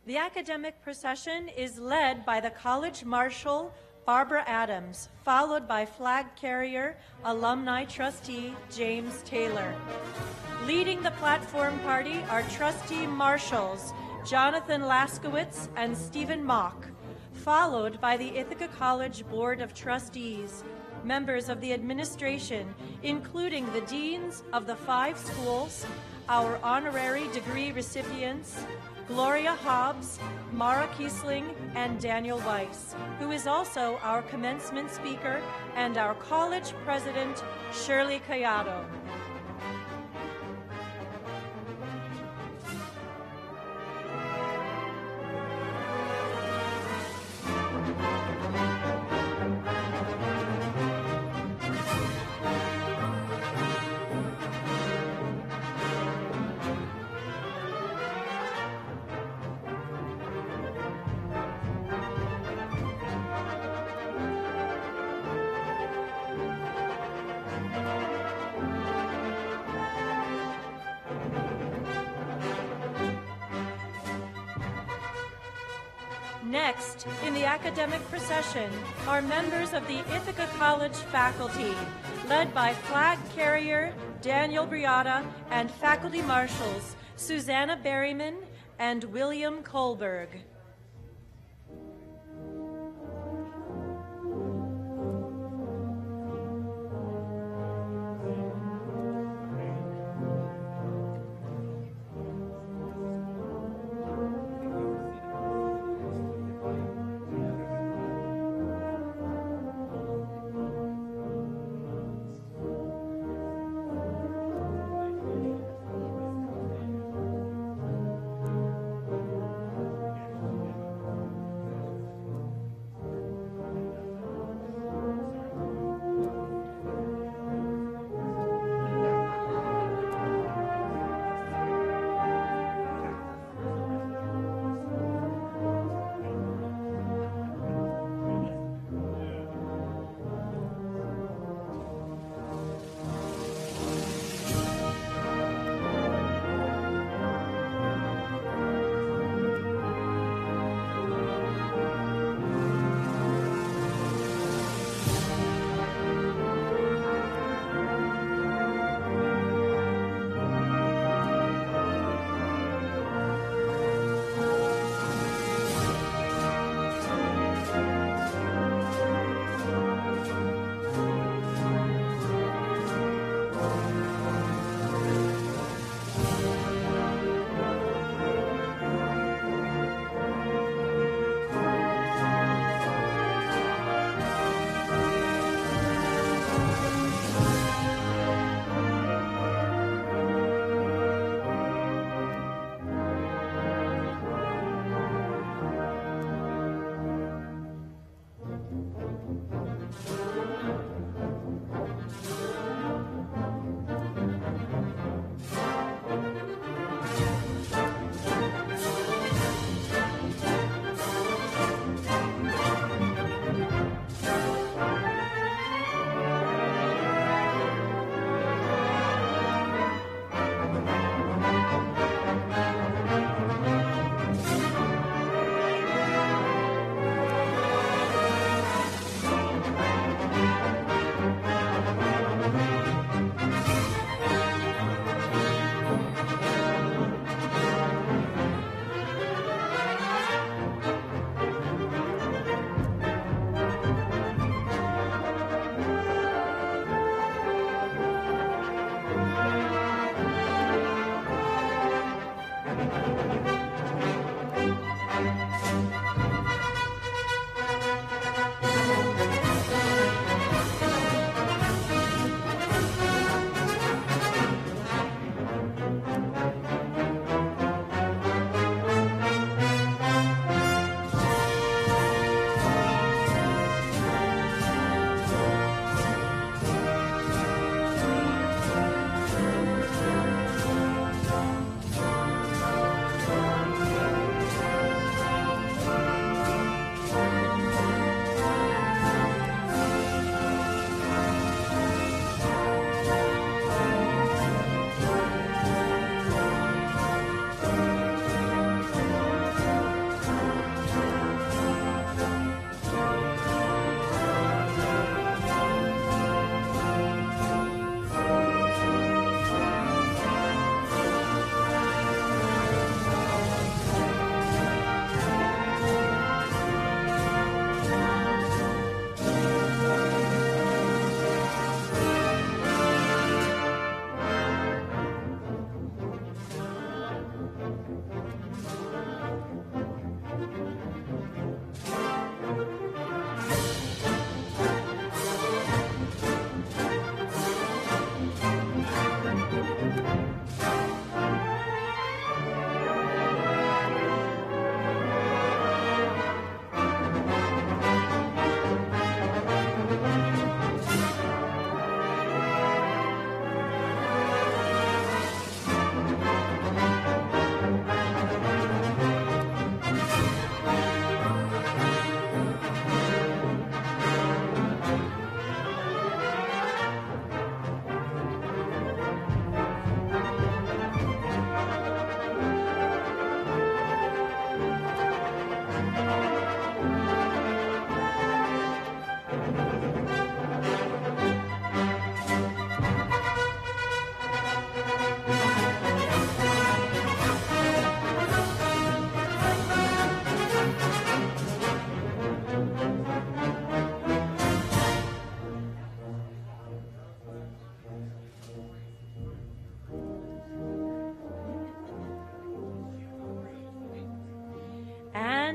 The academic procession is led by the College Marshal, Barbara Adams, followed by flag carrier, alumni trustee, James Taylor. Leading the platform party are trustee marshals, Jonathan Laskowitz and Stephen Mock, followed by the Ithaca College Board of Trustees, members of the administration, including the deans of the 5 schools, our honorary degree recipients, Gloria Hobbs, Mara Kiesling, and Daniel Weiss, who is also our commencement speaker, and our college president, Shirley Cayado. Next, in the academic procession, are members of the Ithaca College faculty, led by flag carrier Daniel Briata and faculty marshals Susanna Berryman and William Kohlberg.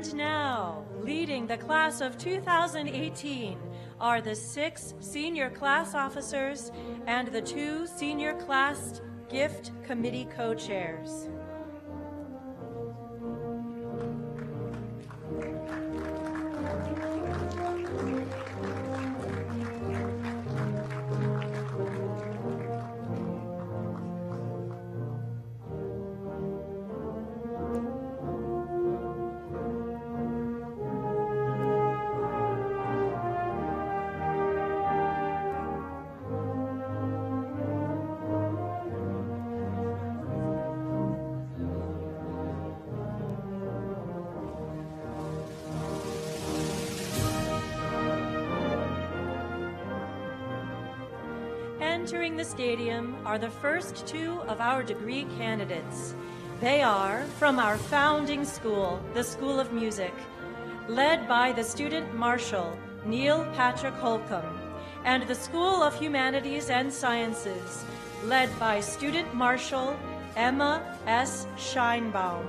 And now, leading the class of 2018 are the 6 senior class officers and the 2 senior class gift committee co-chairs. Entering the stadium are the first 2 of our degree candidates. They are from our founding school, the School of Music, led by the student marshal, Neil Patrick Holcomb, and the School of Humanities and Sciences, led by student marshal, Emma S. Scheinbaum.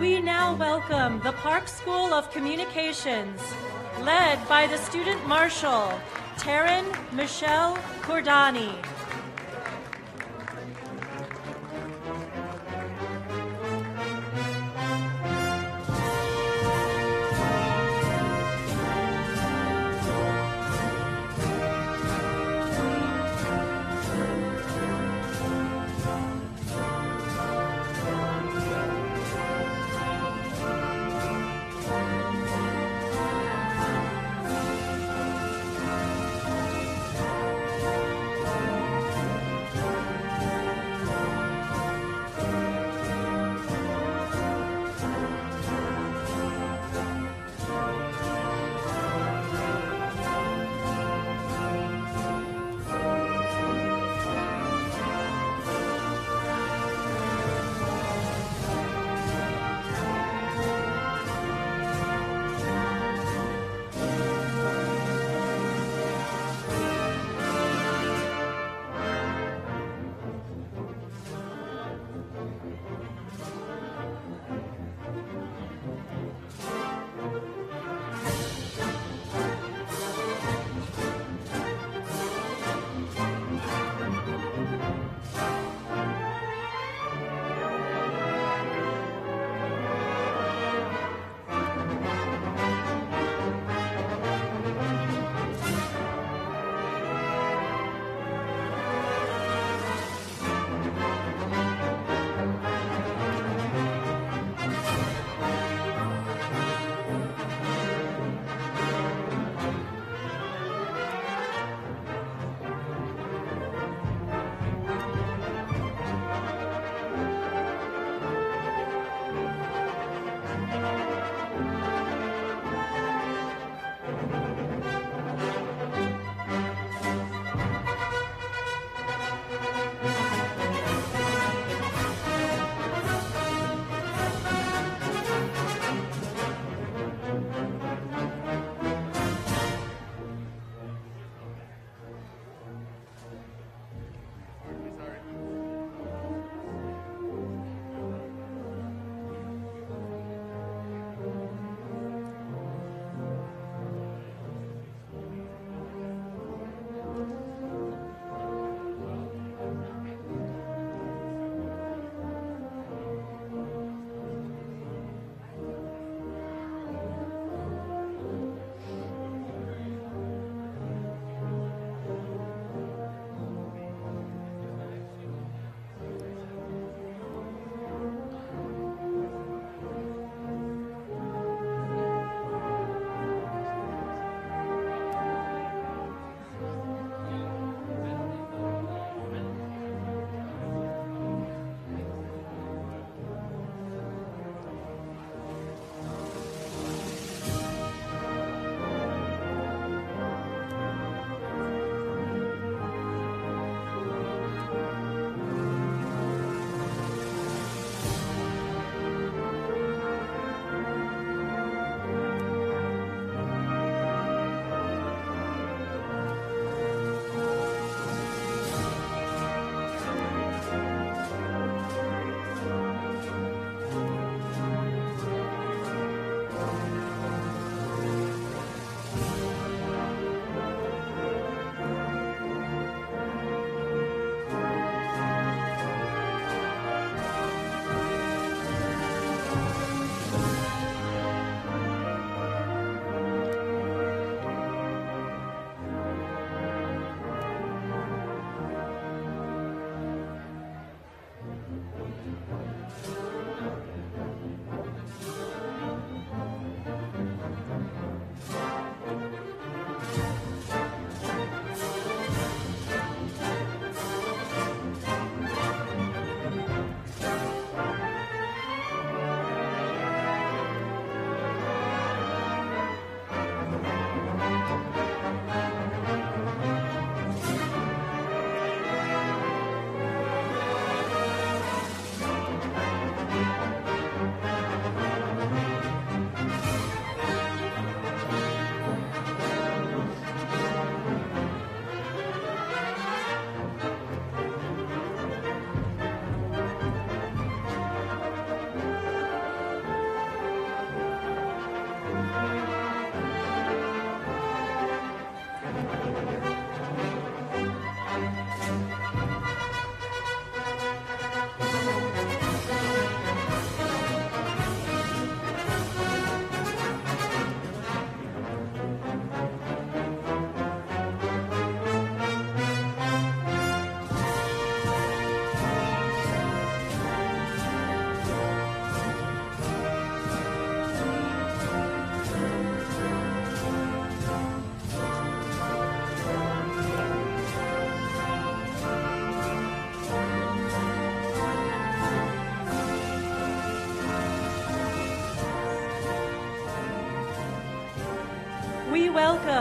We now welcome the Park School of Communications, led by the student marshal, Taryn Michelle Cordani.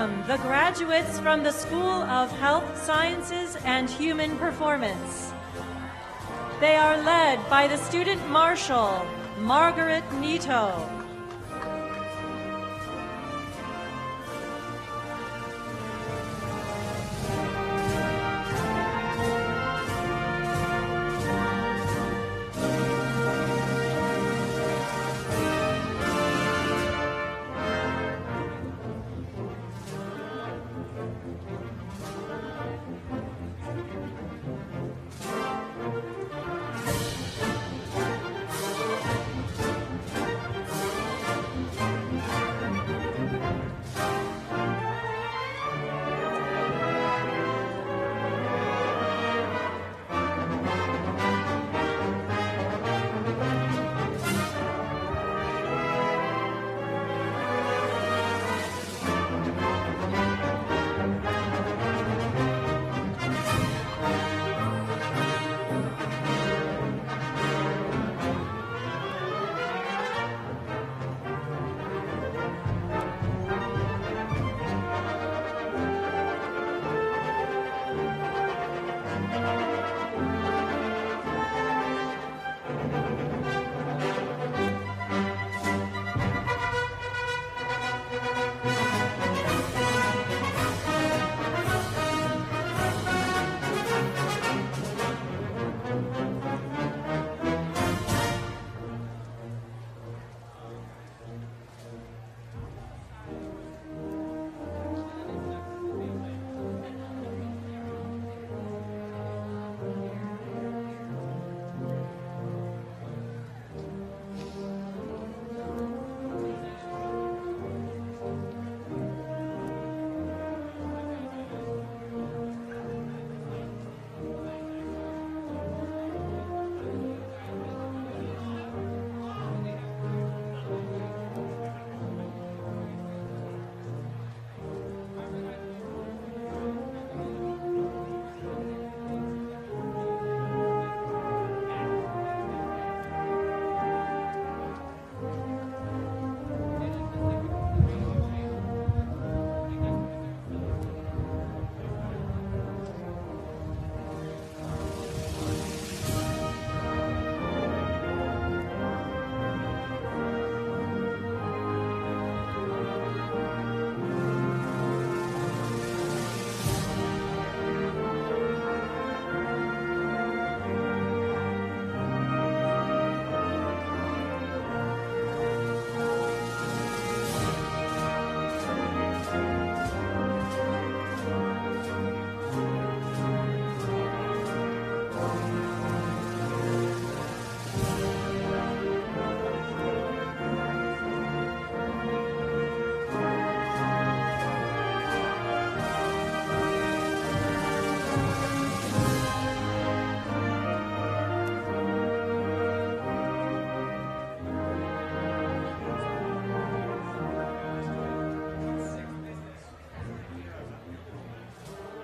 welcome the graduates from the School of Health Sciences and Human Performance. They are led by the Student Marshal, Margaret Nito.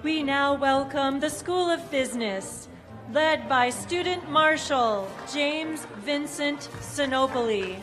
We now welcome the School of Business, led by Student Marshal James Vincent Sinopoli.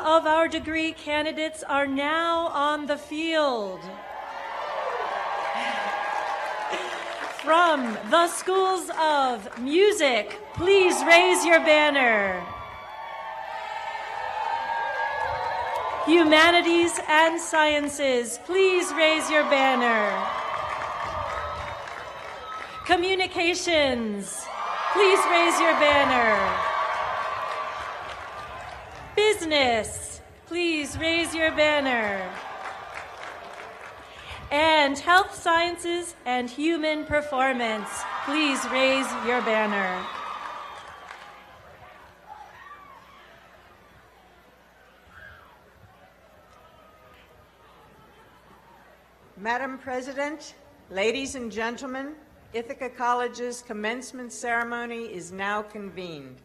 of our degree candidates are now on the field. From the schools of music, please raise your banner. Humanities and sciences, please raise your banner. Communications, please raise your banner. Business, please raise your banner. And health sciences and human performance, please raise your banner. Madam President, ladies and gentlemen, Ithaca College's commencement ceremony is now convened.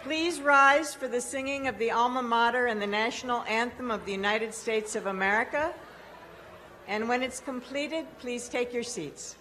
Please rise for the singing of the alma mater and the national anthem of the United States of America. And when it's completed, please take your seats.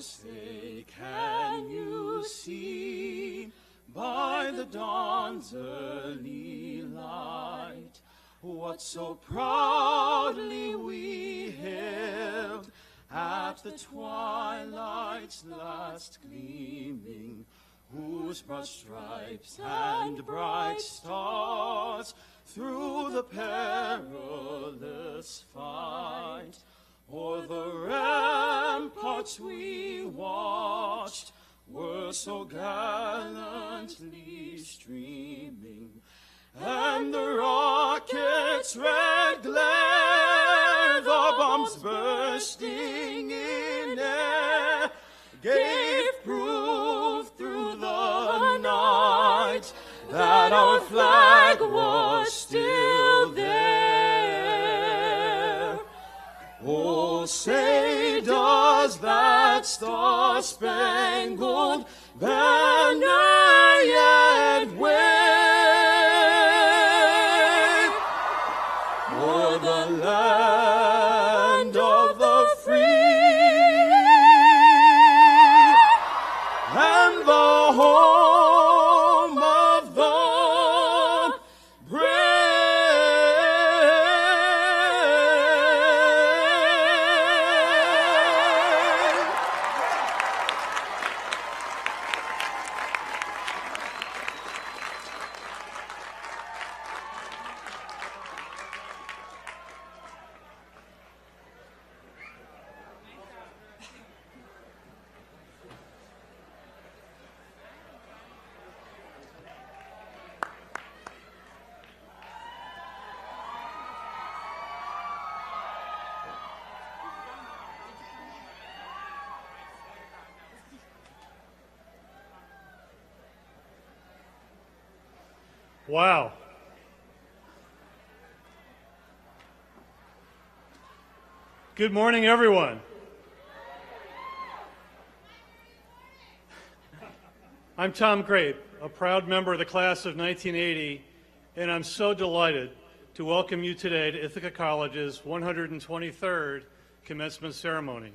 Say, can you see by the dawn's early light what so proudly we hailed at the twilight's last gleaming, whose broad stripes and bright stars through the perilous fight o'er the ramparts we watched were so gallantly streaming, and the rocket's red glare, the bombs bursting in air, gave proof through the night that our flag was still there. Oh, say does that star-spangled banner yet wave o'er the land of the free and the home of the brave? Wow. Good morning, everyone. I'm Tom Grape, a proud member of the class of 1980, and I'm so delighted to welcome you today to Ithaca College's 123rd commencement ceremony.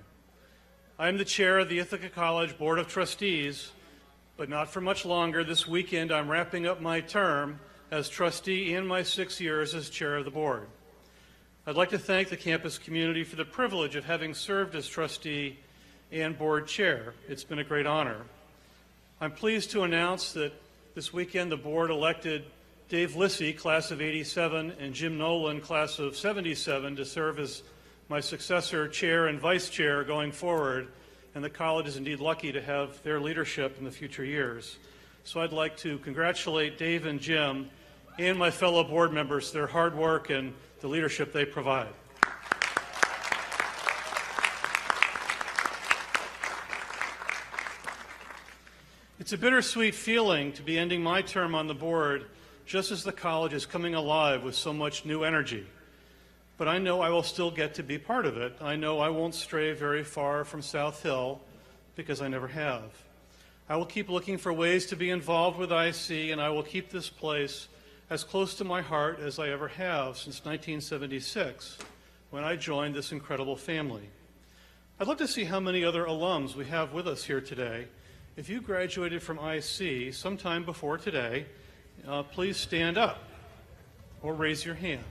I am the chair of the Ithaca College Board of Trustees, but not for much longer. This weekend I'm wrapping up my term as trustee and my 6 years as chair of the board. I'd like to thank the campus community for the privilege of having served as trustee and board chair. It's been a great honor. I'm pleased to announce that this weekend the board elected Dave Lissy, class of 87, and Jim Nolan, class of 77, to serve as my successor, chair and vice chair going forward, and the college is indeed lucky to have their leadership in the future years. So I'd like to congratulate Dave and Jim and my fellow board members for their hard work and the leadership they provide. It's a bittersweet feeling to be ending my term on the board just as the college is coming alive with so much new energy. But I know I will still get to be part of it. I know I won't stray very far from South Hill because I never have. I will keep looking for ways to be involved with IC, and I will keep this place as close to my heart as I ever have since 1976, when I joined this incredible family. I'd love to see how many other alums we have with us here today. If you graduated from IC sometime before today, please stand up or raise your hand.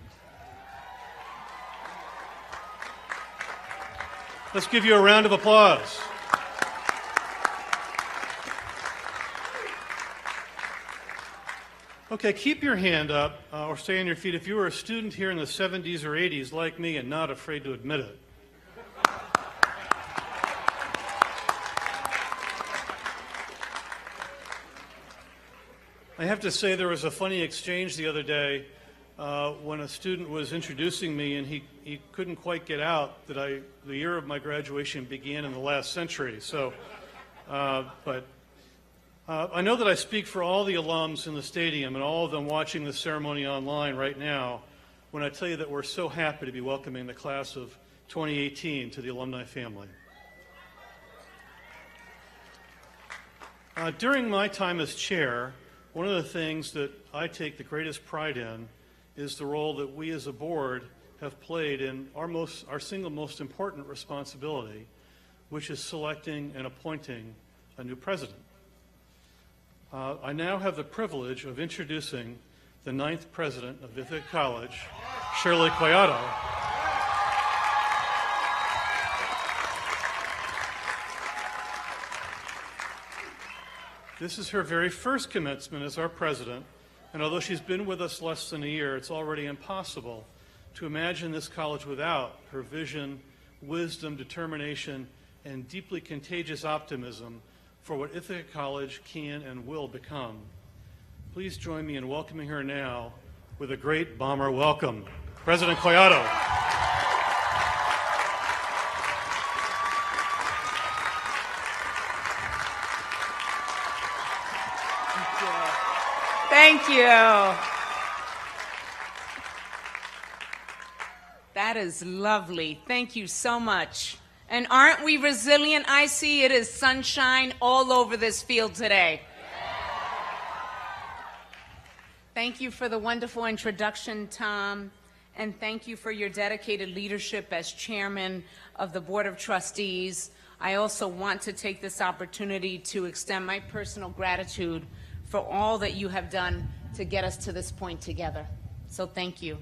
Let's give you a round of applause. Okay, keep your hand up or stay on your feet if you were a student here in the 70s or 80s like me and not afraid to admit it. I have to say there was a funny exchange the other day when a student was introducing me, and he couldn't quite get out that the year of my graduation began in the last century. So, but I know that I speak for all the alums in the stadium and all of them watching the ceremony online right now when I tell you that we're so happy to be welcoming the class of 2018 to the alumni family. During my time as chair, one of the things that I take the greatest pride in is the role that we as a board have played in our single most important responsibility, which is selecting and appointing a new president. I now have the privilege of introducing the 9th president of Ithaca College, Shirley Collado. This is her very first commencement as our president, and although she's been with us less than a year, it's already impossible to imagine this college without her vision, wisdom, determination, and deeply contagious optimism for what Ithaca College can and will become. Please join me in welcoming her now with a great bomber welcome. President Collado. Thank you. That is lovely. Thank you so much. And aren't we resilient, IC? It is sunshine all over this field today. Thank you for the wonderful introduction, Tom, and thank you for your dedicated leadership as chairman of the Board of Trustees. I also want to take this opportunity to extend my personal gratitude for all that you have done to get us to this point together. So thank you.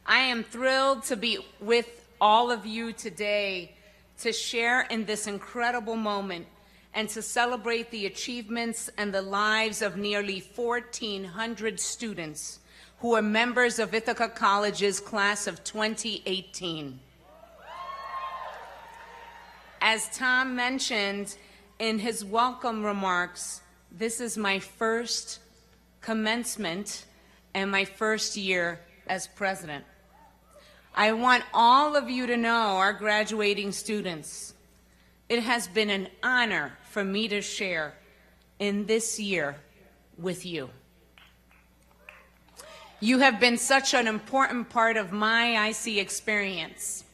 I am thrilled to be with all of you today to share in this incredible moment and to celebrate the achievements and the lives of nearly 1,400 students who are members of Ithaca College's class of 2018. As Tom mentioned in his welcome remarks, this is my first commencement and my first year as president. I want all of you to know, our graduating students, it has been an honor for me to share in this year with you. You have been such an important part of my IC experience.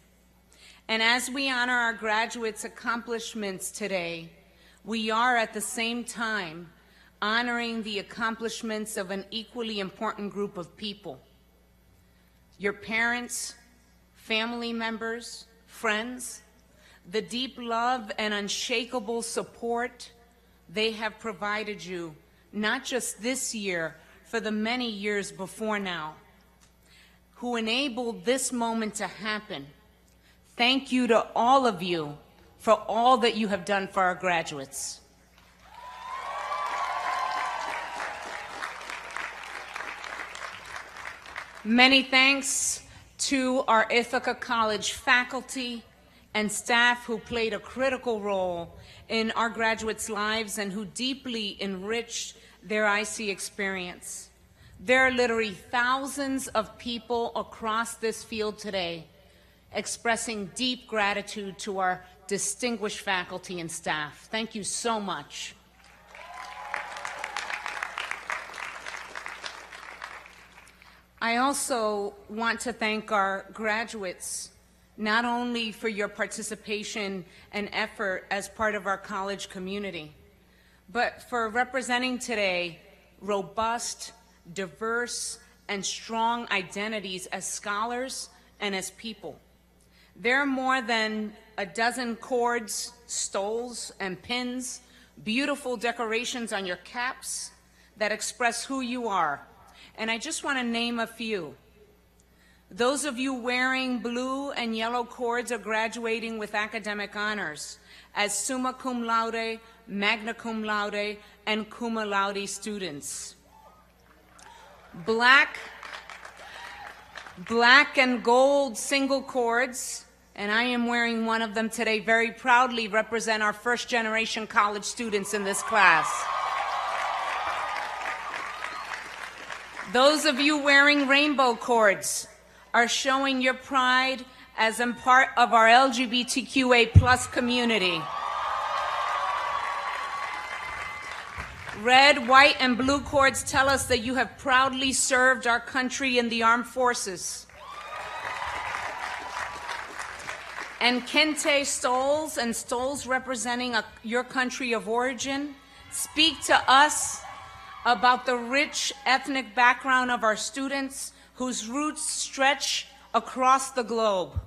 And as we honor our graduates' accomplishments today, we are at the same time honoring the accomplishments of an equally important group of people. Your parents, family members, friends, the deep love and unshakable support they have provided you, not just this year, for the many years before now, who enabled this moment to happen. Thank you to all of you for all that you have done for our graduates. Many thanks to our Ithaca College faculty and staff who played a critical role in our graduates' lives and who deeply enriched their IC experience. There are literally thousands of people across this field today expressing deep gratitude to our distinguished faculty and staff. Thank you so much. I also want to thank our graduates, not only for your participation and effort as part of our college community, but for representing today robust, diverse, and strong identities as scholars and as people. There are more than a dozen cords, stoles, and pins, beautiful decorations on your caps that express who you are. And I just want to name a few. Those of you wearing blue and yellow cords are graduating with academic honors as summa cum laude, magna cum laude, and cum laude students. Black and gold single cords, and I am wearing one of them today, very proudly represent our first-generation college students in this class. Those of you wearing rainbow cords are showing your pride as a part of our LGBTQA+ community. Red, white, and blue cords tell us that you have proudly served our country in the armed forces. And kente stoles and stoles representing your country of origin speak to us about the rich ethnic background of our students whose roots stretch across the globe.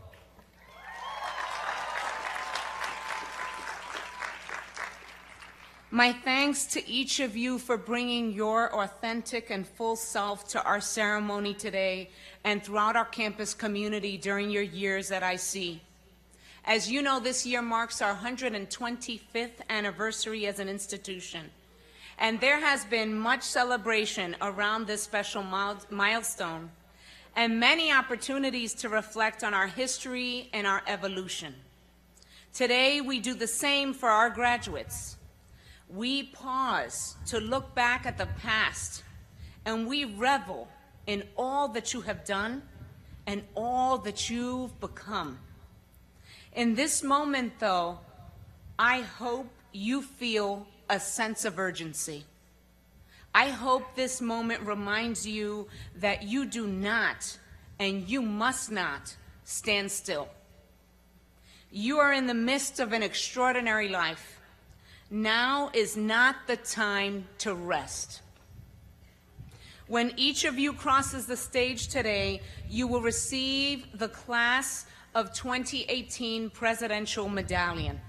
My thanks to each of you for bringing your authentic and full self to our ceremony today and throughout our campus community during your years at IC. As you know, this year marks our 125th anniversary as an institution, and there has been much celebration around this special milestone and many opportunities to reflect on our history and our evolution. Today, we do the same for our graduates. We pause to look back at the past, and we revel in all that you have done and all that you've become. In this moment, though, I hope you feel a sense of urgency. I hope this moment reminds you that you do not and you must not stand still. You are in the midst of an extraordinary life. Now is not the time to rest. When each of you crosses the stage today, you will receive the Class of 2018 Presidential Medallion,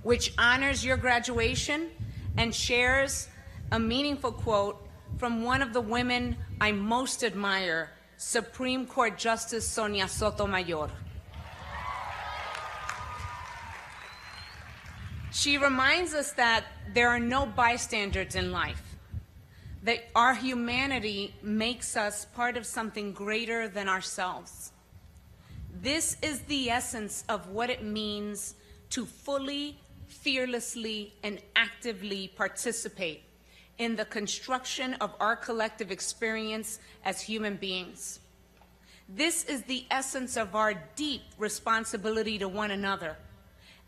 which honors your graduation and shares a meaningful quote from one of the women I most admire, Supreme Court Justice Sonia Sotomayor. She reminds us that there are no bystanders in life, that our humanity makes us part of something greater than ourselves. This is the essence of what it means to fully, fearlessly, and actively participate in the construction of our collective experience as human beings. This is the essence of our deep responsibility to one another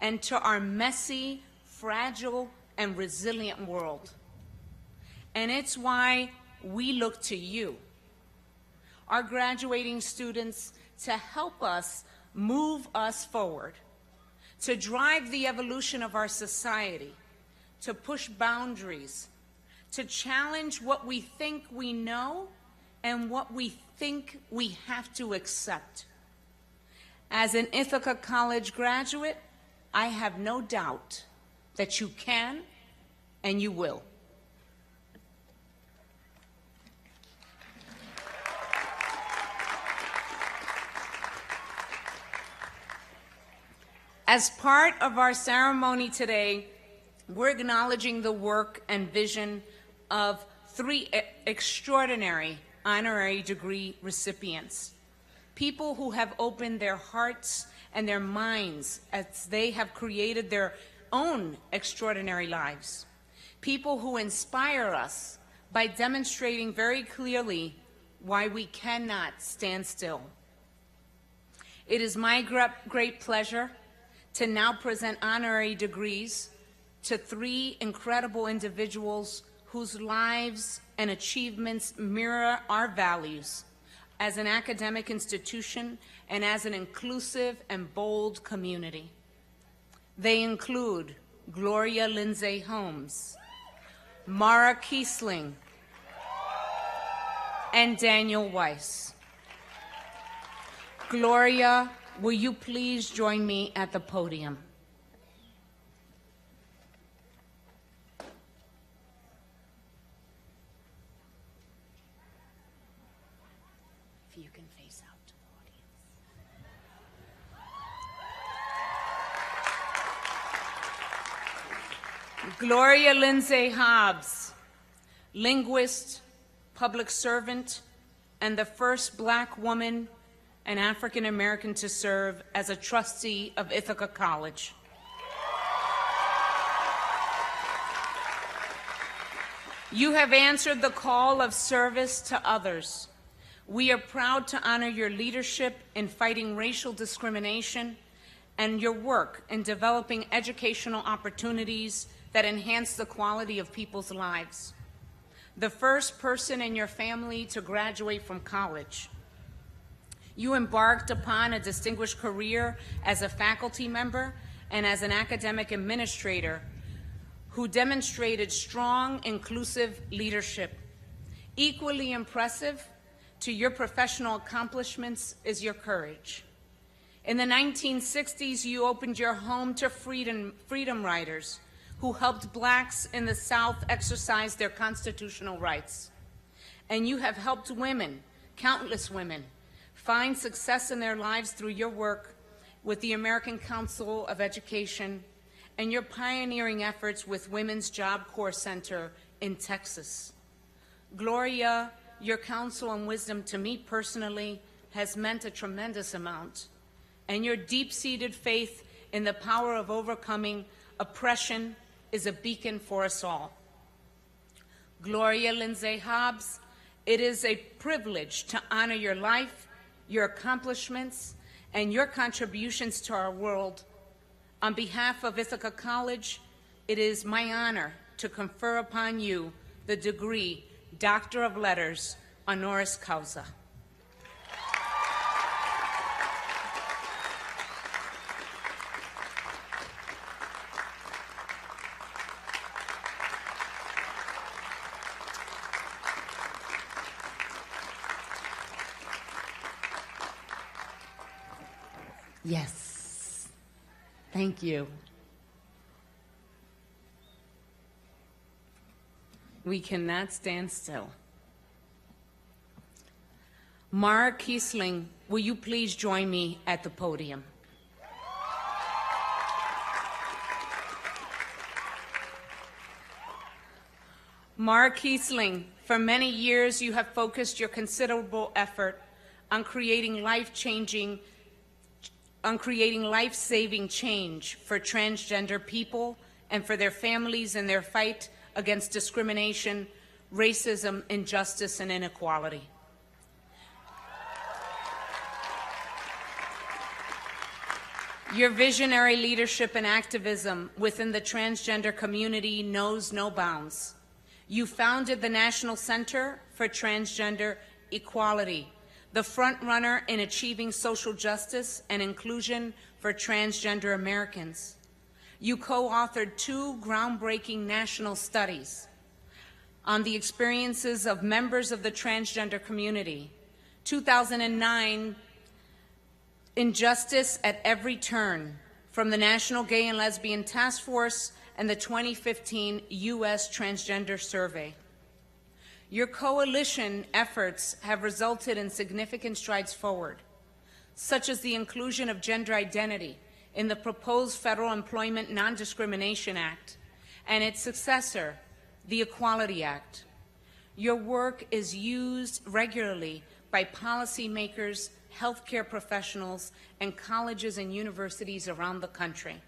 and to our messy, fragile, and resilient world. And it's why we look to you, our graduating students to help us move us forward, to drive the evolution of our society, to push boundaries, to challenge what we think we know and what we think we have to accept. As an Ithaca College graduate, I have no doubt that you can and you will. As part of our ceremony today, we're acknowledging the work and vision of 3 extraordinary honorary degree recipients, people who have opened their hearts and their minds as they have created their own extraordinary lives, people who inspire us by demonstrating very clearly why we cannot stand still. It is my great pleasure to now present honorary degrees to 3 incredible individuals whose lives and achievements mirror our values as an academic institution and as an inclusive and bold community. They include Gloria Lindsay Holmes, Mara Kiesling, and Daniel Weiss. Gloria, will you please join me at the podium? If you can face out to the audience. Gloria Lindsay Hobbs, linguist, public servant, and the first Black woman and African American to serve as a trustee of Ithaca College. You have answered the call of service to others. We are proud to honor your leadership in fighting racial discrimination and your work in developing educational opportunities that enhance the quality of people's lives. The first person in your family to graduate from college. You embarked upon a distinguished career as a faculty member and as an academic administrator who demonstrated strong, inclusive leadership. Equally impressive to your professional accomplishments is your courage. In the 1960s, you opened your home to freedom riders who helped Blacks in the South exercise their constitutional rights. And you have helped women, countless women, find success in their lives through your work with the American Council of Education and your pioneering efforts with Women's Job Corps Center in Texas. Gloria, your counsel and wisdom to me personally has meant a tremendous amount, and your deep-seated faith in the power of overcoming oppression is a beacon for us all. Gloria Lindsay Hobbs, it is a privilege to honor your life, your accomplishments, and your contributions to our world. On behalf of Ithaca College, it is my honor to confer upon you the degree Doctor of Letters honoris causa. Yes, thank you. We cannot stand still. Mara Kiesling, will you please join me at the podium? Mara Kiesling, for many years you have focused your considerable effort on creating life-saving change for transgender people and for their families in their fight against discrimination, racism, injustice, and inequality. Your visionary leadership and activism within the transgender community knows no bounds. You founded the National Center for Transgender Equality, the front runner in achieving social justice and inclusion for transgender Americans. You co-authored 2 groundbreaking national studies on the experiences of members of the transgender community. 2009, Injustice at Every Turn, from the National Gay and Lesbian Task Force, and the 2015 U.S. Transgender Survey. Your coalition efforts have resulted in significant strides forward, such as the inclusion of gender identity in the proposed Federal Employment Non-Discrimination Act and its successor, the Equality Act. Your work is used regularly by policymakers, healthcare professionals, and colleges and universities around the country.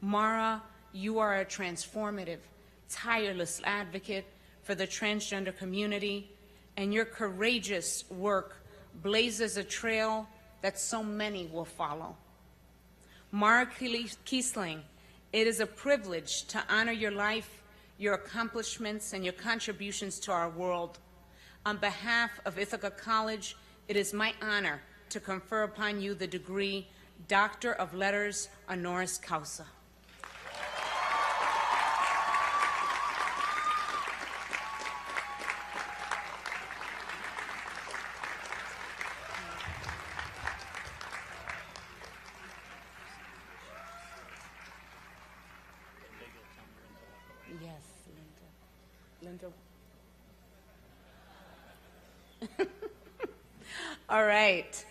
Mara, you are a transformative, tireless advocate for the transgender community, and your courageous work blazes a trail that so many will follow. Mara Kiesling, it is a privilege to honor your life, your accomplishments, and your contributions to our world. On behalf of Ithaca College, it is my honor to confer upon you the degree Doctor of Letters honoris causa. Yes, Linda. All right.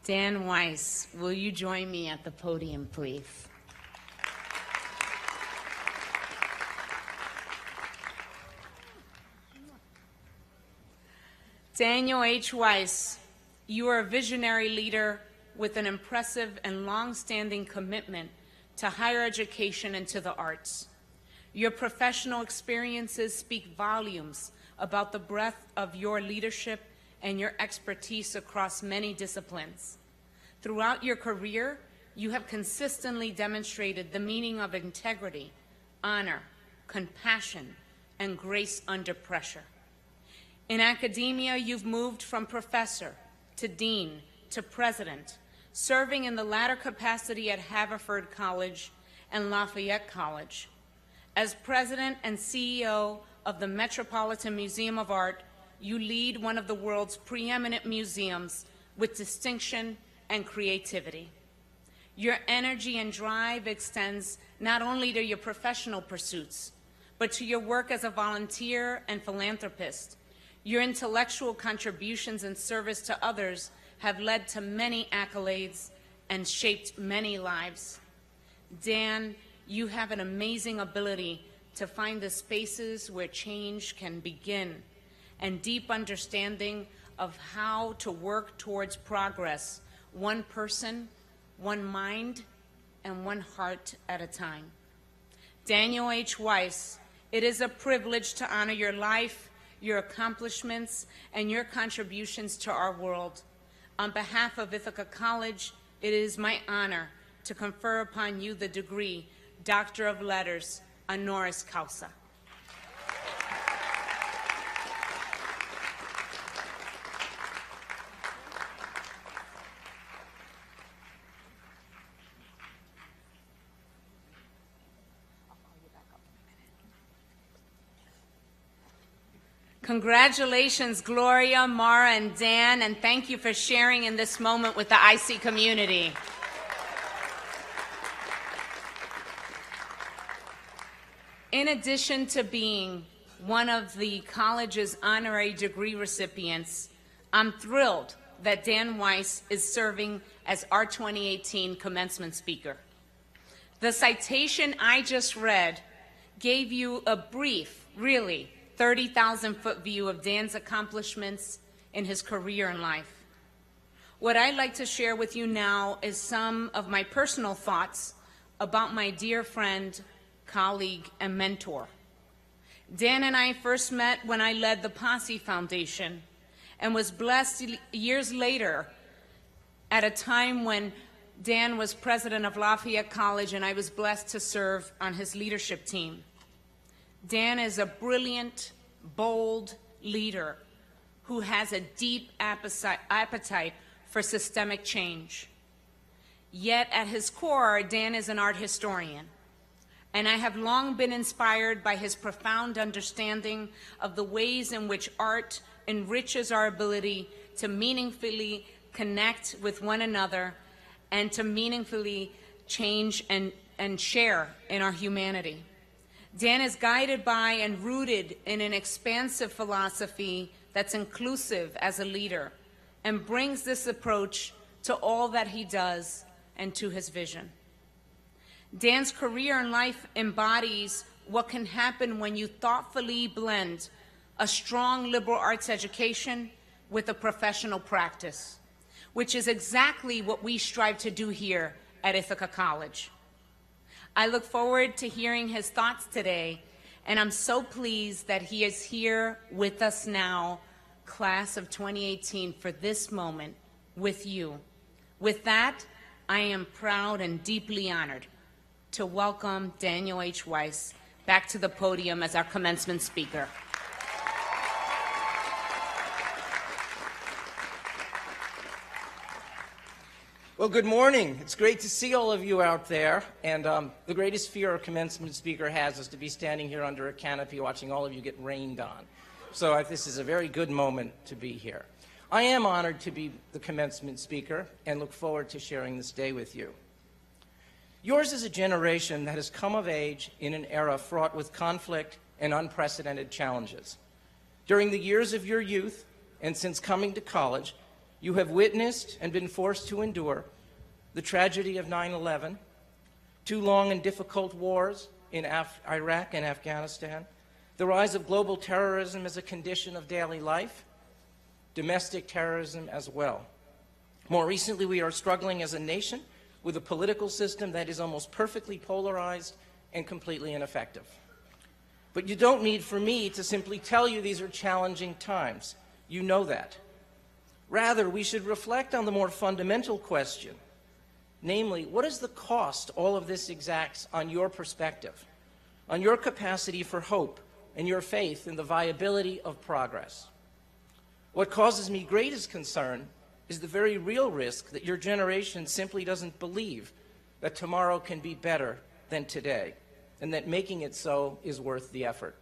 Dan Weiss, will you join me at the podium, please? Daniel H. Weiss, you are a visionary leader with an impressive and long-standing commitment to higher education and to the arts. Your professional experiences speak volumes about the breadth of your leadership and your expertise across many disciplines. Throughout your career, you have consistently demonstrated the meaning of integrity, honor, compassion, and grace under pressure. In academia, you've moved from professor to dean to president, serving in the latter capacity at Haverford College and Lafayette College. As president and CEO of the Metropolitan Museum of Art, you lead one of the world's preeminent museums with distinction and creativity. Your energy and drive extends not only to your professional pursuits, but to your work as a volunteer and philanthropist. Your intellectual contributions and service to others have led to many accolades and shaped many lives. Dan, you have an amazing ability to find the spaces where change can begin, and deep understanding of how to work towards progress, one person, one mind, and one heart at a time. Daniel H. Weiss, it is a privilege to honor your life, your accomplishments, and your contributions to our world. On behalf of Ithaca College, it is my honor to confer upon you the degree Doctor of Letters honoris causa. Congratulations, Gloria, Mara, and Dan, and thank you for sharing in this moment with the IC community. In addition to being one of the college's honorary degree recipients, I'm thrilled that Dan Weiss is serving as our 2018 commencement speaker. The citation I just read gave you a brief, really, 30,000-foot view of Dan's accomplishments in his career and life. What I'd like to share with you now is some of my personal thoughts about my dear friend, colleague, and mentor. Dan and I first met when I led the Posse Foundation and was blessed years later at a time when Dan was president of Lafayette College and I was blessed to serve on his leadership team. Dan is a brilliant, bold leader who has a deep appetite for systemic change. Yet at his core, Dan is an art historian, and I have long been inspired by his profound understanding of the ways in which art enriches our ability to meaningfully connect with one another and to meaningfully change and share in our humanity. Dan is guided by and rooted in an expansive philosophy that's inclusive as a leader and brings this approach to all that he does and to his vision. Dan's career and life embodies what can happen when you thoughtfully blend a strong liberal arts education with a professional practice, which is exactly what we strive to do here at Ithaca College. I look forward to hearing his thoughts today, and I'm so pleased that he is here with us now, class of 2018, for this moment with you. With that, I am proud and deeply honored to welcome Daniel H. Weiss back to the podium as our commencement speaker. Well, good morning. It's great to see all of you out there. And the greatest fear a commencement speaker has is to be standing here under a canopy watching all of you get rained on. So this is a very good moment to be here. I am honored to be the commencement speaker and look forward to sharing this day with you. Yours is a generation that has come of age in an era fraught with conflict and unprecedented challenges. During the years of your youth and since coming to college, you have witnessed and been forced to endure the tragedy of 9/11, 2 long and difficult wars in Iraq and Afghanistan, the rise of global terrorism as a condition of daily life, domestic terrorism as well. More recently, we are struggling as a nation with a political system that is almost perfectly polarized and completely ineffective. But you don't need for me to simply tell you these are challenging times. You know that. Rather, we should reflect on the more fundamental question, namely, what is the cost all of this exacts on your perspective, on your capacity for hope and your faith in the viability of progress? What causes me greatest concern is the very real risk that your generation simply doesn't believe that tomorrow can be better than today, and that making it so is worth the effort.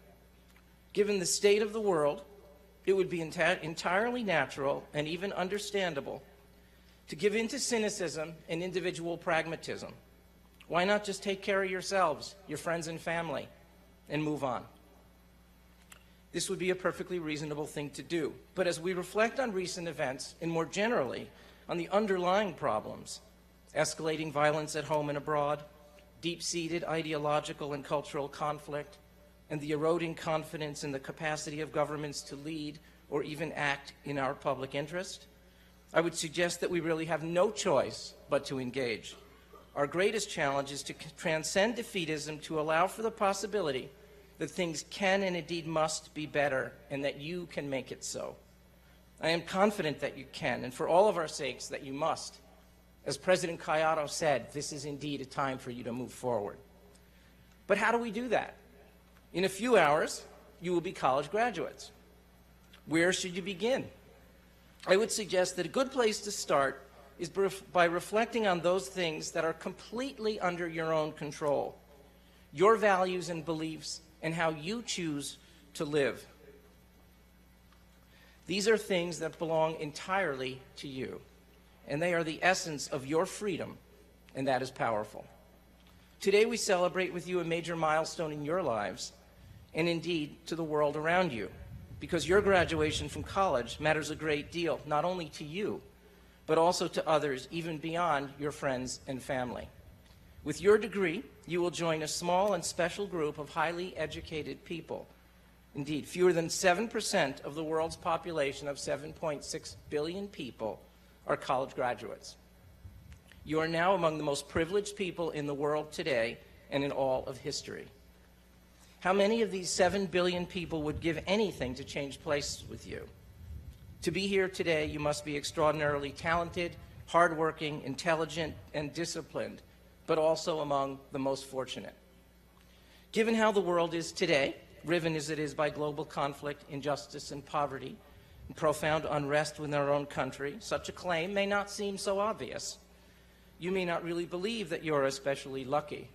Given the state of the world, it would be entirely natural and even understandable to give in to cynicism and individual pragmatism. Why not just take care of yourselves, your friends and family, and move on? This would be a perfectly reasonable thing to do. But as we reflect on recent events, and more generally on the underlying problems, escalating violence at home and abroad, deep-seated ideological and cultural conflict, and the eroding confidence in the capacity of governments to lead or even act in our public interest, I would suggest that we really have no choice but to engage. Our greatest challenge is to transcend defeatism, to allow for the possibility that things can and indeed must be better, and that you can make it so. I am confident that you can, and for all of our sakes, that you must. As President Cayado said, this is indeed a time for you to move forward. But how do we do that? In a few hours, you will be college graduates. Where should you begin? I would suggest that a good place to start is by reflecting on those things that are completely under your own control, your values and beliefs, and how you choose to live. These are things that belong entirely to you, and they are the essence of your freedom, and that is powerful. Today we celebrate with you a major milestone in your lives, and indeed to the world around you, because your graduation from college matters a great deal, not only to you, but also to others even beyond your friends and family. With your degree, you will join a small and special group of highly educated people. Indeed, fewer than 7% of the world's population of 7.6 billion people are college graduates. You are now among the most privileged people in the world today and in all of history. How many of these 7 billion people would give anything to change places with you? To be here today, you must be extraordinarily talented, hardworking, intelligent, and disciplined, but also among the most fortunate. Given how the world is today, riven as it is by global conflict, injustice, and poverty, and profound unrest within our own country, such a claim may not seem so obvious. You may not really believe that you're especially lucky,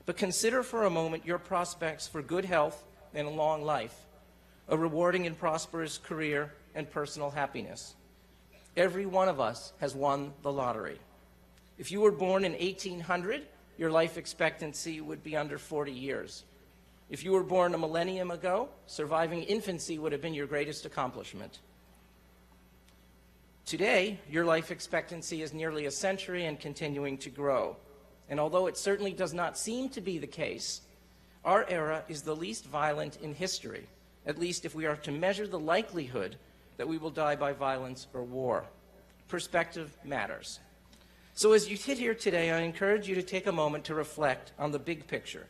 but consider for a moment your prospects for good health and a long life, a rewarding and prosperous career, and personal happiness. Every one of us has won the lottery. If you were born in 1800, your life expectancy would be under 40 years. If you were born a millennium ago, surviving infancy would have been your greatest accomplishment. Today, your life expectancy is nearly a century and continuing to grow. And although it certainly does not seem to be the case, our era is the least violent in history, at least if we are to measure the likelihood that we will die by violence or war. Perspective matters. So as you sit here today, I encourage you to take a moment to reflect on the big picture,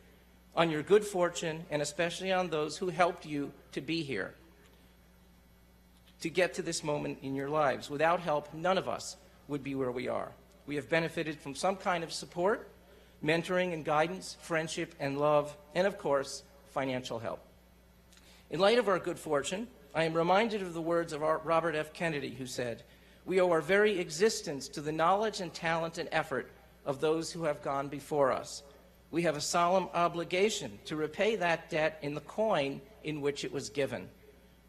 on your good fortune, and especially on those who helped you to be here, to get to this moment in your lives. Without help, none of us would be where we are. We have benefited from some kind of support, mentoring and guidance, friendship and love, and of course, financial help. In light of our good fortune, I am reminded of the words of Robert F. Kennedy, who said, "We owe our very existence to the knowledge and talent and effort of those who have gone before us. We have a solemn obligation to repay that debt in the coin in which it was given,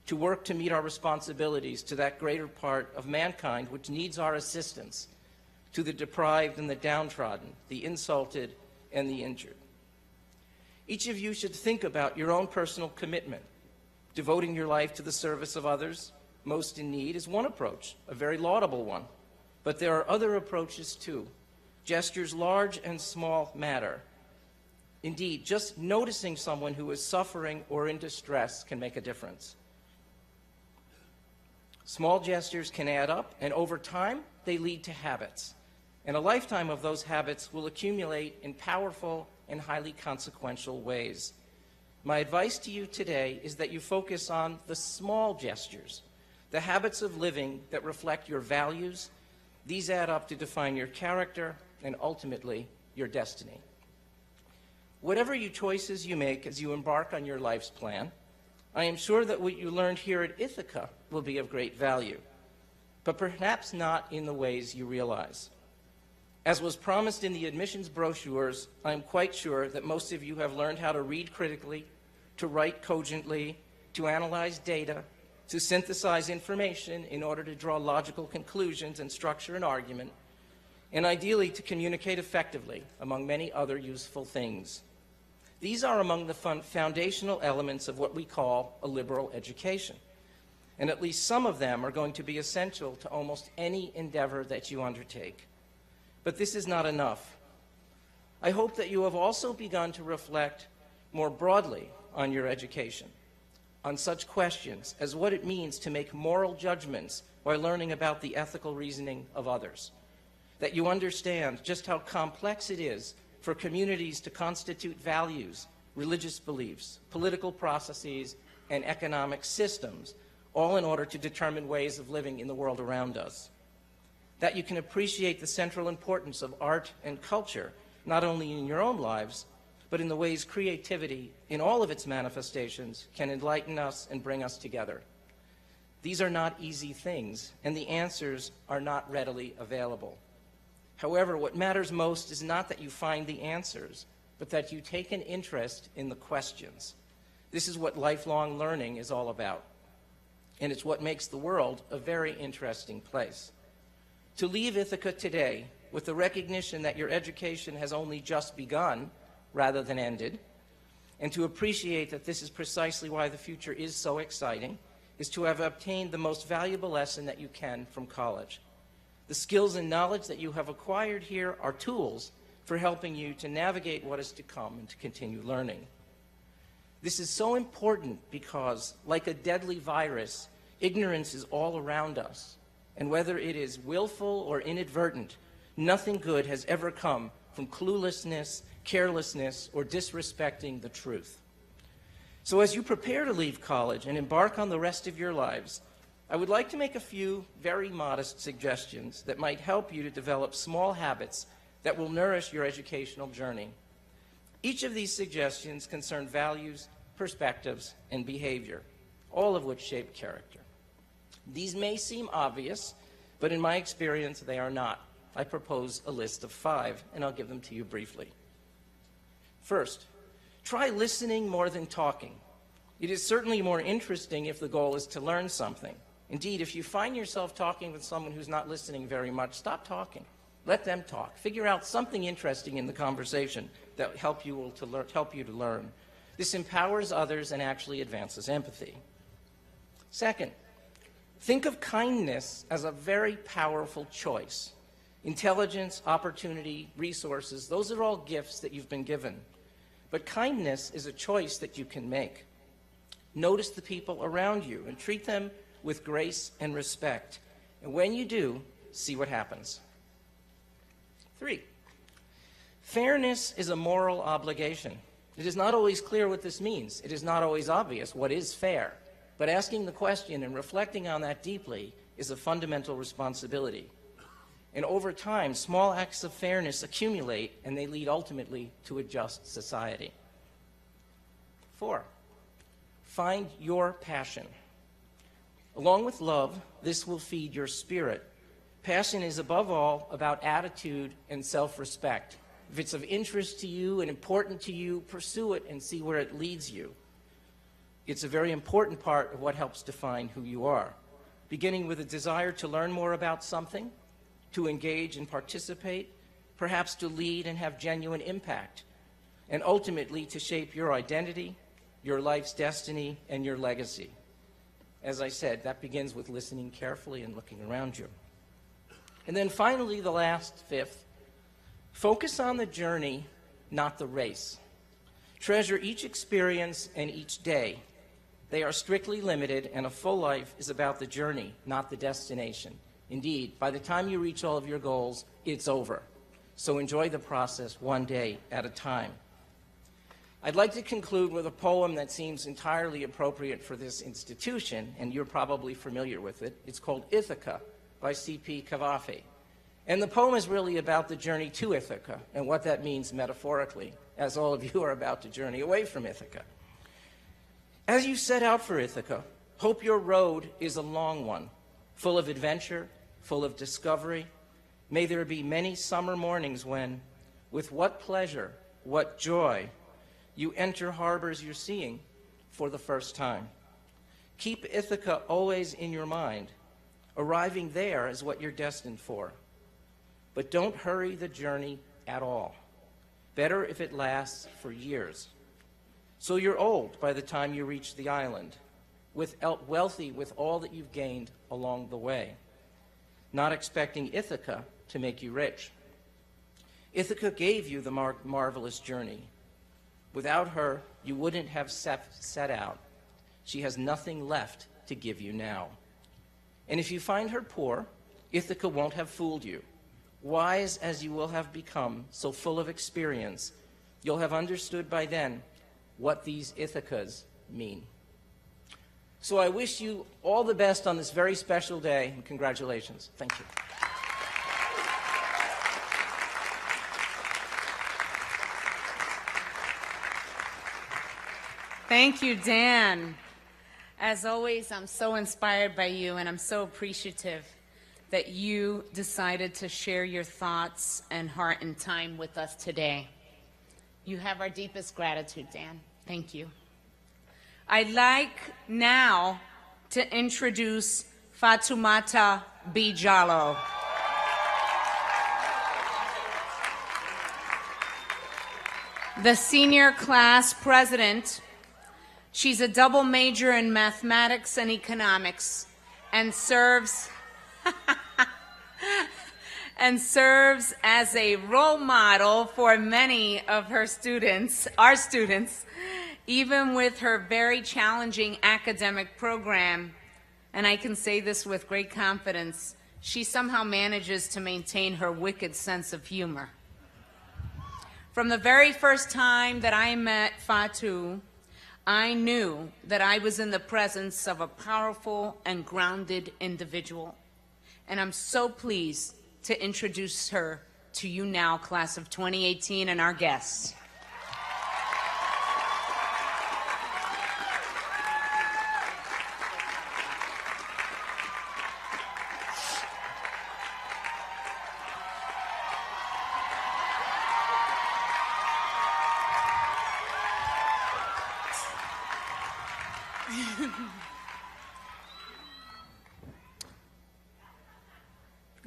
to work to meet our responsibilities to that greater part of mankind which needs our assistance, to the deprived and the downtrodden, the insulted and the injured." Each of you should think about your own personal commitment. Devoting your life to the service of others most in need is one approach, a very laudable one. But there are other approaches too. Gestures large and small matter. Indeed, just noticing someone who is suffering or in distress can make a difference. Small gestures can add up, and over time, they lead to habits. And a lifetime of those habits will accumulate in powerful and highly consequential ways. My advice to you today is that you focus on the small gestures, the habits of living that reflect your values. These add up to define your character and ultimately your destiny. Whatever your choices you make as you embark on your life's plan, I am sure that what you learned here at Ithaca will be of great value, but perhaps not in the ways you realize. As was promised in the admissions brochures, I am quite sure that most of you have learned how to read critically, to write cogently, to analyze data, to synthesize information in order to draw logical conclusions and structure an argument, and ideally to communicate effectively, among many other useful things. These are among the foundational elements of what we call a liberal education, and at least some of them are going to be essential to almost any endeavor that you undertake. But this is not enough. I hope that you have also begun to reflect more broadly on your education, on such questions as what it means to make moral judgments while learning about the ethical reasoning of others, that you understand just how complex it is for communities to constitute values, religious beliefs, political processes, and economic systems, all in order to determine ways of living in the world around us. That you can appreciate the central importance of art and culture, not only in your own lives, but in the ways creativity, in all of its manifestations, can enlighten us and bring us together. These are not easy things, and the answers are not readily available. However, what matters most is not that you find the answers, but that you take an interest in the questions. This is what lifelong learning is all about, and it's what makes the world a very interesting place. To leave Ithaca today with the recognition that your education has only just begun rather than ended, and to appreciate that this is precisely why the future is so exciting, is to have obtained the most valuable lesson that you can from college. The skills and knowledge that you have acquired here are tools for helping you to navigate what is to come and to continue learning. This is so important because, like a deadly virus, ignorance is all around us. And whether it is willful or inadvertent, nothing good has ever come from cluelessness, carelessness, or disrespecting the truth. So as you prepare to leave college and embark on the rest of your lives, I would like to make a few very modest suggestions that might help you to develop small habits that will nourish your educational journey. Each of these suggestions concern values, perspectives, and behavior, all of which shape character. These may seem obvious, but in my experience, they are not. I propose a list of 5, and I'll give them to you briefly. First, try listening more than talking. It is certainly more interesting if the goal is to learn something. Indeed, if you find yourself talking with someone who's not listening very much, stop talking. Let them talk. Figure out something interesting in the conversation that will help you to learn. This empowers others and actually advances empathy. Second, think of kindness as a very powerful choice. Intelligence, opportunity, resources, those are all gifts that you've been given. But kindness is a choice that you can make. Notice the people around you and treat them with grace and respect. And when you do, see what happens. 3, fairness is a moral obligation. It is not always clear what this means. It is not always obvious what is fair. But asking the question and reflecting on that deeply is a fundamental responsibility. And over time, small acts of fairness accumulate, and they lead ultimately to a just society. 4, find your passion. Along with love, this will feed your spirit. Passion is above all about attitude and self-respect. If it's of interest to you and important to you, pursue it and see where it leads you. It's a very important part of what helps define who you are. Beginning with a desire to learn more about something, to engage and participate, perhaps to lead and have genuine impact, and ultimately to shape your identity, your life's destiny, and your legacy. As I said, that begins with listening carefully and looking around you. And then finally, the last, 5th, focus on the journey, not the race. Treasure each experience and each day. They are strictly limited, and a full life is about the journey, not the destination. Indeed, by the time you reach all of your goals, it's over. So enjoy the process one day at a time. I'd like to conclude with a poem that seems entirely appropriate for this institution, and you're probably familiar with it. It's called Ithaca by C.P. Cavafy. And the poem is really about the journey to Ithaca and what that means metaphorically, as all of you are about to journey away from Ithaca. As you set out for Ithaca, hope your road is a long one, full of adventure, full of discovery. May there be many summer mornings when, with what pleasure, what joy, you enter harbors you're seeing for the first time. Keep Ithaca always in your mind. Arriving there is what you're destined for. But don't hurry the journey at all. Better if it lasts for years. So you're old by the time you reach the island, wealthy with all that you've gained along the way, not expecting Ithaca to make you rich. Ithaca gave you the marvelous journey. Without her, you wouldn't have set out. She has nothing left to give you now. And if you find her poor, Ithaca won't have fooled you. Wise as you will have become, so full of experience, you'll have understood by then what these Ithacas mean. So I wish you all the best on this very special day, and congratulations. Thank you. Thank you, Dan. As always, I'm so inspired by you, and I'm so appreciative that you decided to share your thoughts and heart and time with us today. You have our deepest gratitude, Dan. Thank you. I'd like now to introduce Fatoumata Bijalo. The senior class president. She's a double major in mathematics and economics and serves as a role model for many of her students, our students, even with her very challenging academic program. And I can say this with great confidence, she somehow manages to maintain her wicked sense of humor. From the very first time that I met Fatou, I knew that I was in the presence of a powerful and grounded individual. And I'm so pleased to introduce her to you now, class of 2018, and our guests.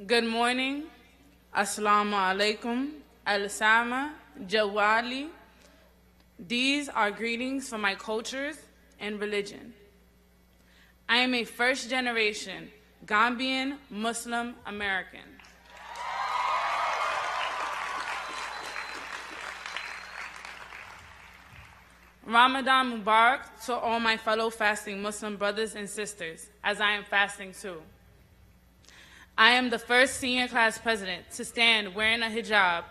Good morning, Assalamu alaikum, al-sama, jawali. These are greetings from my cultures and religion. I am a first-generation Gambian Muslim American. Ramadan Mubarak to all my fellow fasting Muslim brothers and sisters, as I am fasting too. I am the first senior class president to stand wearing a hijab.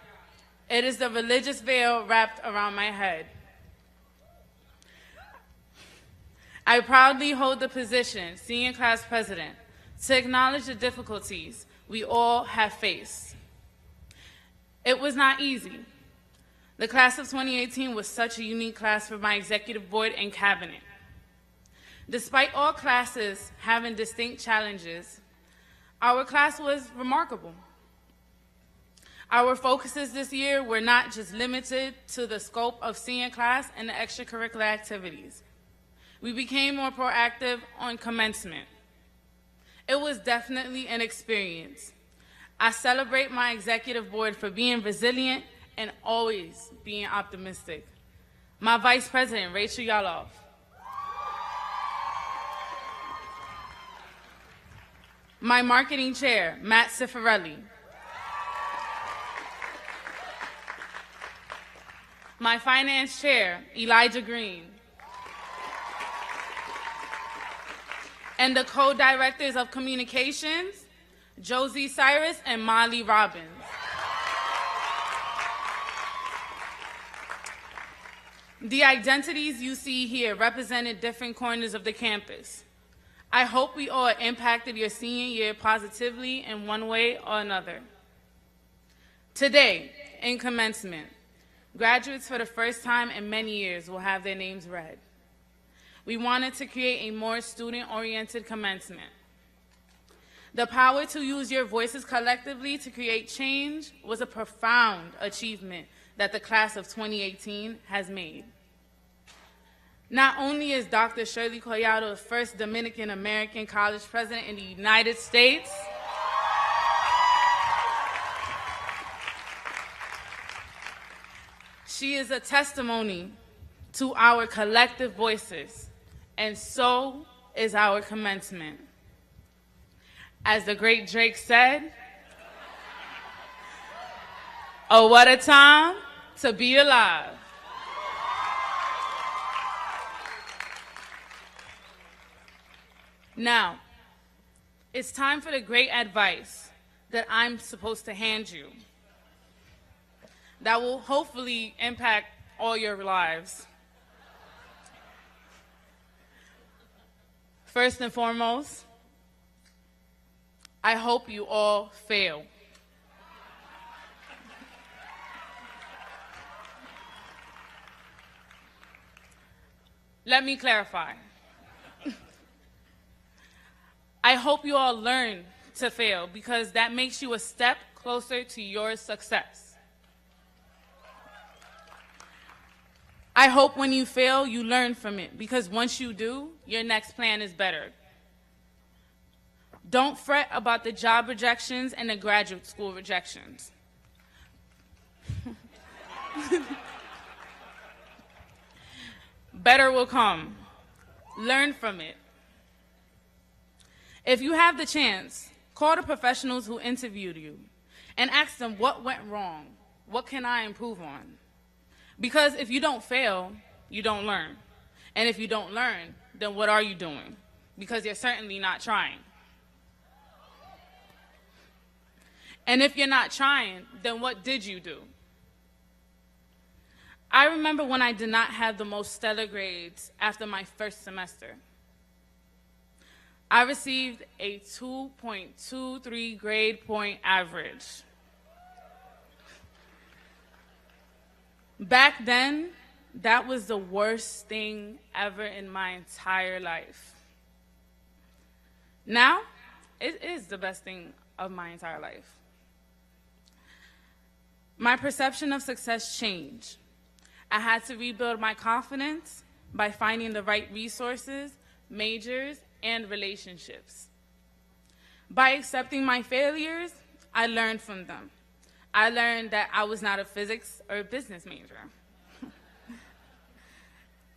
It is the religious veil wrapped around my head. I proudly hold the position, senior class president, to acknowledge the difficulties we all have faced. It was not easy. The class of 2018 was such a unique class for my executive board and cabinet. Despite all classes having distinct challenges, our class was remarkable. Our focuses this year were not just limited to the scope of senior class and the extracurricular activities. We became more proactive on commencement. It was definitely an experience. I celebrate my executive board for being resilient and always being optimistic. My Vice President, Rachel Yaloff. My Marketing Chair, Matt Cifarelli. My Finance Chair, Elijah Green. And the Co-Directors of Communications, Josie Cyrus and Molly Robbins. The identities you see here represented different corners of the campus. I hope we all impacted your senior year positively in one way or another. Today, in commencement, graduates for the first time in many years will have their names read. We wanted to create a more student-oriented commencement. The power to use your voices collectively to create change was a profound achievement that the class of 2018 has made. Not only is Dr. Shirley Collado the first Dominican-American college president in the United States, she is a testimony to our collective voices, and so is our commencement. As the great Drake said, oh, what a time to be alive. Now, it's time for the great advice that I'm supposed to hand you that will hopefully impact all your lives. First and foremost, I hope you all fail. Let me clarify. I hope you all learn to fail because that makes you a step closer to your success. I hope when you fail, you learn from it because once you do, your next plan is better. Don't fret about the job rejections and the graduate school rejections. Better will come. Learn from it. If you have the chance, call the professionals who interviewed you and ask them what went wrong. What can I improve on? Because if you don't fail, you don't learn. And if you don't learn, then what are you doing? Because you're certainly not trying. And if you're not trying, then what did you do? I remember when I did not have the most stellar grades after my first semester. I received a 2.23 grade point average. Back then, that was the worst thing ever in my entire life. Now, it is the best thing of my entire life. My perception of success changed. I had to rebuild my confidence, by finding the right resources, majors, and relationships. By accepting my failures, I learned from them. I learned that I was not a physics or business major,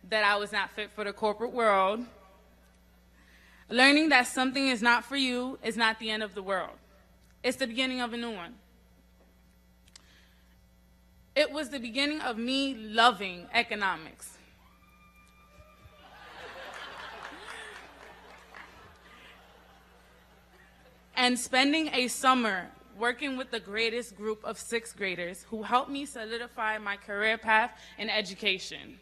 that I was not fit for the corporate world. Learning that something is not for you is not the end of the world. It's the beginning of a new one. It was the beginning of me loving economics. And spending a summer working with the greatest group of sixth graders who helped me solidify my career path in education.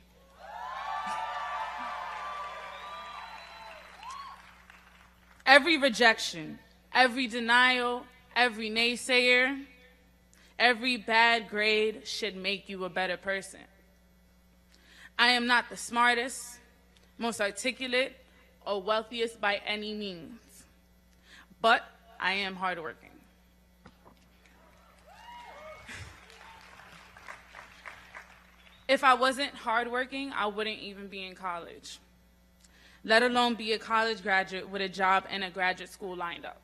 Every rejection, every denial, every naysayer, every bad grade should make you a better person. I am not the smartest, most articulate, or wealthiest by any means, but I am hardworking. If I wasn't hardworking, I wouldn't even be in college, let alone be a college graduate with a job and a graduate school lined up.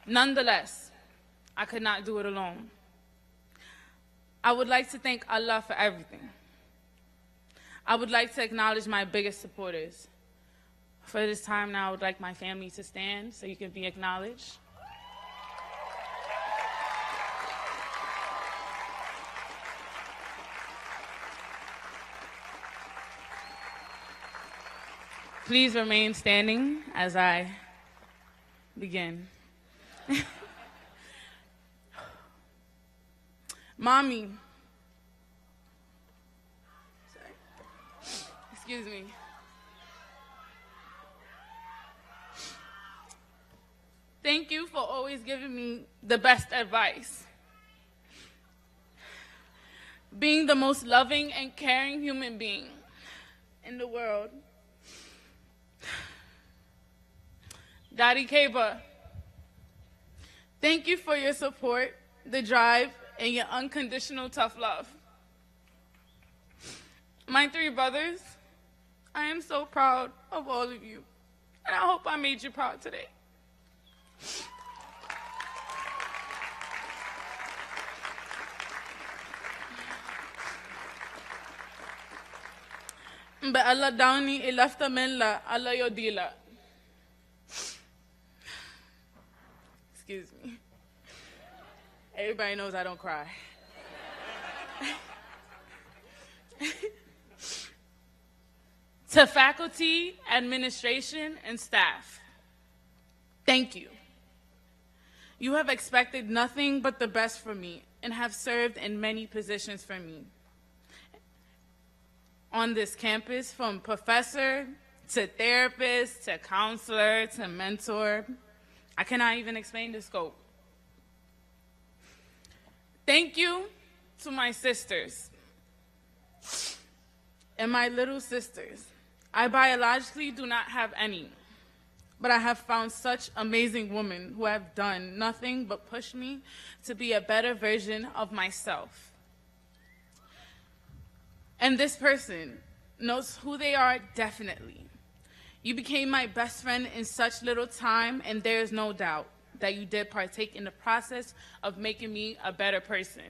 Nonetheless, I could not do it alone. I would like to thank Allah for everything. I would like to acknowledge my biggest supporters. For this time now, I would like my family to stand so you can be acknowledged. Please remain standing as I begin. Mommy. Sorry. Excuse me. Thank you for always giving me the best advice. Being the most loving and caring human being in the world. Daddy Kaba, thank you for your support, the drive, and your unconditional tough love. My three brothers, I am so proud of all of you, and I hope I made you proud today. But Allah dawni ilafta minla Allah yodila. Excuse me. Everybody knows I don't cry. To faculty, administration, and staff, thank you. You have expected nothing but the best from me and have served in many positions for me. On this campus, from professor to therapist to counselor to mentor, I cannot even explain the scope. Thank you to my sisters and my little sisters. I biologically do not have any, but I have found such amazing women who have done nothing but push me to be a better version of myself. And this person knows who they are definitely. You became my best friend in such little time, and there is no doubt that you did partake in the process of making me a better person.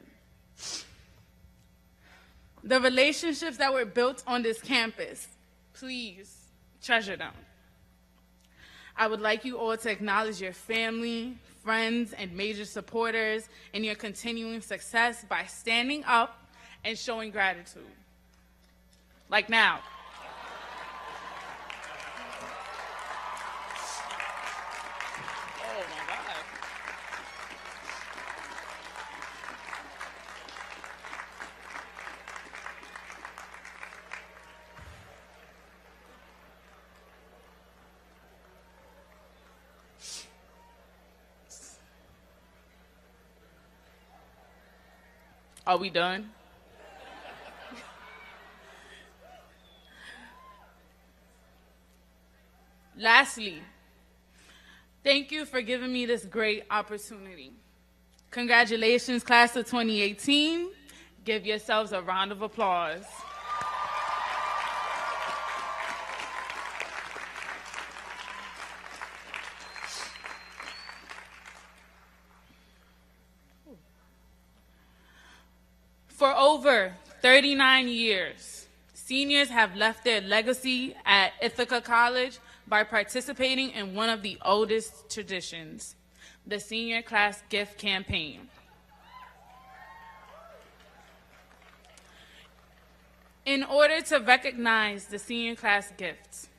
The relationships that were built on this campus, please treasure them. I would like you all to acknowledge your family, friends, and major supporters in your continuing success by standing up and showing gratitude. Like now. Are we done? Lastly, thank you for giving me this great opportunity. Congratulations, class of 2018. Give yourselves a round of applause. For over 39 years, seniors have left their legacy at Ithaca College by participating in one of the oldest traditions, the Senior Class Gift Campaign. In order to recognize the senior class gifts,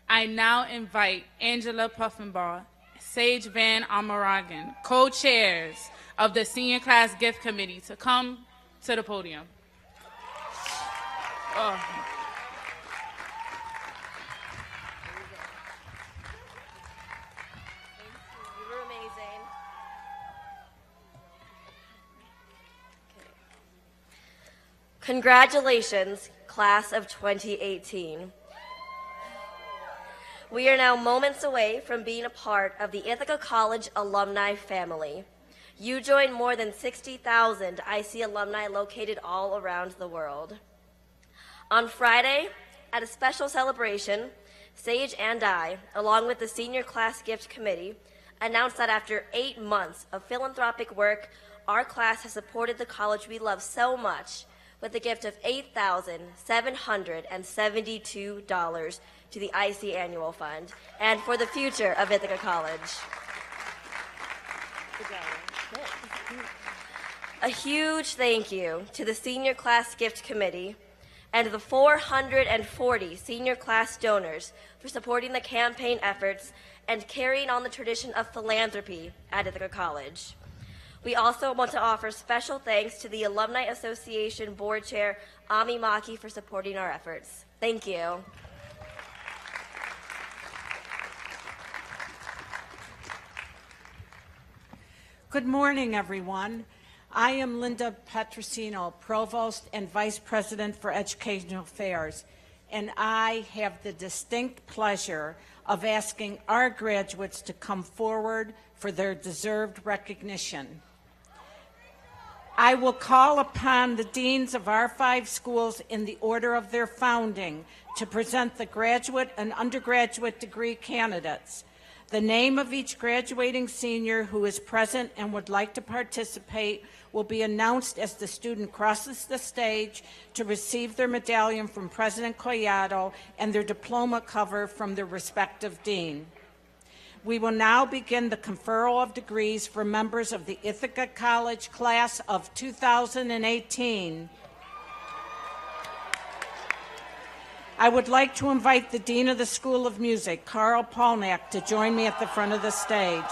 I now invite Angela Puffenbaugh, Sage Van Amaragan, co-chairs of the Senior Class Gift Committee, to come to the podium. Oh. You were amazing. Okay. Congratulations, class of 2018. We are now moments away from being a part of the Ithaca College alumni family. You join more than 60,000 IC alumni located all around the world. On Friday, at a special celebration, Sage and I, along with the Senior Class Gift Committee, announced that after 8 months of philanthropic work, our class has supported the college we love so much with a gift of $8,772 to the IC Annual Fund and for the future of Ithaca College. A huge thank you to the Senior Class Gift Committee and the 440 senior class donors for supporting the campaign efforts and carrying on the tradition of philanthropy at Ithaca College. We also want to offer special thanks to the Alumni Association Board Chair, Ami Maki, for supporting our efforts. Thank you. Good morning, everyone. I am Linda Petrosino, Provost and Vice President for Educational Affairs, and I have the distinct pleasure of asking our graduates to come forward for their deserved recognition. I will call upon the deans of our 5 schools in the order of their founding to present the graduate and undergraduate degree candidates. The name of each graduating senior who is present and would like to participate will be announced as the student crosses the stage to receive their medallion from President Collado and their diploma cover from their respective dean. We will now begin the conferral of degrees for members of the Ithaca College class of 2018. I would like to invite the Dean of the School of Music, Carl Polnack, to join me at the front of the stage.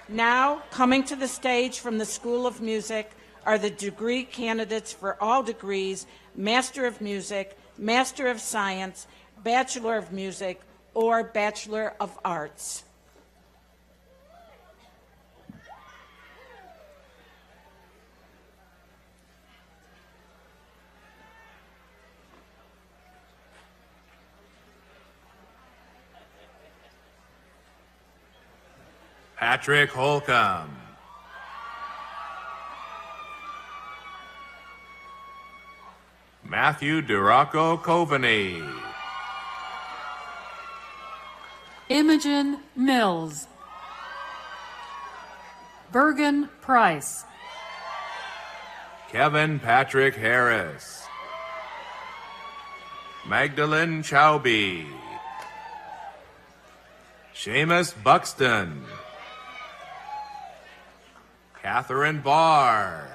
Now, coming to the stage from the School of Music are the degree candidates for all degrees, Master of Music, Master of Science, Bachelor of Music, or Bachelor of Arts. Patrick Holcomb. Matthew Duraco Coveney. Imogen Mills. Bergen Price. Kevin Patrick Harris. Magdalene Chowby. Seamus Buxton. Catherine Barr.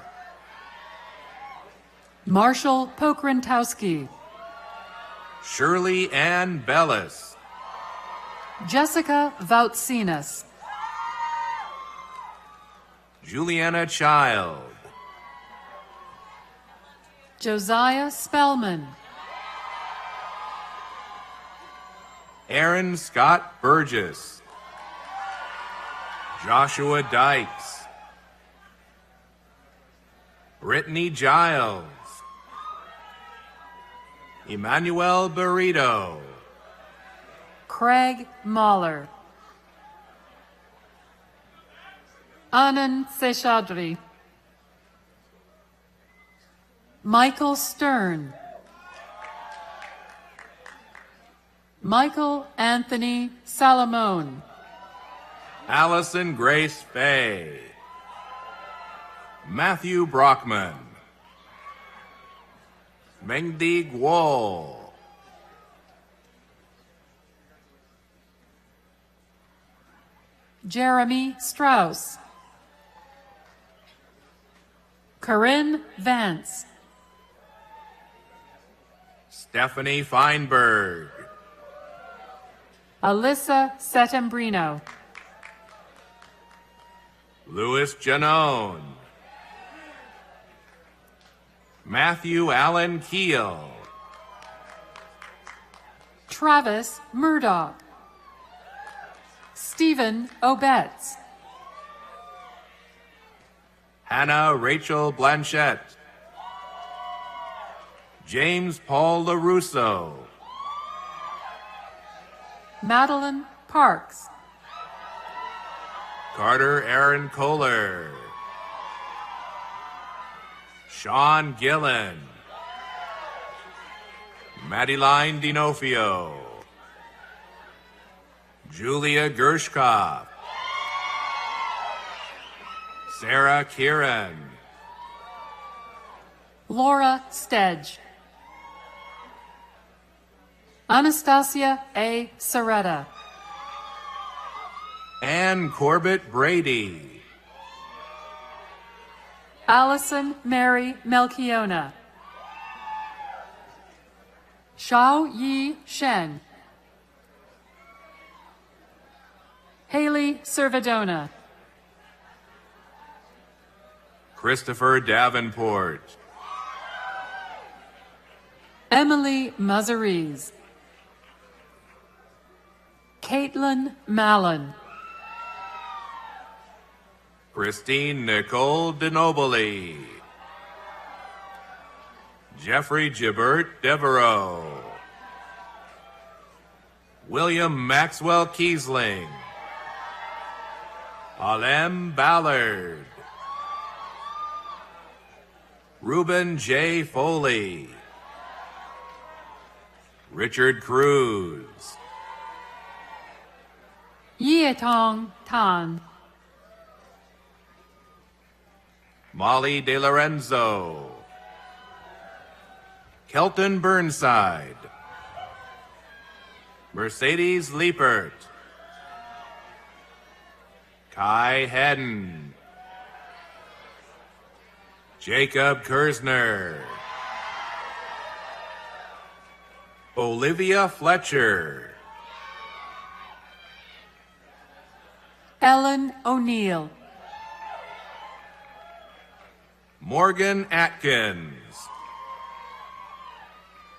Marshall Pokrentowski. Shirley Ann Bellis. Jessica Voutsinas. Juliana Child. Josiah Spellman. Aaron Scott Burgess. Joshua Dykes. Brittany Giles. Emmanuel Burrito. Craig Mahler. Anand Seshadri. Michael Stern. Michael Anthony Salamone. Allison Grace Fay. Matthew Brockman. Mengdi Guo. Jeremy Strauss. Corinne Vance. Stephanie Feinberg. Alyssa Settembrino. Louis Janone. Matthew Allen Keel. Travis Murdoch. Stephen Obetz. Hannah Rachel Blanchette. James Paul LaRusso. Madeline Parks. Carter Aaron Kohler. Sean Gillen. Madeline Dinofio. Julia Gershkov. Sarah Kieran. Laura Stedge. Anastasia A. Soretta. Ann Corbett Brady. Allison Mary Melchiona. Xiao Yi Shen. Haley Servidona. Christopher Davenport. Emily Muzzarese. Caitlin Mallon. Christine Nicole DeNobili. Jeffrey Gibert Devereaux. William Maxwell Kiesling. Alem Ballard. Reuben J. Foley. Richard Cruz. Yietong Tan. Molly De Lorenzo. Kelton Burnside. Mercedes Liepert. Kai Hedden. Jacob Kersner. Olivia Fletcher. Ellen O'Neill. Morgan Atkins.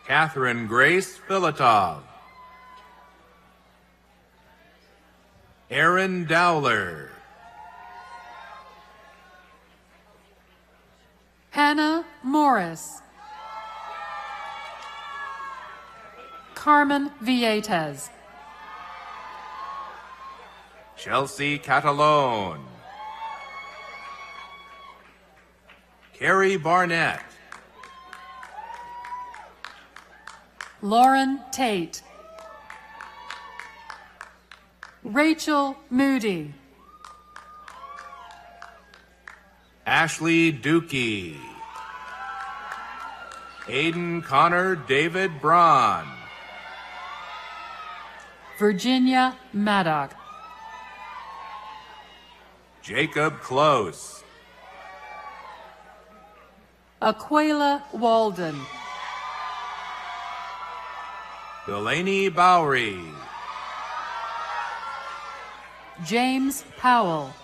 Catherine Grace Filatov. Aaron Dowler. Hannah Morris. Carmen Vietes. Chelsea Catalone. Carrie Barnett. Lauren Tate. Rachel Moody. Ashley Dookie. Aiden Connor David Braun. Virginia Maddock. Jacob Close. Aquila Walden. Delaney Bowery. James Powell.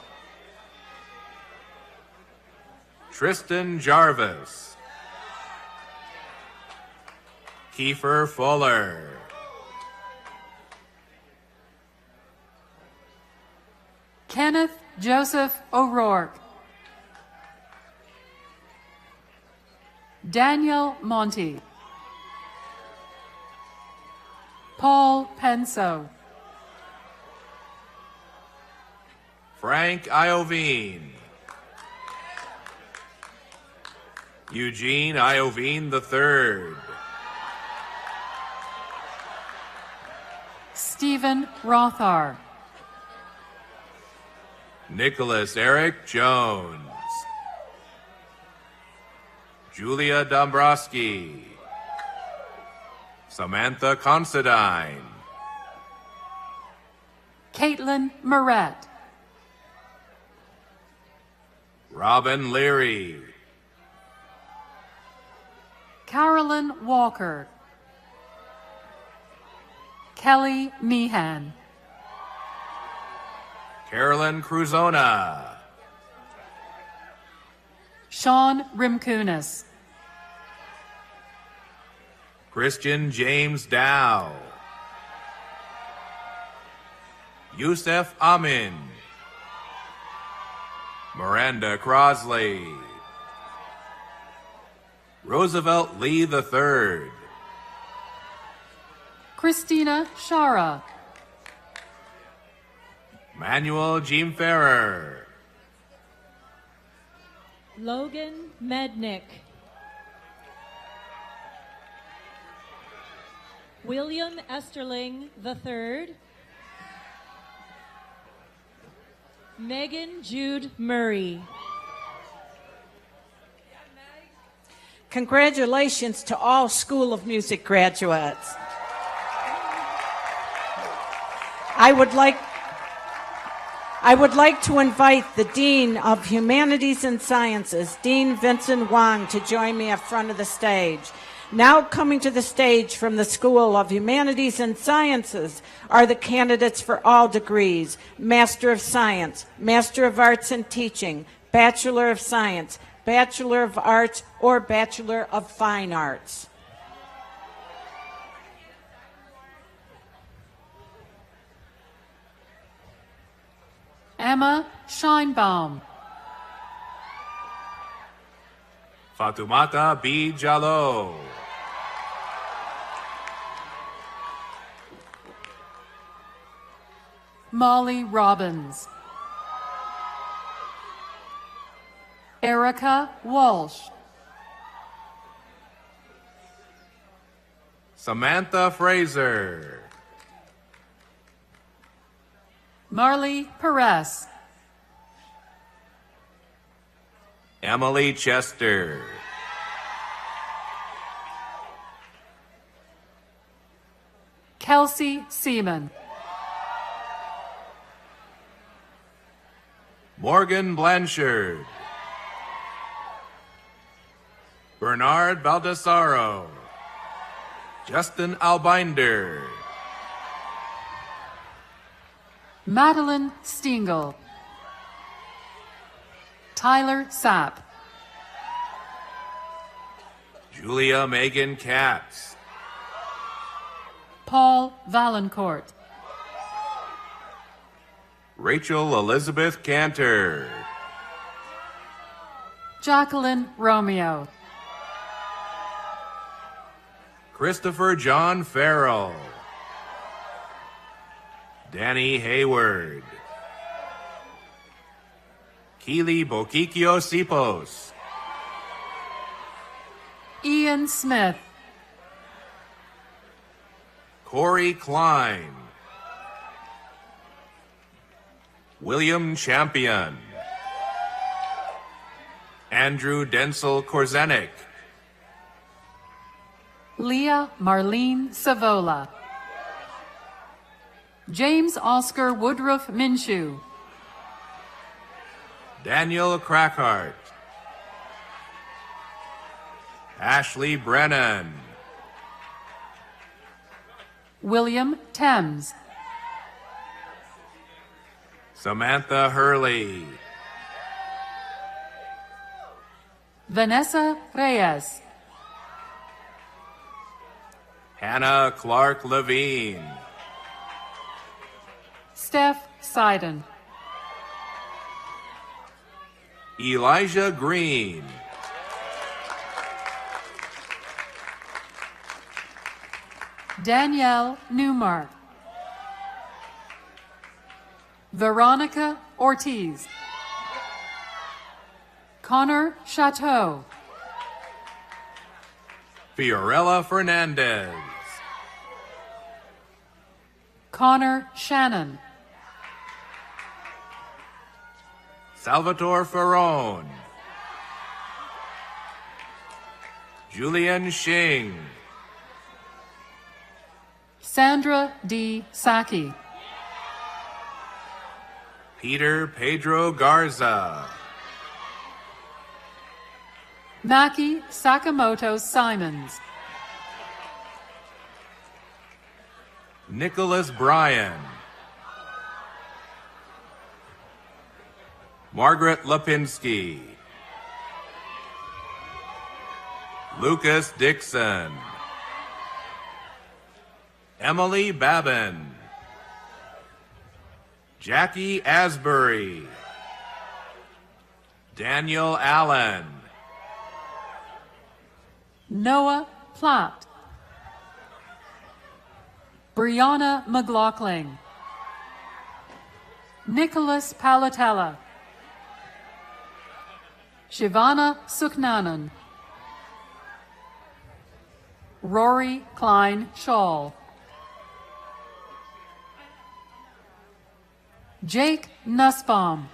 Tristan Jarvis. Kiefer Fuller. Kenneth Joseph O'Rourke. Daniel Monty. Paul Penso. Frank Iovine. Eugene Iovine III. Stephen Rothar. Nicholas Eric Jones. Julia Dombrowski. Samantha Considine. Caitlin Moret. Robin Leary. Carolyn Walker. Kelly Meehan. Carolyn Cruzona. Sean Rimkunis. Christian James Dow. Youssef Amin. Miranda Crosley. Roosevelt Lee III. Christina Shara. Manuel Jean Ferrer. Logan Mednick. William Esterling III. Megan Jude Murray. Congratulations to all School of Music graduates. I would like to invite the Dean of Humanities and Sciences, Dean Vincent Wang, to join me at front of the stage. Now coming to the stage from the School of Humanities and Sciences are the candidates for all degrees: Master of Science, Master of Arts in Teaching, Bachelor of Science, Bachelor of Arts, or Bachelor of Fine Arts. Emma Scheinbaum. Fatumata B. Jallo. Molly Robbins. Erica Walsh. Samantha Fraser. Marley Perez. Emily Chester. Kelsey Seaman. Morgan Blanchard. Bernard Baldassaro. Justin Albinder. Madeline Stengel. Tyler Sapp. Julia Megan Katz. Paul Valancourt. Rachel Elizabeth Cantor. Jacqueline Romeo. Christopher John Farrell. Danny Hayward. Keely Bokikio Sipos. Ian Smith. Corey Klein. William Champion. Andrew Densel Korzenik. Leah Marlene Savola. James Oscar Woodruff Minshew. Daniel Crackhart. Ashley Brennan. William Thames. Samantha Hurley. Vanessa Reyes. Hannah Clark Levine. Steph Seiden. Elijah Green. Danielle Newmark. Veronica Ortiz. Connor Chateau. Fiorella Fernandez. Connor Shannon. Salvatore Ferrone. Julian Shing. Sandra D. Saki. Peter Pedro Garza. Maki Sakamoto Simons. Nicholas Bryan. Margaret Lipinski. Lucas Dixon. Emily Babin. Jackie Asbury. Daniel Allen. Noah Platt. Brianna McLaughlin. Nicholas Palatella. Shivana Suknanan. Rory Klein Shaw. Jake Nussbaum.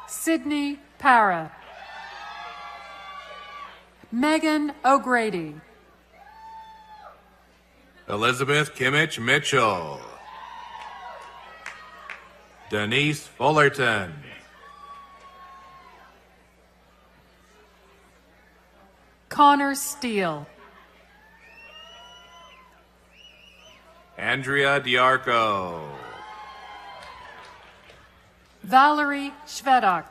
Sydney Para. Megan O'Grady. Elizabeth Kimmich Mitchell. Denise Fullerton. Connor Steele. Andrea Diarco. Valerie Shvedok.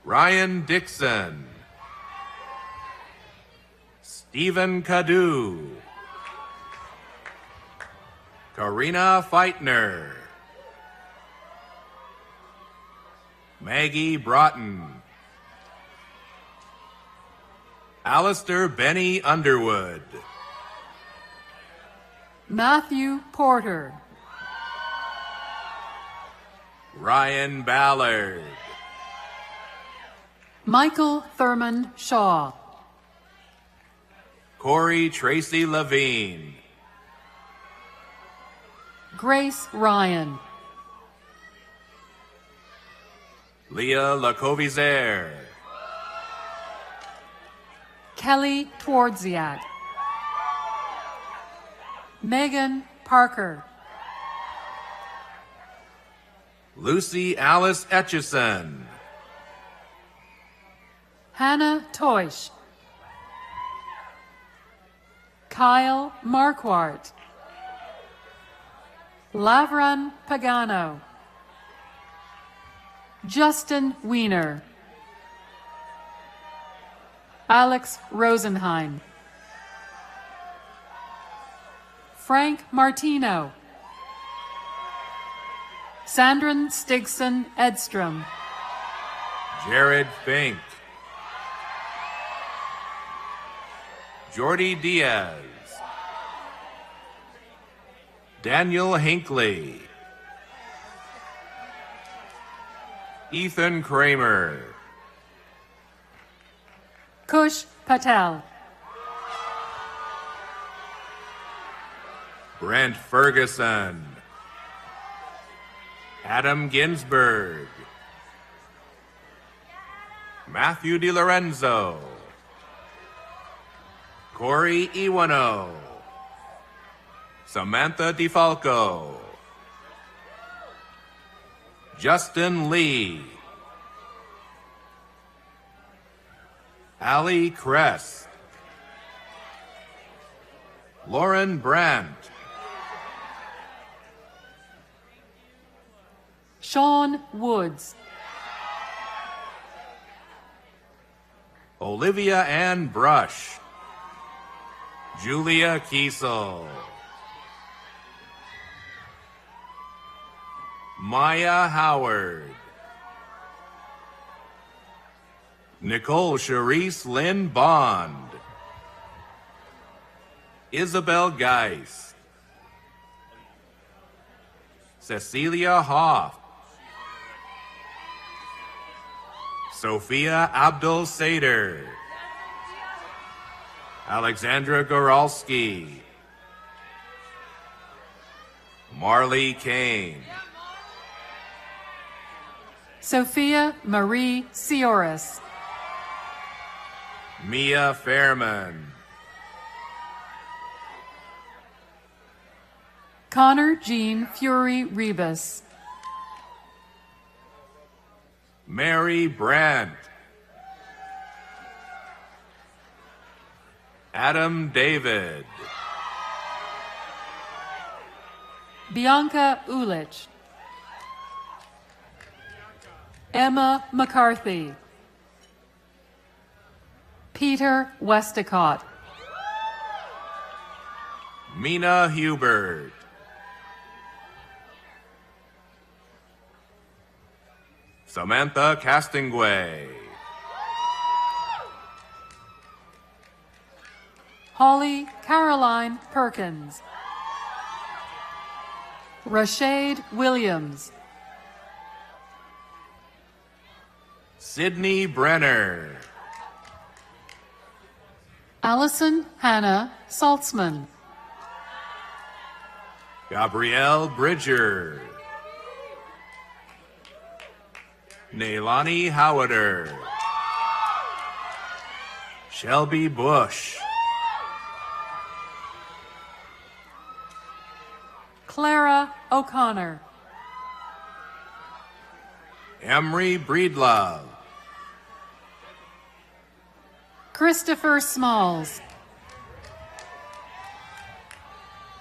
Ryan Dixon. Stephen Cadu. Karina Feitner. Maggie Broughton. Alistair Benny Underwood. Matthew Porter. Ryan Ballard. Michael Thurman Shaw. Corey Tracy Levine. Grace Ryan. Leah Lacovizer. Kelly Twardziak. Megan Parker. Lucy Alice Etchison. Hannah Toish. Kyle Marquardt. Lavran Pagano. Justin Wiener. Alex Rosenheim. Frank Martino. Sandrine Stigson Edstrom. Jared Fink. Jordy Diaz. Daniel Hinckley. Ethan Kramer. Kush Patel. Brent Ferguson. Adam Ginsberg. Matthew DiLorenzo. Corey Iwano. Samantha DeFalco. Justin Lee. Allie Kress. Lauren Brandt. Sean Woods. Olivia Ann Brush. Julia Kiesel. Maya Howard. Nicole Charisse Lynn Bond. Isabel Geis. Cecilia Hoff. Sophia Abdul Sader. Alexandra Goralski. Marley Kane. Sophia Marie Sioris. Mia Fairman. Connor Jean Fury Rebus. Mary Brandt. Adam David. Bianca Ulich. Emma McCarthy. Peter Westacott. Mina Hubert. Samantha Castingway. Holly Caroline Perkins. Rashade Williams. Sydney Brenner. Allison Hannah Saltzman. Gabrielle Bridger. Nailani Howader. Shelby Bush. Clara O'Connor. Emery Breedlove. Christopher Smalls.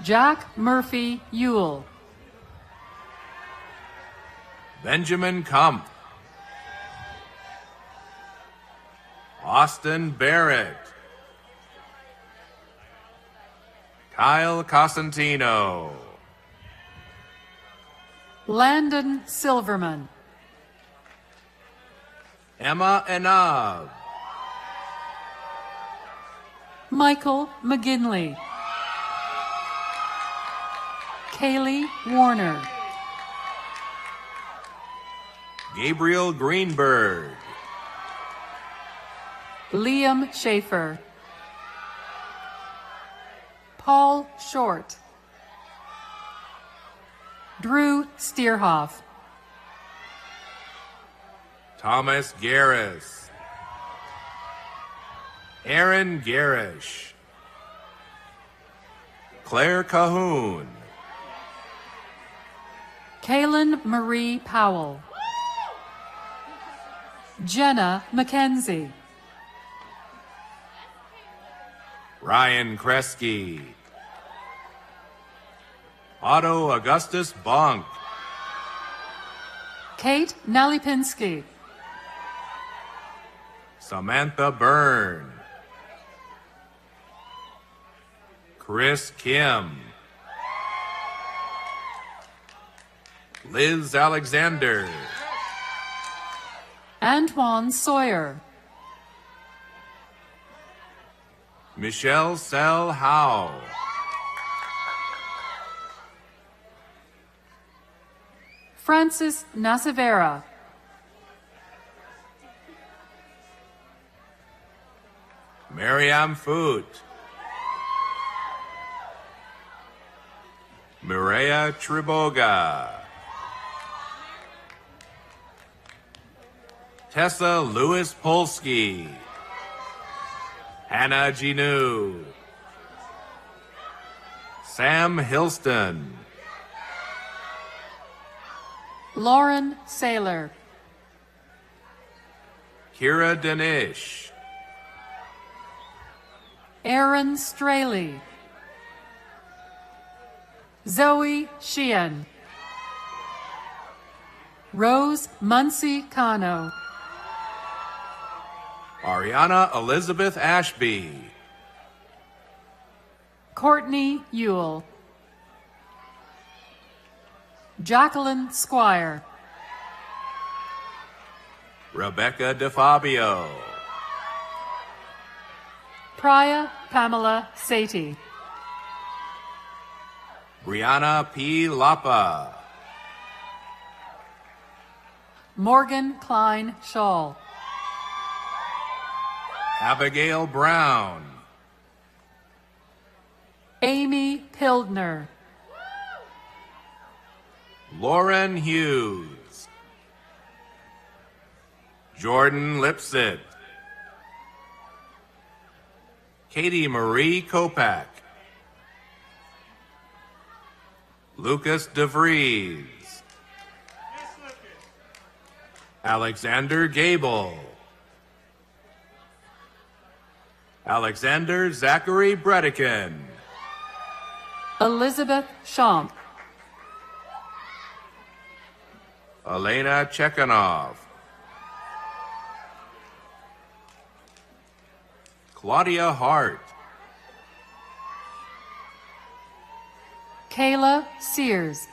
Jack Murphy Ewell. Benjamin Kump. Austin Barrett. Kyle Cosentino. Landon Silverman. Emma Enab. Michael McGinley. Kaylee Warner. Gabriel Greenberg. Liam Schaefer. Paul Short. Drew Stierhoff. Thomas Garris. Aaron Garish. Claire Cahoon. Kaylin Marie Powell. Jenna McKenzie. Ryan Kresge. Otto Augustus Bonk. Kate Nalipinski. Samantha Byrne. Chris Kim. Liz Alexander. Antoine Sawyer. Michelle Sell Howe. Francis Nasivera. Mariam Foot. Mireya Triboga. Tessa Lewis Polsky. Hannah Ginu. Sam Hilston. Lauren Saylor. Kira Danish. Aaron Straley. Zoe Sheehan. Rose Muncie Cano. Ariana Elizabeth Ashby. Courtney Ewell. Jacqueline Squire. Rebecca DeFabio. Priya Pamela Satie. Brianna P. Lapa. Morgan Klein Shaw. Abigail Brown. Amy Pildner. Lauren Hughes. Jordan Lipsit. Katie Marie Kopak. Lucas DeVries. Alexander Gable. Alexander Zachary Bredekin. Elizabeth Schomp. Elena Chekhanov. Claudia Hart. Kayla Sears.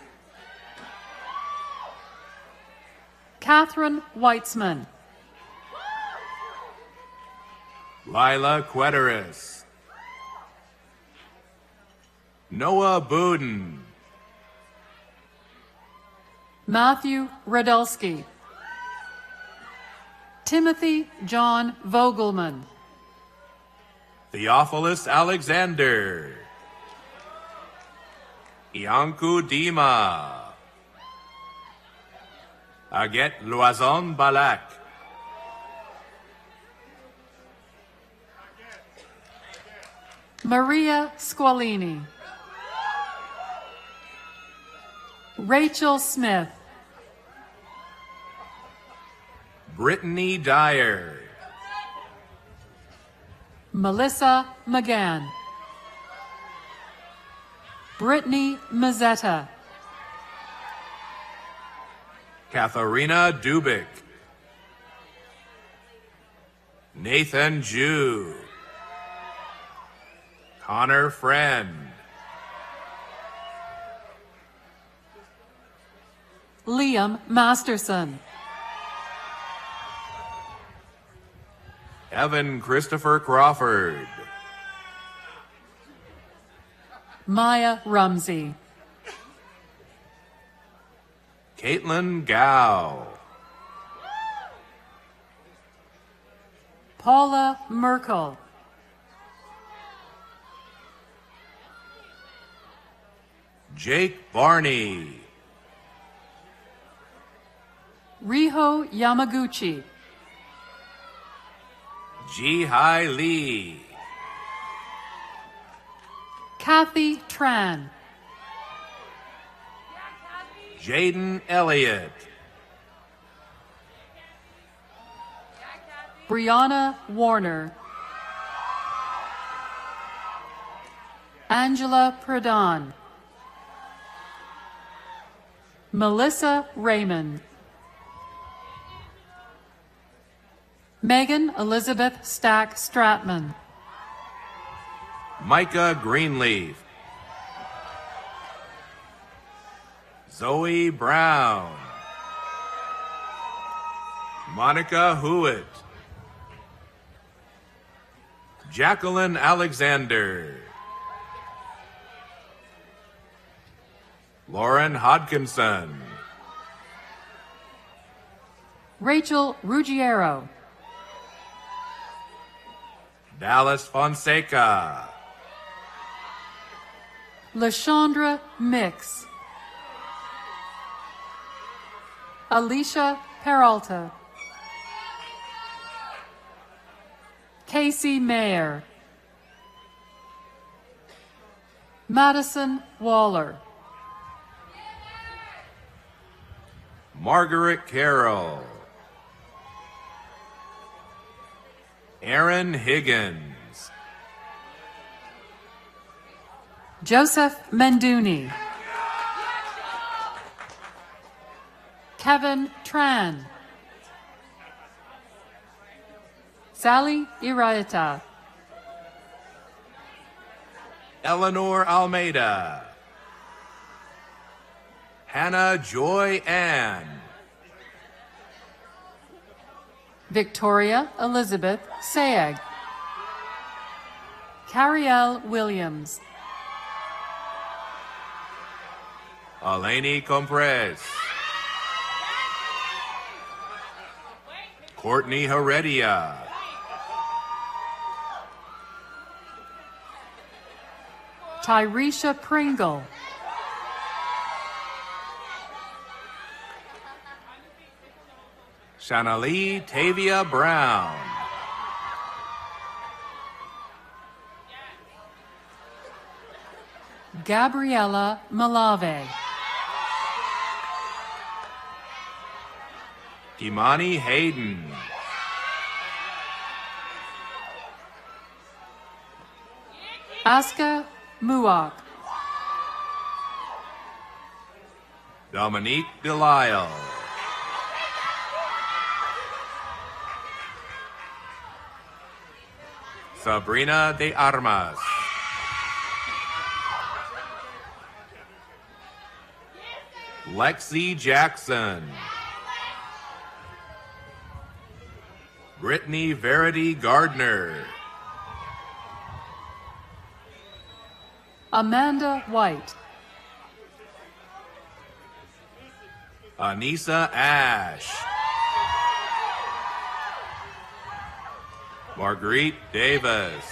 Catherine Weitzman. Lila Queteris. Noah Buden. Matthew Radulski. Timothy John Vogelman. Theophilus Alexander. Iancu Dima. Aguet Loison Balak. Maria Squalini. Rachel Smith. Brittany Dyer. Melissa McGann. Brittany Mazzetta. Katharina Dubik. Nathan Jew. Connor Friend. Liam Masterson. Evan Christopher Crawford. Maya Rumsey. Caitlin Gao. Paula Merkel. Jake Barney. Riho Yamaguchi. Ji-Hai Lee. Kathy Tran. Jaden Elliott. Brianna Warner. Angela Pradhan. Melissa Raymond. Megan Elizabeth Stack Stratman. Micah Greenleaf. Zoe Brown. Monica Hewitt. Jacqueline Alexander. Lauren Hodkinson. Rachel Ruggiero. Dallas Fonseca. Lashandra Mix. Alicia Peralta. Casey Mayer. Madison Waller. Margaret Carroll. Aaron Higgins. Joseph Menduni. Kevin Tran. Sally Iriata. Eleanor Almeida. Hannah Joy Ann. Victoria Elizabeth Sayag. Cariel Williams. Eleni Compress. Courtney Heredia. Tyresha Pringle. Shanalee Tavia Brown. Gabriella Malave. Kimani Hayden. Aska Muak. Dominique Delisle. Sabrina de Armas. Lexi Jackson. Brittany Verity Gardner. Amanda White. Anissa Ash. Marguerite Davis.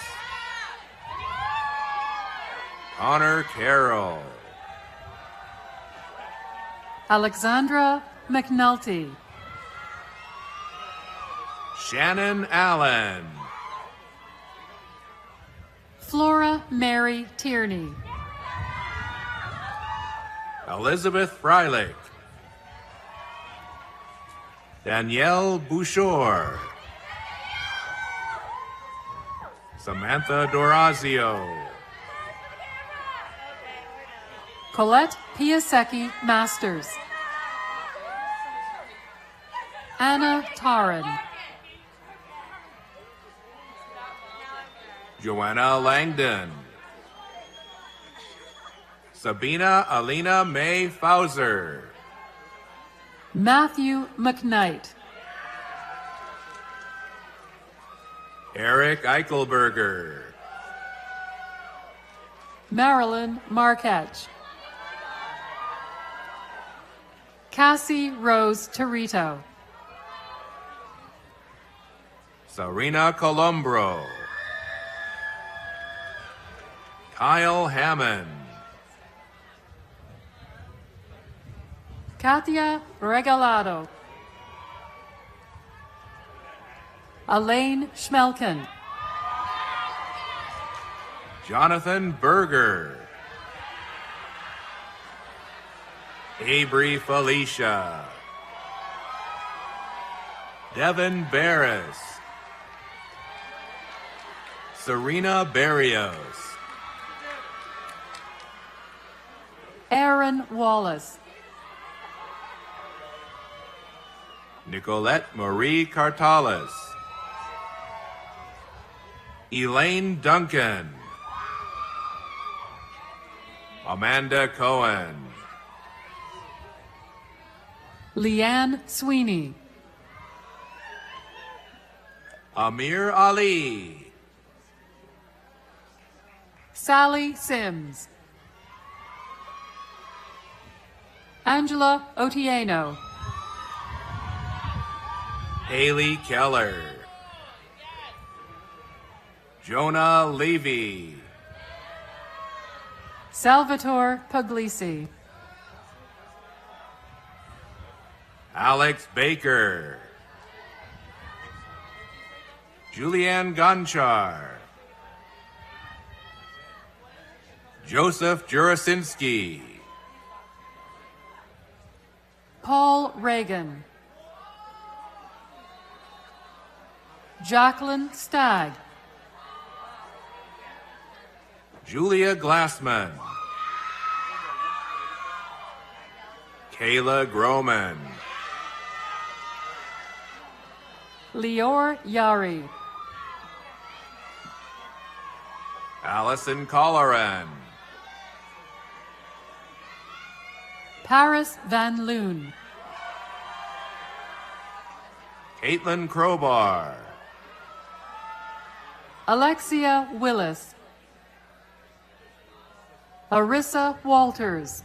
Connor Carroll. Alexandra McNulty. Shannon Allen. Flora Mary Tierney. Elizabeth Freilich. Danielle Bouchard. Samantha Dorazio. Colette Piasecki Masters. Anna Taran. Joanna Langdon. Sabina Alina May Fauser. Matthew McKnight. Eric Eichelberger. Marilyn Marquette. Cassie Rose Torito. Sarina Columbro. Kyle Hammond. Katia Regalado. Elaine Schmelken. Jonathan Berger. Avery Felicia. Devin Barris. Serena Barrios. Aaron Wallace. Nicolette Marie Cartalis. Elaine Duncan. Amanda Cohen. Leanne Sweeney. Amir Ali. Sally Sims. Angela Otieno. Haley Keller. Jonah Levy. Salvatore Puglisi. Alex Baker. Julianne Gonchar. Joseph Jurasinski. Paul Reagan. Jacqueline Stagg. Julia Glassman. Kayla Groman. Lior Yari. Allison Colleran. Paris Van Loon. Caitlin Crowbar. Alexia Willis. Arissa Walters.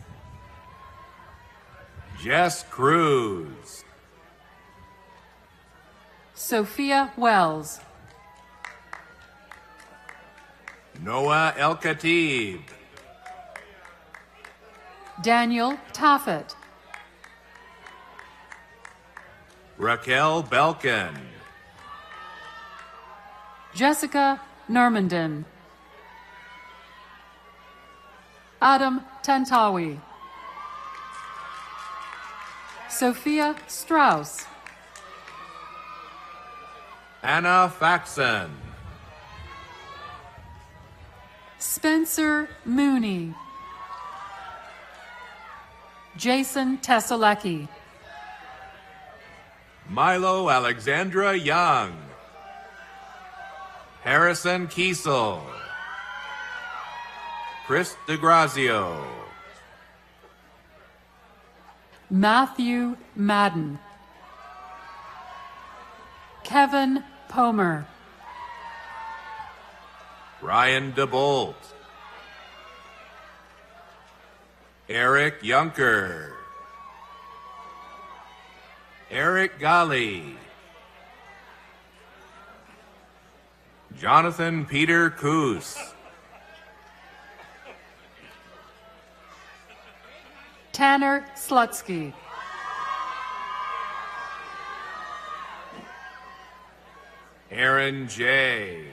Jess Cruz. Sophia Wells. Noah El Khatib. Daniel Taffet, Raquel Belkin, Jessica Normandin, Adam Tantawi, Sophia Strauss, Anna Faxon, Spencer Mooney, Jason Tesalecki, Milo Alexandra Young, Harrison Kiesel, Chris DeGrazio, Matthew Madden, Kevin Pomer, Ryan DeBolt, Eric Yunker, Eric Gali, Jonathan Peter Coos, Tanner Slutsky, Aaron J.,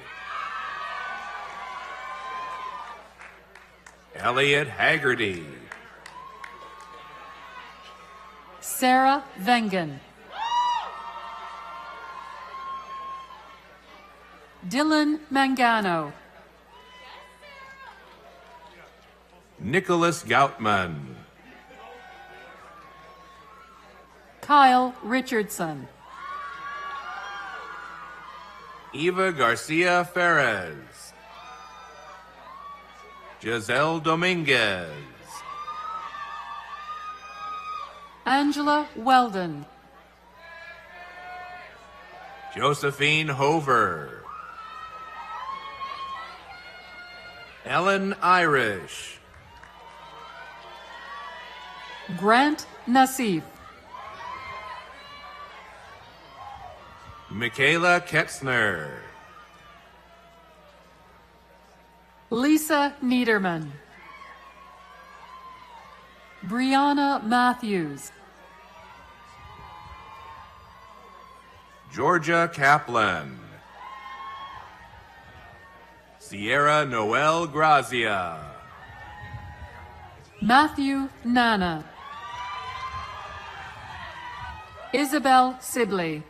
Elliot Haggerty, Sarah Vengen, Dylan Mangano, Nicholas Goutman, Kyle Richardson, Eva Garcia Ferez, Giselle Dominguez, Angela Weldon, Josephine Hover, Ellen Irish, Grant Nassif, Michaela Ketzner, Lisa Niederman, Brianna Matthews, Georgia Kaplan, Sierra Noel Grazia, Matthew Nana, Isabel Sibley,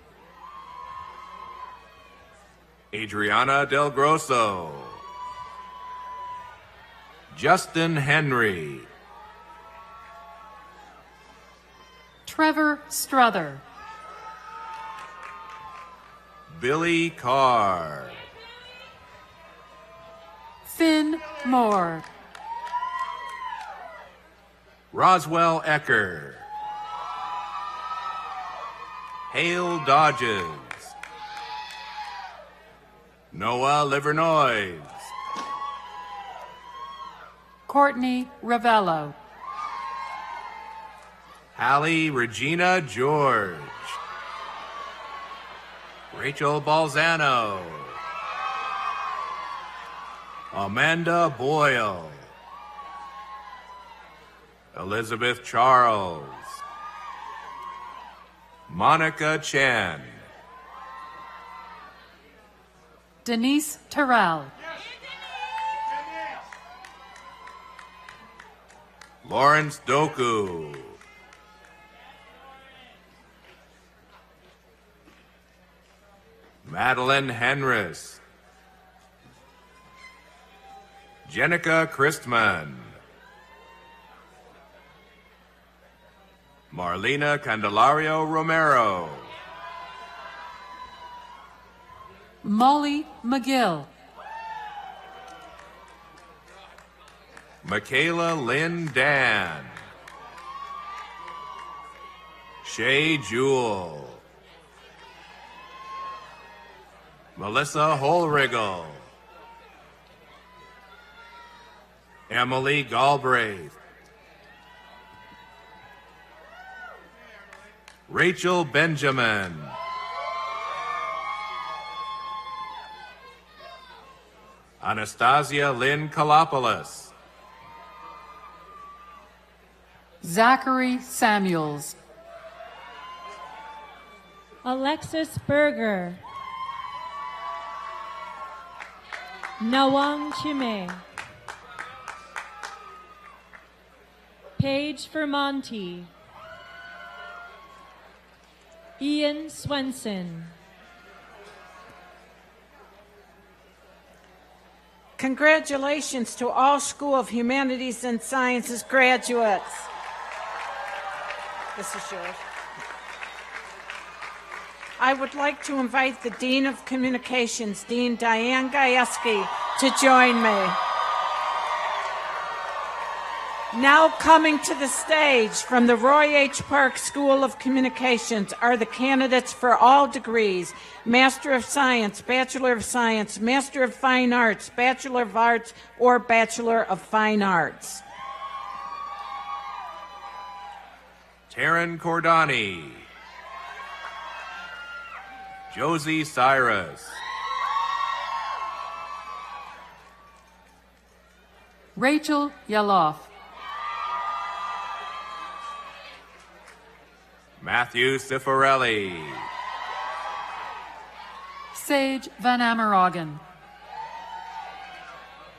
Adriana Del Grosso, Justin Henry, Trevor Struther, Billy Carr, Finn Moore, Roswell Ecker, Hale Dodges, Noah Livernois, Courtney Ravello, Hallie Regina George, Rachel Balzano, Amanda Boyle, Elizabeth Charles, Monica Chan, Denise Terrell, Lawrence Doku, Madeline Henris, Jenica Christman, Marlena Candelario Romero, Molly McGill, Michaela Lynn Dan, Shay Jewell, Melissa Holrigel, Emily Galbraith, Rachel Benjamin, Anastasia Lynn Kalopoulos, Zachary Samuels. Alexis Berger. Nawang Chime. Paige Vermonti. Ian Swenson. Congratulations to all School of Humanities and Sciences graduates. This is yours. I would like to invite the Dean of Communications, Dean Diane Gajewski, to join me. Now coming to the stage from the Roy H. Park School of Communications are the candidates for all degrees: Master of Science, Bachelor of Science, Master of Fine Arts, Bachelor of Arts, or Bachelor of Fine Arts. Taryn Cordani. Josie Cyrus. Rachel Yeloff. Matthew Cifarelli. Sage Van Amerongen.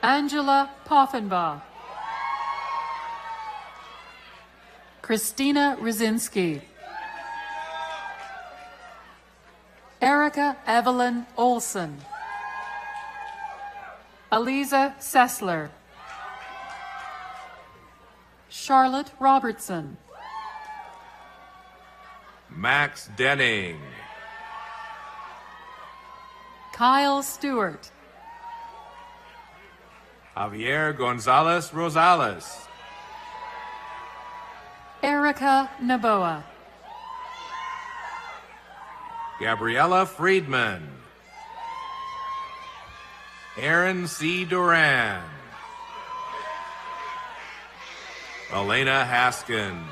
Angela Poffenbach. Christina Rosinski. Erica Evelyn Olson. Aliza Sessler. Charlotte Robertson. Max Denning. Kyle Stewart. Javier Gonzalez Rosales. Erica Naboa. Gabriella Friedman. Aaron C. Duran. Elena Haskins.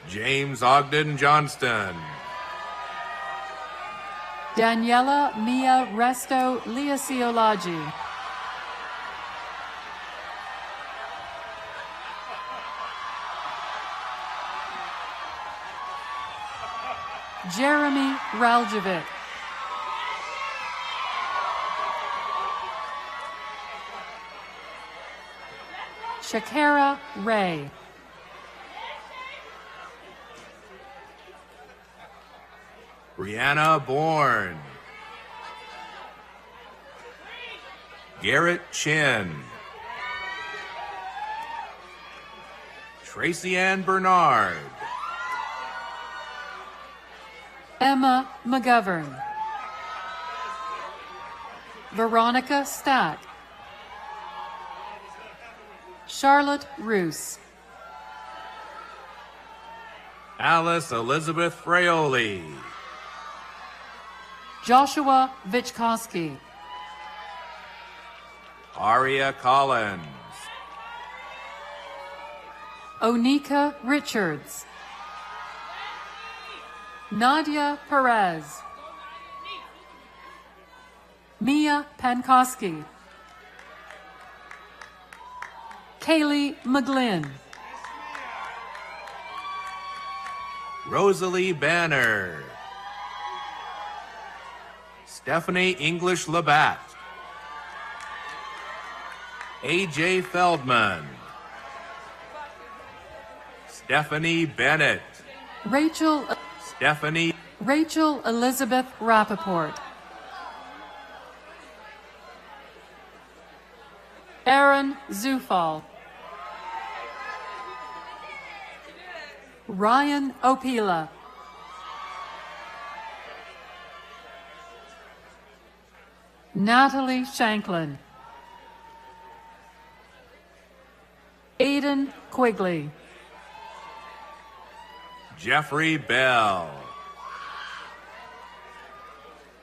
James Ogden Johnston. Daniela Mia Resto Liasiolaji. Jeremy Raljevic. Shakira Ray. Brianna Bourne. Garrett Chin. Tracy Ann Bernard. Emma McGovern. Veronica Stack. Charlotte Roos. Alice Elizabeth Fraioli. Joshua Vichkowski. Aria Collins. Onika Richards. Nadia Perez. Mia Pankowski. Kaylee McGlynn. Rosalie Banner. Stephanie English Labatt. A.J. Feldman. Stephanie Bennett. Rachel Elizabeth Rappaport. Aaron Zufall. Ryan Opila. Natalie Shanklin. Aiden Quigley. Jeffrey Bell.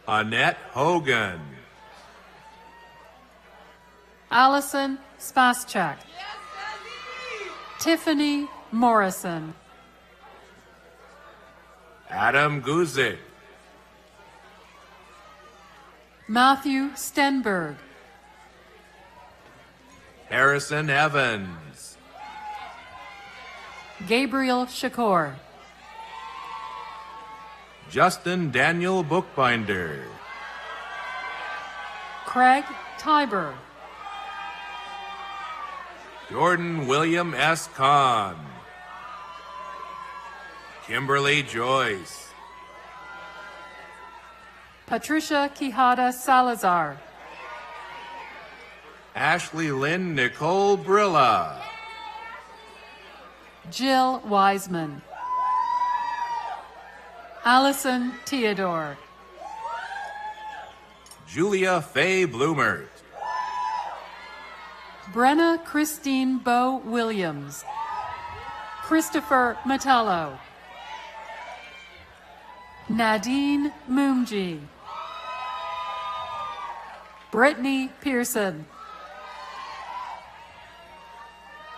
Annette Hogan. Allison Spaschak. Tiffany Morrison. Adam Guzik. Matthew Stenberg. Harrison Evans. Gabriel Shakur. Justin Daniel Bookbinder. Craig Tiber. Jordan William S. Kahn. Kimberly Joyce. Patricia Quijada Salazar. Ashley Lynn Nicole Brilla. Jill Wiseman. Allison Theodore. Julia Faye Bloomert. Brenna Christine Bow Williams. Christopher Metello. Nadine Moomji. Brittany Pearson.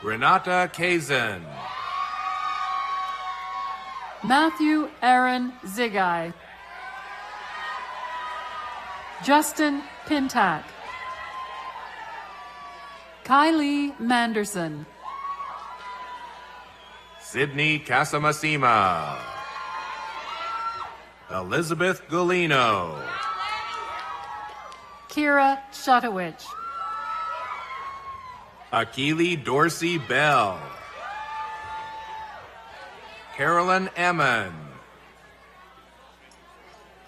Renata Kazan. Matthew Aaron Zigai. Justin Pintack. Kylie Manderson. Sydney Casamasima. Elizabeth Golino. Kira Shutowich. Akili Dorsey Bell. Carolyn Emmon.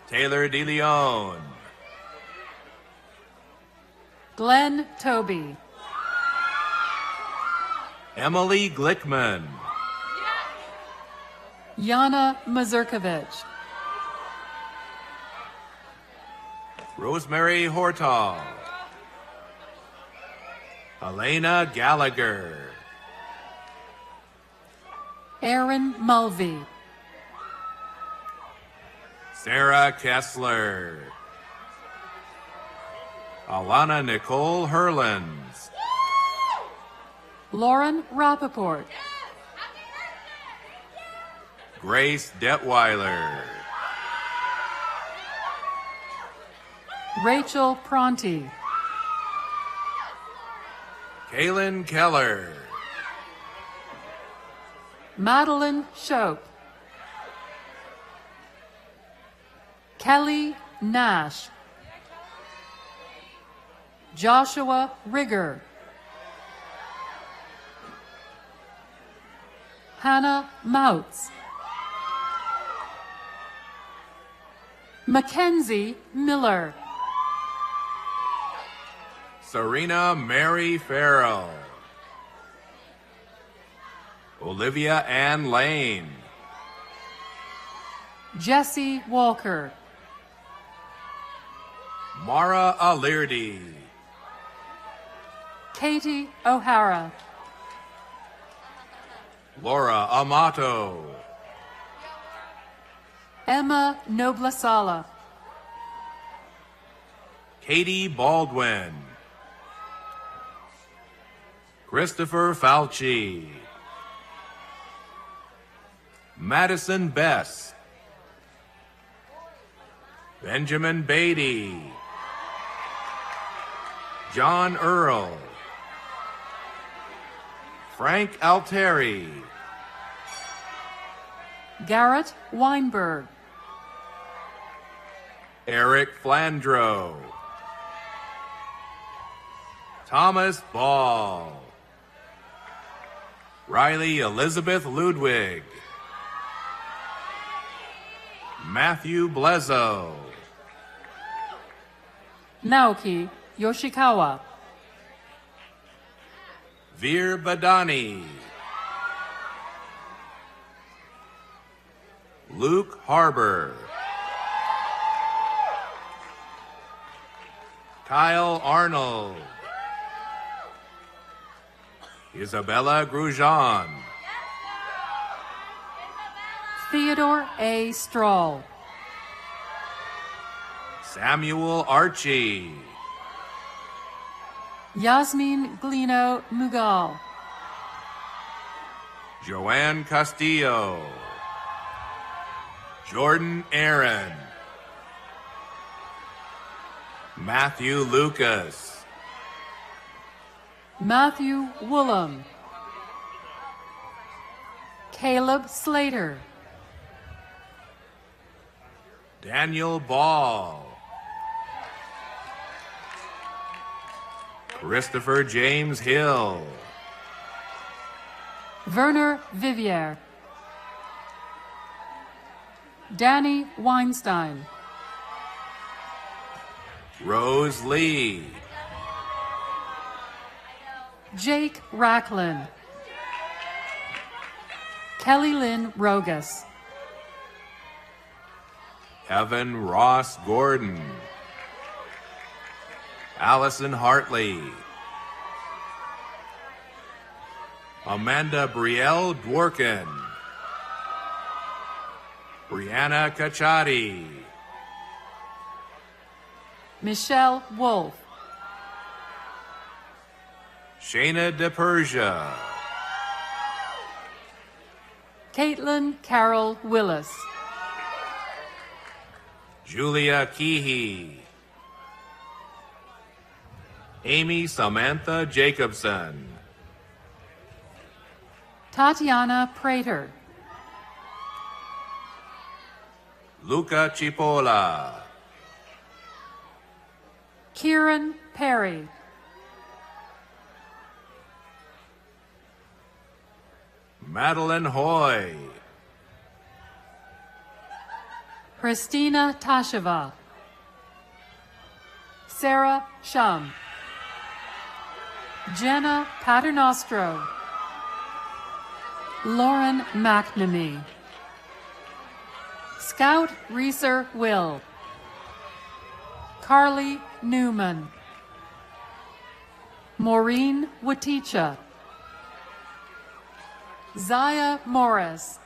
Taylor DeLeon. Glenn Toby. Emily Glickman. Yana Mazurkovich. Rosemary Hortal. Elena Gallagher. Aaron Mulvey. Sarah Kessler. Alana Nicole Herlins. Lauren Rappaport. Grace Detweiler. Rachel Pronti. Kaylin Keller. Madeline Shope. Kelly Nash. Joshua Rigger. Hannah Moutz. Mackenzie Miller. Serena Mary Farrell. Olivia Ann Lane. Jesse Walker. Mara Alirdi. Katie O'Hara. Laura Amato. Emma Noblasala. Katie Baldwin. Christopher Fauci. Madison Bess. Benjamin Beatty. John Earl. Frank Alteri. Garrett Weinberg. Eric Flandro. Thomas Ball. Riley Elizabeth Ludwig. Matthew Blezo. Naoki Yoshikawa. Veer Badani. Luke Harbor. Kyle Arnold. Isabella Grujon. Theodore A. Strahl. Samuel Archie. Yasmin Glino Mughal. Joanne Castillo. Jordan Aaron. Matthew Lucas. Matthew Woolham, Caleb Slater, Daniel Ball, Christopher James Hill, Werner Vivier, Danny Weinstein, Rose Lee, Jake Racklin, Kelly Lynn Rogas, Evan Ross Gordon, Allison Hartley, Amanda Brielle Dworkin, Brianna Cacciati, Michelle Wolf, Shayna DePersia, Caitlin Carol Willis, Julia Keehee, Amy Samantha Jacobson, Tatiana Prater, Luca Cipolla, Kieran Perry, Madeline Hoy, Christina Tasheva, Sarah Shum, Jenna Paternostro, Lauren McNamee, Scout Reeser Will, Carly Newman, Maureen Waticha, Zaya Morris,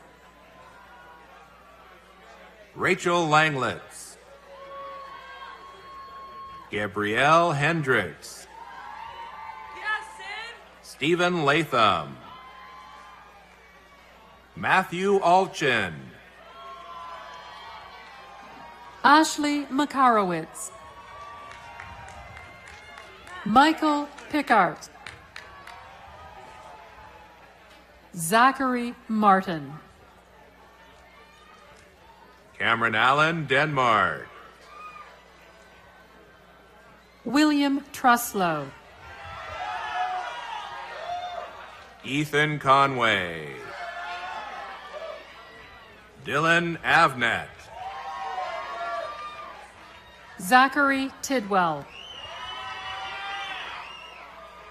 Rachel Langlitz, Gabrielle Hendricks, Stephen Latham, Matthew Alchin, Ashley Makarowitz, Michael Pickart, Zachary Martin, Cameron Allen Denmark, William Truslow, Ethan Conway, Dylan Avnet, Zachary Tidwell,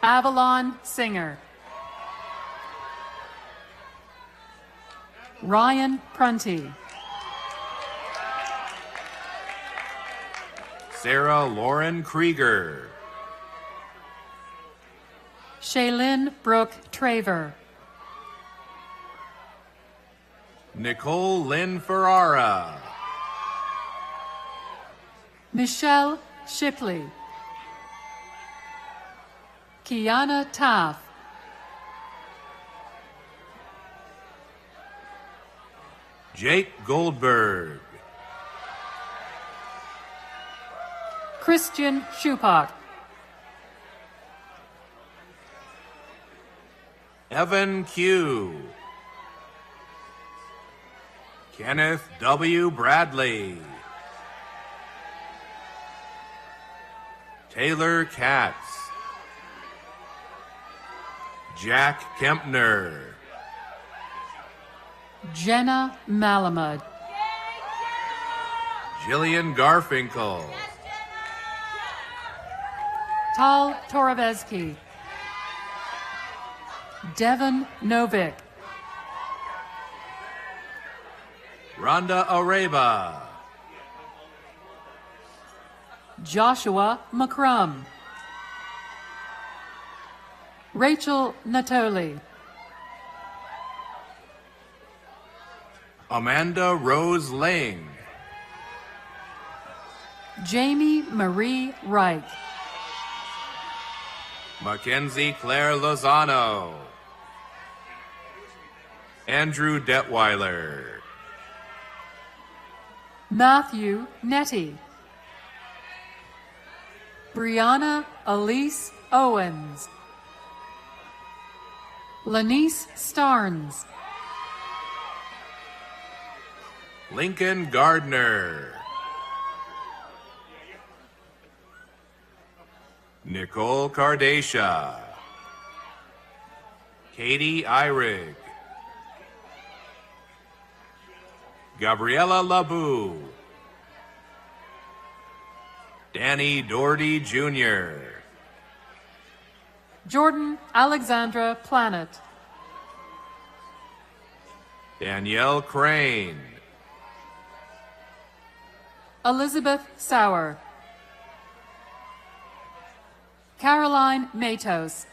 Avalon Singer, Ryan Prunty, Sarah Lauren Krieger, Shaylin Brooke Traver, Nicole Lynn Ferrara, Michelle Shipley, Kiana Taff, Jake Goldberg, Christian Schupak, Evan Q, Kenneth W. Bradley, Taylor Katz, Jack Kempner, Jenna Malamud, Jillian Garfinkel, Tal Toravezki, Devin Novick, Rhonda Areba, Joshua McCrum, Rachel Natoli, Amanda Rose Ling, Jamie Marie Reich, Mackenzie Claire Lozano, Andrew Detweiler, Matthew Nettie, Brianna Elise Owens, Lanice Starnes. Lincoln Gardner. Nicole Cardascia. Katie Eyrig. Gabriella Labou. Danny Doherty Jr. Jordan Alexandra Planet. Danielle Crane. Elizabeth Sauer. Caroline Matos.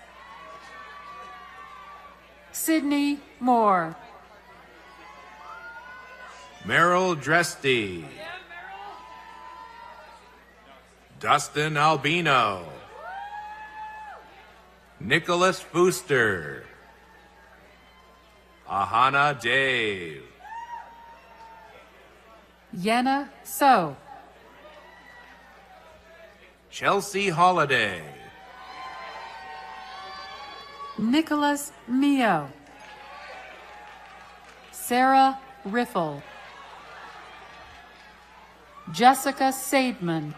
Sydney Moore. Meryl Dresty. Dustin Albino. Nicholas Booster. Ahana Dave. Yenna So. Chelsea Holiday. Nicholas Mio. Sarah Riffle. Jessica Saidman.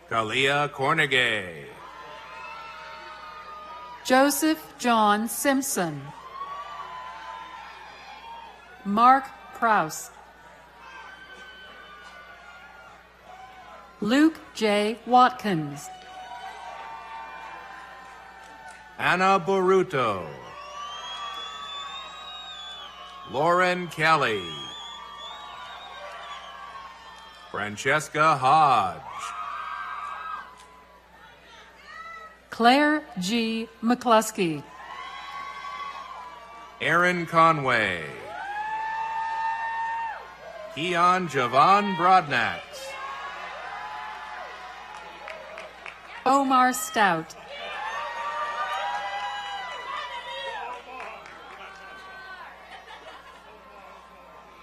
Kalia Cornegay. Joseph John Simpson. Mark Kraus. Luke J. Watkins. Anna Boruto. Lauren Kelly. Francesca Hodge. Claire G. McCluskey. Aaron Conway. Keon Javon Broadnax. Omar Stout.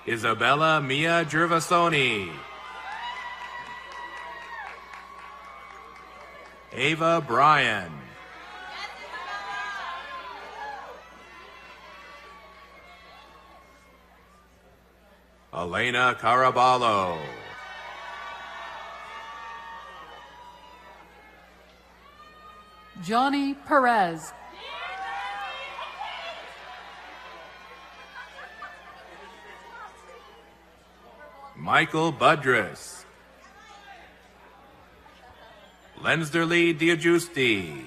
Isabella Mia Gervasoni. Ava Bryan. Elena Caraballo. Johnny Perez. Michael Budress. Lensderly Diajusti.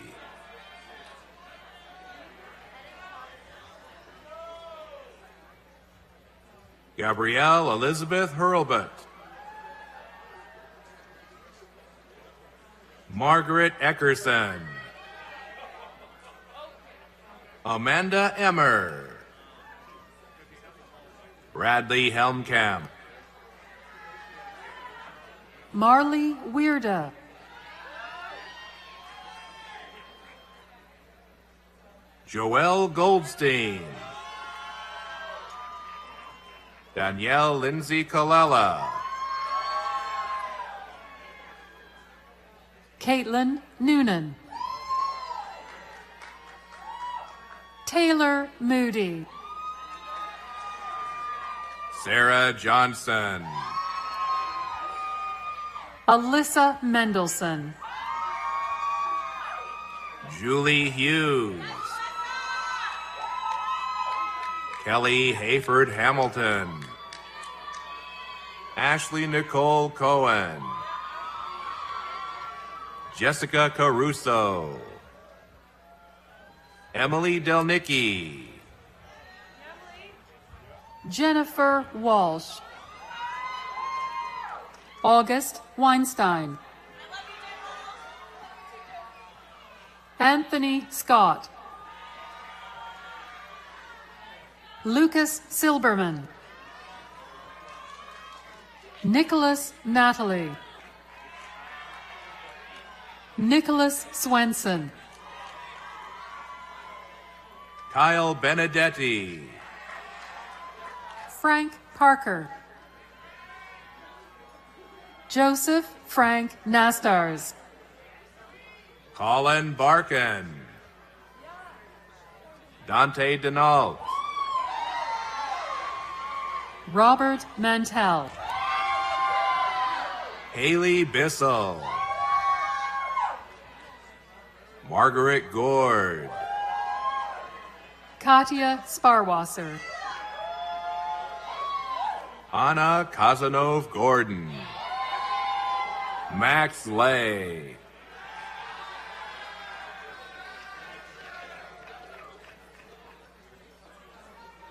Gabrielle Elizabeth Hurlbut. Margaret Eckerson. Amanda Emmer. Bradley Helmkamp. Marley Weirda. Joelle Goldstein. Danielle Lindsay Colella. Caitlin Noonan. Taylor Moody. Sarah Johnson. Alyssa Mendelson. Julie Hughes. Kelly Hayford Hamilton. Ashley Nicole Cohen. Jessica Caruso. Emily Delnicki. Jennifer Walsh. August Weinstein. Anthony Scott. Lucas Silberman. Nicholas Natalie. Nicholas Swenson. Kyle Benedetti. Frank Parker. Joseph Frank Nastars. Colin Barkin. Dante Denault. Robert Mantell. Haley Bissell. Margaret Gord. Katya Sparwasser. Anna Kazanov Gordon. Max Lay.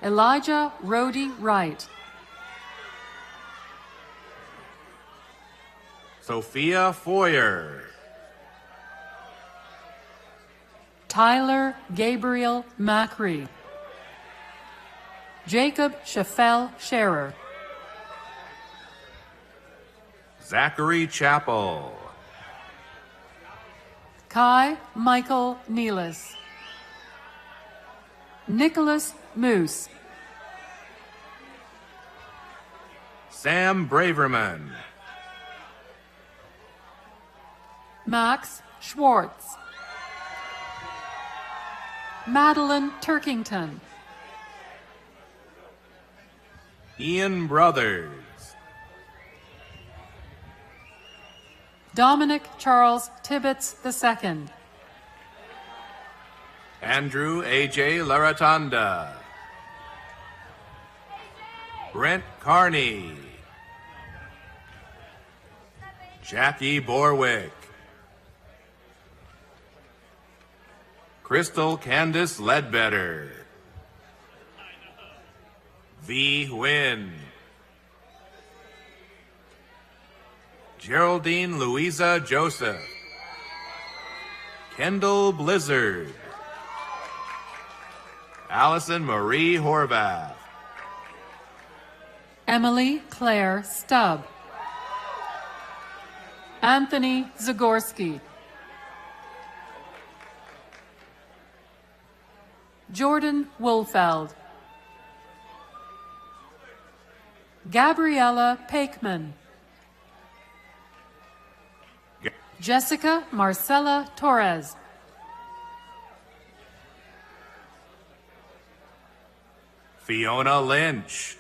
Elijah Rhodey Wright. Sophia Foyer. Tyler Gabriel Macri. Jacob Shafel Scherer. Zachary Chappell. Kai Michael Nealis. Nicholas Moose. Sam Braverman. Max Schwartz. Madeline Turkington. Ian Brothers. Dominic Charles Tibbetts II. Andrew A.J. Laratanda. Brent Carney. Jackie Borwick. Crystal Candace Ledbetter. V. Wynn. Geraldine Louisa Joseph. Kendall Blizzard. Allison Marie Horvath. Emily Claire Stubb. Anthony Zagorski. Jordan Wolfeld. Gabriella Pakeman. Jessica Marcella Torres. Fiona Lynch.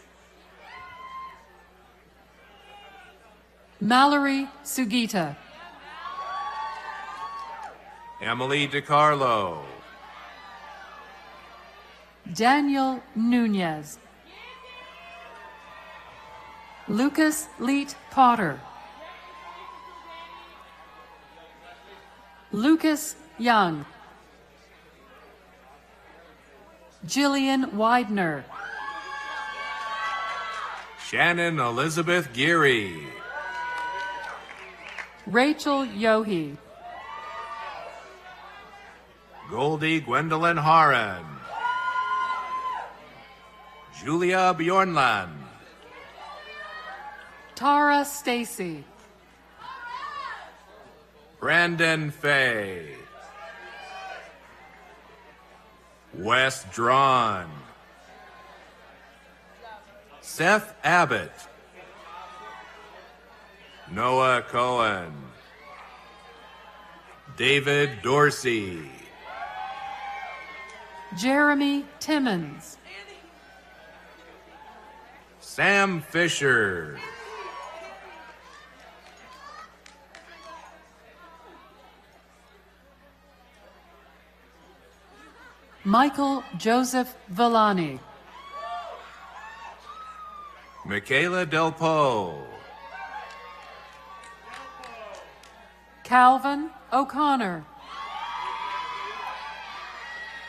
Mallory Sugita. Emily DiCarlo. Daniel Nunez. Lucas Leet Potter. Lucas Young. Jillian Widener. Shannon Elizabeth Geary. Rachel Yohe. Goldie Gwendolyn Haran. Julia Bjornland. Tara Stacy. Brandon Fay. Wes Drawn. Seth Abbott. Noah Cohen. David Dorsey. Jeremy Timmons. Sam Fisher. Michael Joseph Villani. Michaela Del Poe. Calvin O'Connor.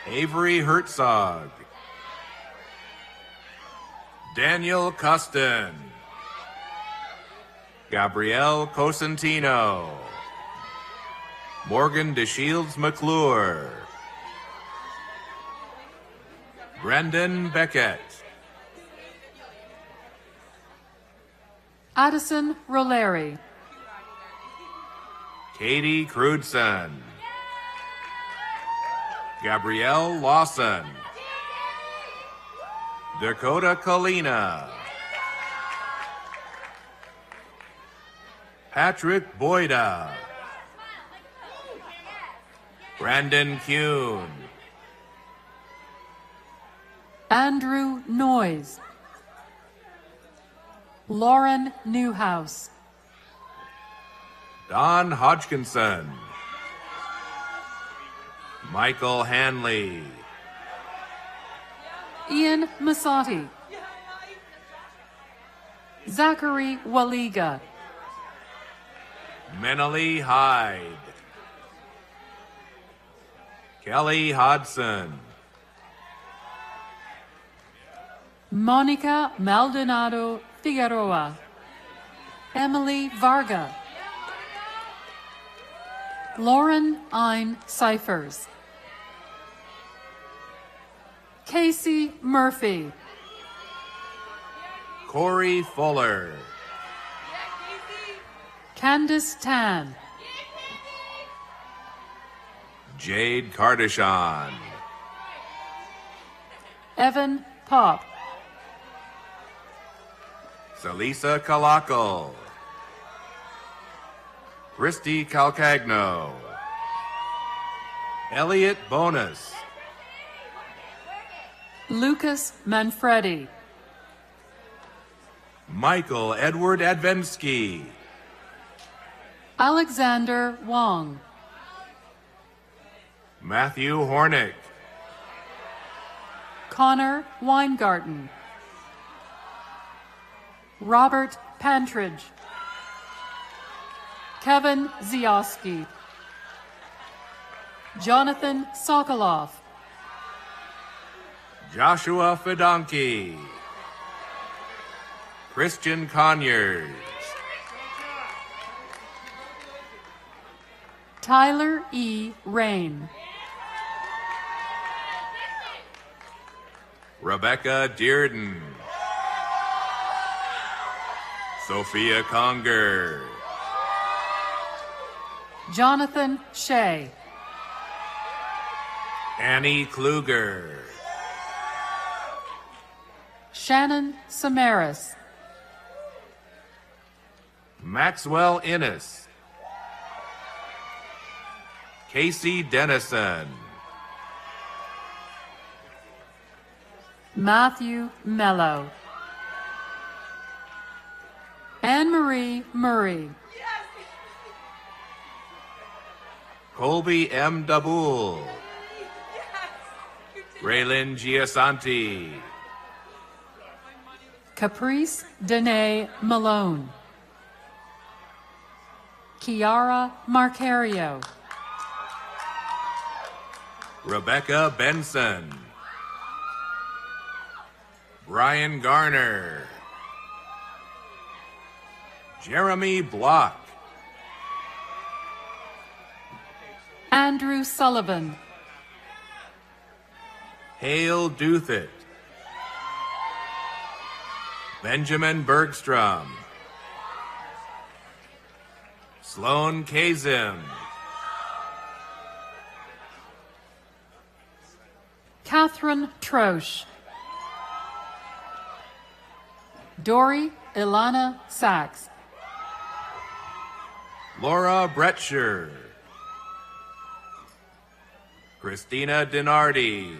Avery Herzog. Daniel Custon. Gabrielle Cosentino. Morgan DeShields McClure. Brendan Beckett. Addison Roleri. Katie Crudson. Gabrielle Lawson. Dakota Kalina. Patrick Boyda. Brandon Kuhn. Andrew Noyes, Lauren Newhouse, Don Hodgkinson, Michael Hanley, Ian Masati, Zachary Waliga, Menali Hyde, Kelly Hodson, Monica Maldonado Figueroa, Emily Varga, Lauren Ein Cyphers, Casey Murphy, Corey Fuller, Candice Tan, Jade Kardashian, Evan Pop, Salisa Kalakal, Christy Calcagno, Elliot Bonus, Lucas Manfredi, Michael Edward Advensky, Alexander Wong, Matthew Hornick, Connor Weingarten, Robert Pantridge, Kevin Zioski, Jonathan Sokoloff, Joshua Fedonki, Christian Conyers, Tyler E. Rain, Rebecca Dearden, Sophia Conger, Jonathan Shea, Annie Kluger, Shannon Samaras, Maxwell Innes, Casey Dennison, Matthew Mello, Anne-Marie Murray, Colby M. Dabul, Raylin Giasanti, Caprice Danae Malone, Kiara Marcario, Rebecca Benson, Brian Garner, Jeremy Block, Andrew Sullivan, Hale Douthat, Benjamin Bergstrom, Sloan Kazim, Catherine Troche, Dory Ilana Sachs, Laura Brettscher, Christina Dinardi,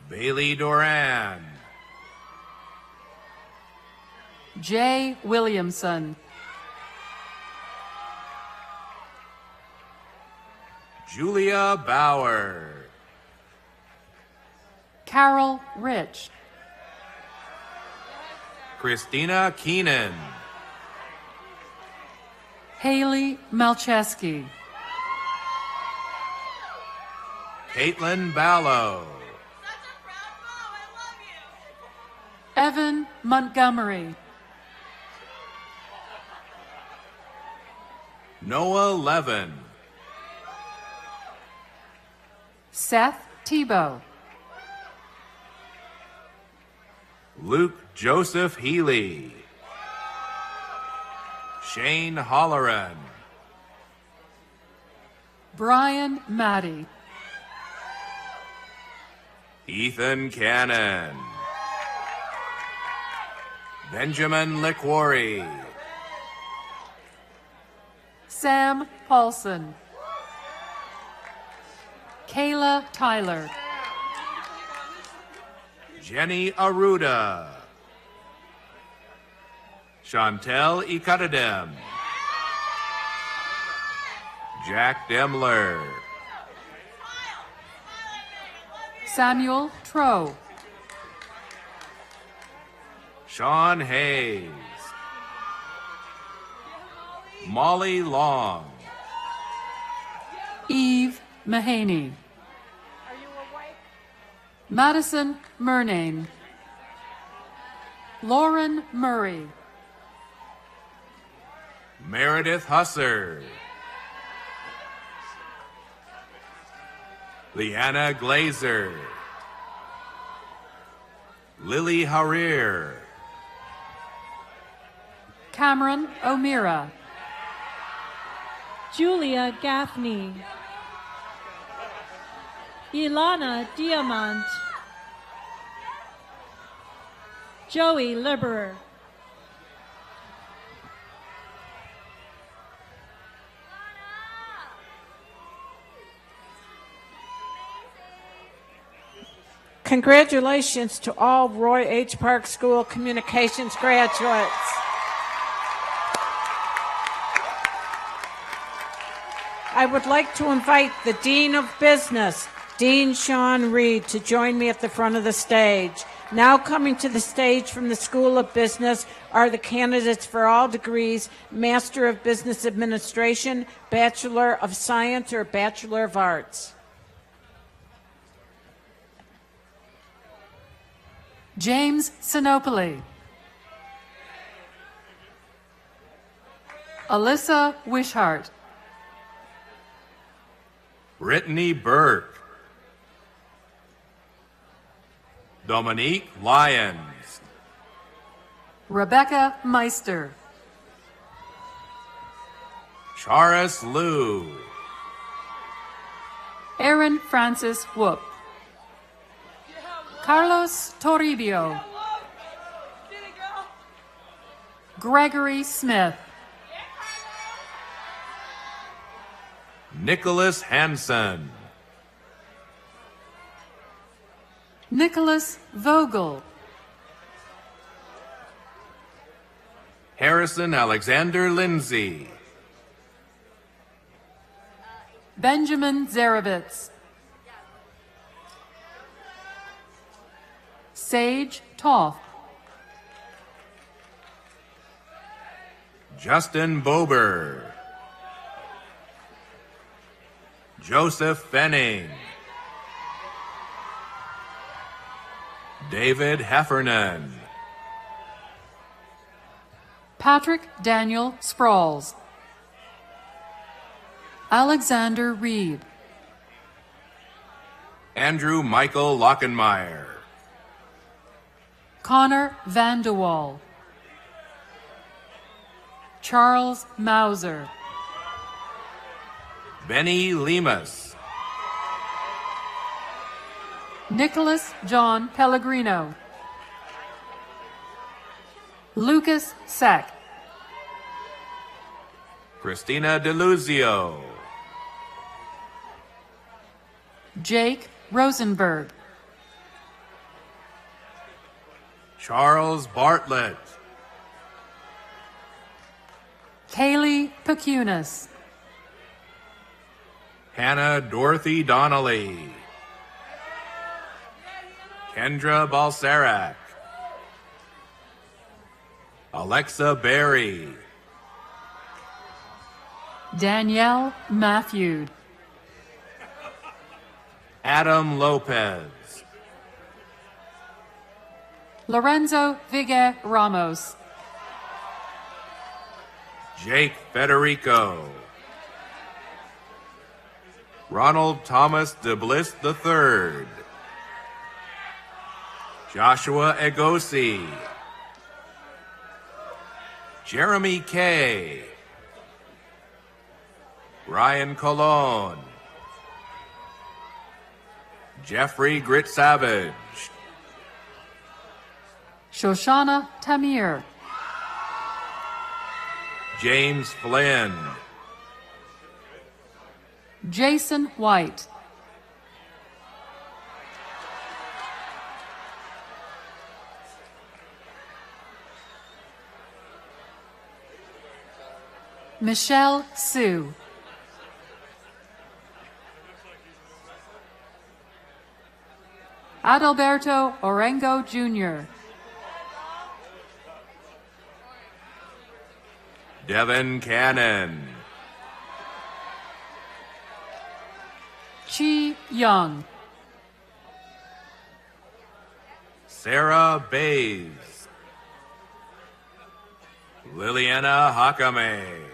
Bailey Doran, Jay Williamson, Julia Bauer, Carol Rich, Christina Keenan, Haley Malcheski, Caitlin Ballo, Evan Montgomery, Noah Levin, Seth Tebow, Luke Joseph Healy, Shane Holleran, Brian Maddie, Ethan Cannon, Benjamin Lickwari, Sam Paulson, Kayla Tyler, Jenny Aruda. Chantel Ikadadem. Jack Demler. Samuel Tro. Sean Hayes. Molly Long. Eve Mahaney. Madison Murnane. Lauren Murray. Meredith Husser. Leanna Glazer. Lily Harir. Cameron O'Meara. Julia Gaffney. Ilana Diamant. Joey Liberer. Congratulations to all Roy H. Park School Communications graduates. I would like to invite the Dean of Business, Dean Sean Reed, to join me at the front of the stage. Now coming to the stage from the School of Business are the candidates for all degrees, Master of Business Administration, Bachelor of Science, or Bachelor of Arts. James Sinopoli. Alyssa Wishart. Brittany Burke. Dominique Lyons. Rebecca Meister. Charis Liu. Aaron Francis Whoop. Carlos Toribio. Gregory Smith. Nicholas Hansen. Nicholas Vogel. Harrison Alexander Lindsay. Benjamin Zarovitz. Sage Toth. Justin Bober. Joseph Fenning. David Heffernan. Patrick Daniel Sprawls. Alexander Reed. Andrew Michael Lockenmeyer. Connor Vandewall. Charles Mauser. Benny Lemus. Nicholas John Pellegrino. Lucas Sack. Christina DeLuzio. Jake Rosenberg. Charles Bartlett. Kaylee Pecunis. Hannah Dorothy Donnelly. Kendra Balsarac. Alexa Berry. Danielle Matthew. Adam Lopez. Lorenzo Vigue Ramos. Jake Federico. Ronald Thomas DeBliss III. Joshua Egosi. Jeremy Kay. Ryan Colon. Jeffrey Grit Savage. Shoshana Tamir. James Flynn. Jason White. Michelle Sue. Adalberto Orengo Jr. Devin Cannon. Chi Young. Sarah Bays. Liliana Hakame.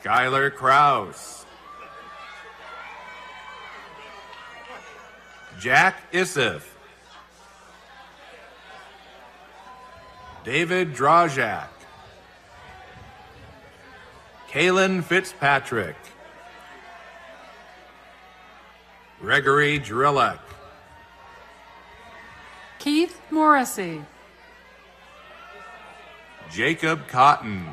Skylar Kraus. Jack Isif. David Drajak. Kaylin Fitzpatrick. Gregory Drillek. Keith Morrissey. Jacob Cotton.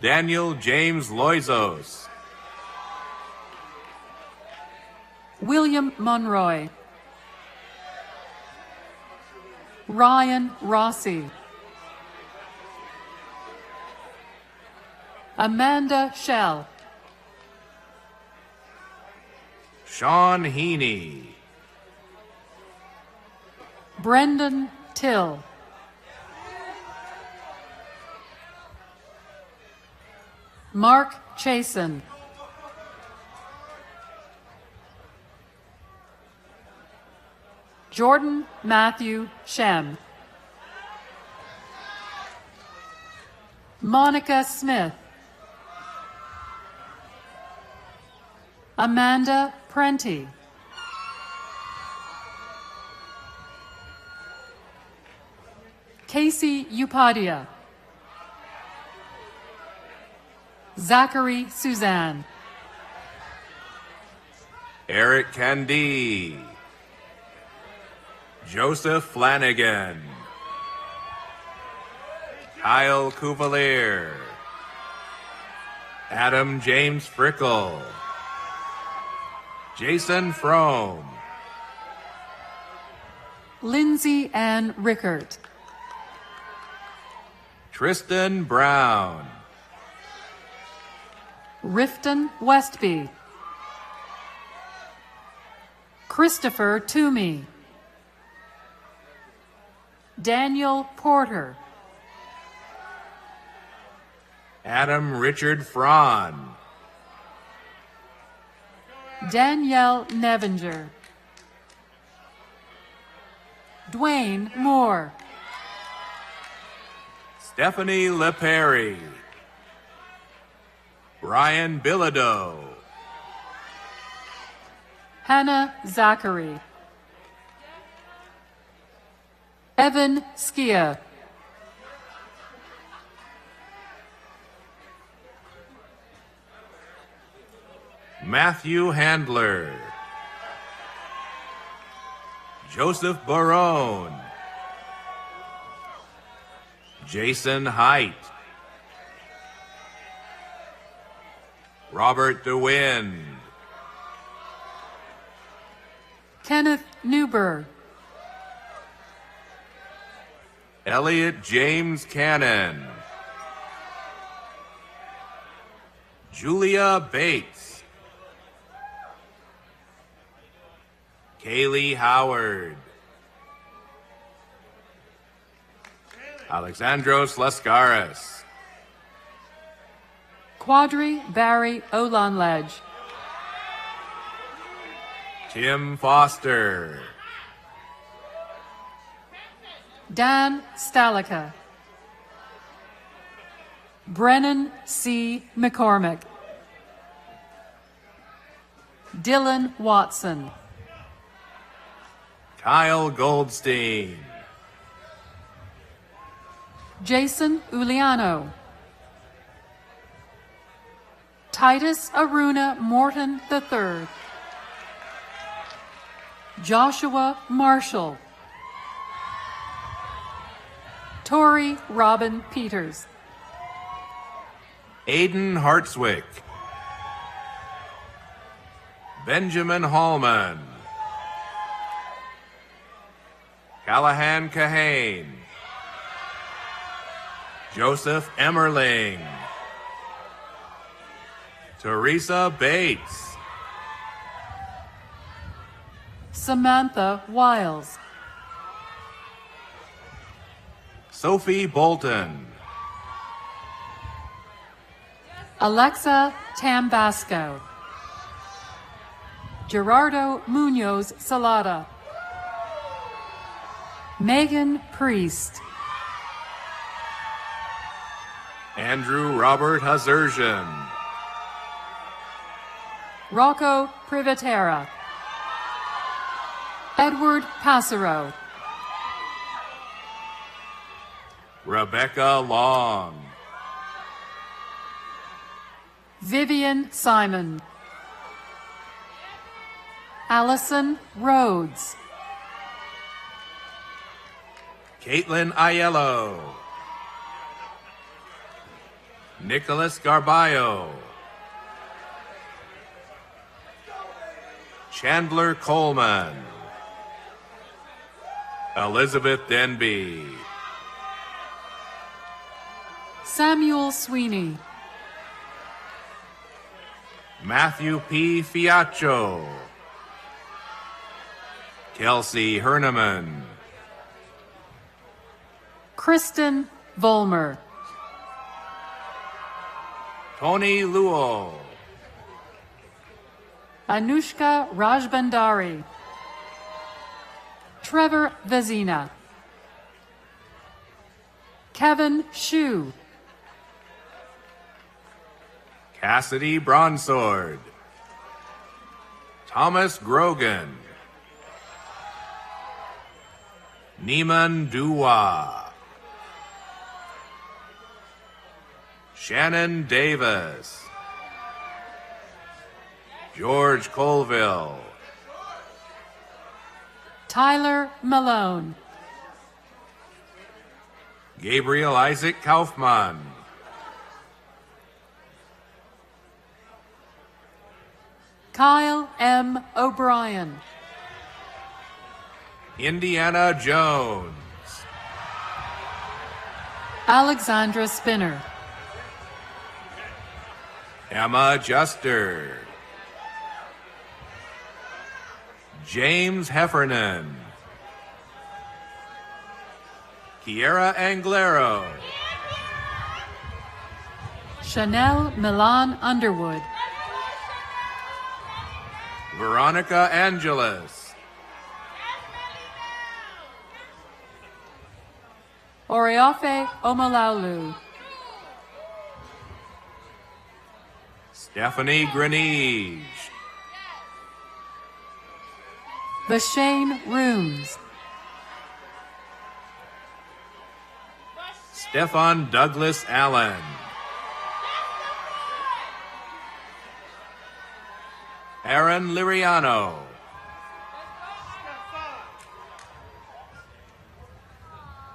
Daniel James Loizos. William Monroy. Ryan Rossi. Amanda Shell. Sean Heaney. Brendan Till. Mark Chasen. Jordan Matthew Shem. Monica Smith. Amanda Prenti. Casey Upadia. Zachary Suzanne. Eric Candee. Joseph Flanagan. Kyle Cuvalier. Adam James Frickle. Jason Frome. Lindsay Ann Rickert. Tristan Brown. Rifton Westby. Christopher Toomey. Daniel Porter. Adam Richard Fraun. Danielle Nevinger. Dwayne Moore. Stephanie LePerry. Brian Bilodeau. Hannah Zachary. Evan Skia. Matthew Handler. Joseph Barone. Jason Height. Robert DeWind. Kenneth Newberg. Elliot James Cannon. Julia Bates. Kaylee Howard. Alexandros Lascaris. Quadri Barry Olanledge. Tim Foster. Dan Stalica. Brennan C. McCormick. Dylan Watson. Kyle Goldstein. Jason Uliano. Titus Aruna Morton III. Joshua Marshall. Tori Robin Peters. Aiden Hartswick. Benjamin Hallman. Callahan Kahane. Joseph Emmerling. Teresa Bates. Samantha Wiles. Sophie Bolton. Alexa Tambasco. Gerardo Munoz Salada. Megan Priest. Andrew Robert Hazerjian. Rocco Privatera. Edward Passero. Rebecca Long. Vivian Simon. Allison Rhodes. Caitlin Aiello. Nicholas Garbayo. Chandler Coleman. Elizabeth Denby. Samuel Sweeney. Matthew P. Fiaccio. Kelsey Herneman. Kristen Volmer. Tony Luo. Anushka Rajbandari. Trevor Vezina. Kevin Shue. Cassidy Bronsword. Thomas Grogan. Neiman Dua. Shannon Davis. George Colville. Tyler Malone. Gabriel Isaac Kaufman. Kyle M. O'Brien. Indiana Jones. Alexandra Spinner. Emma Juster. James Heffernan. Kiera Anglero. Chanel Milan Underwood. Veronica Angeles. Oriofe Omalaulu. Stephanie Grenige. Vashane Rooms. Stefan Douglas Allen. Aaron Liriano.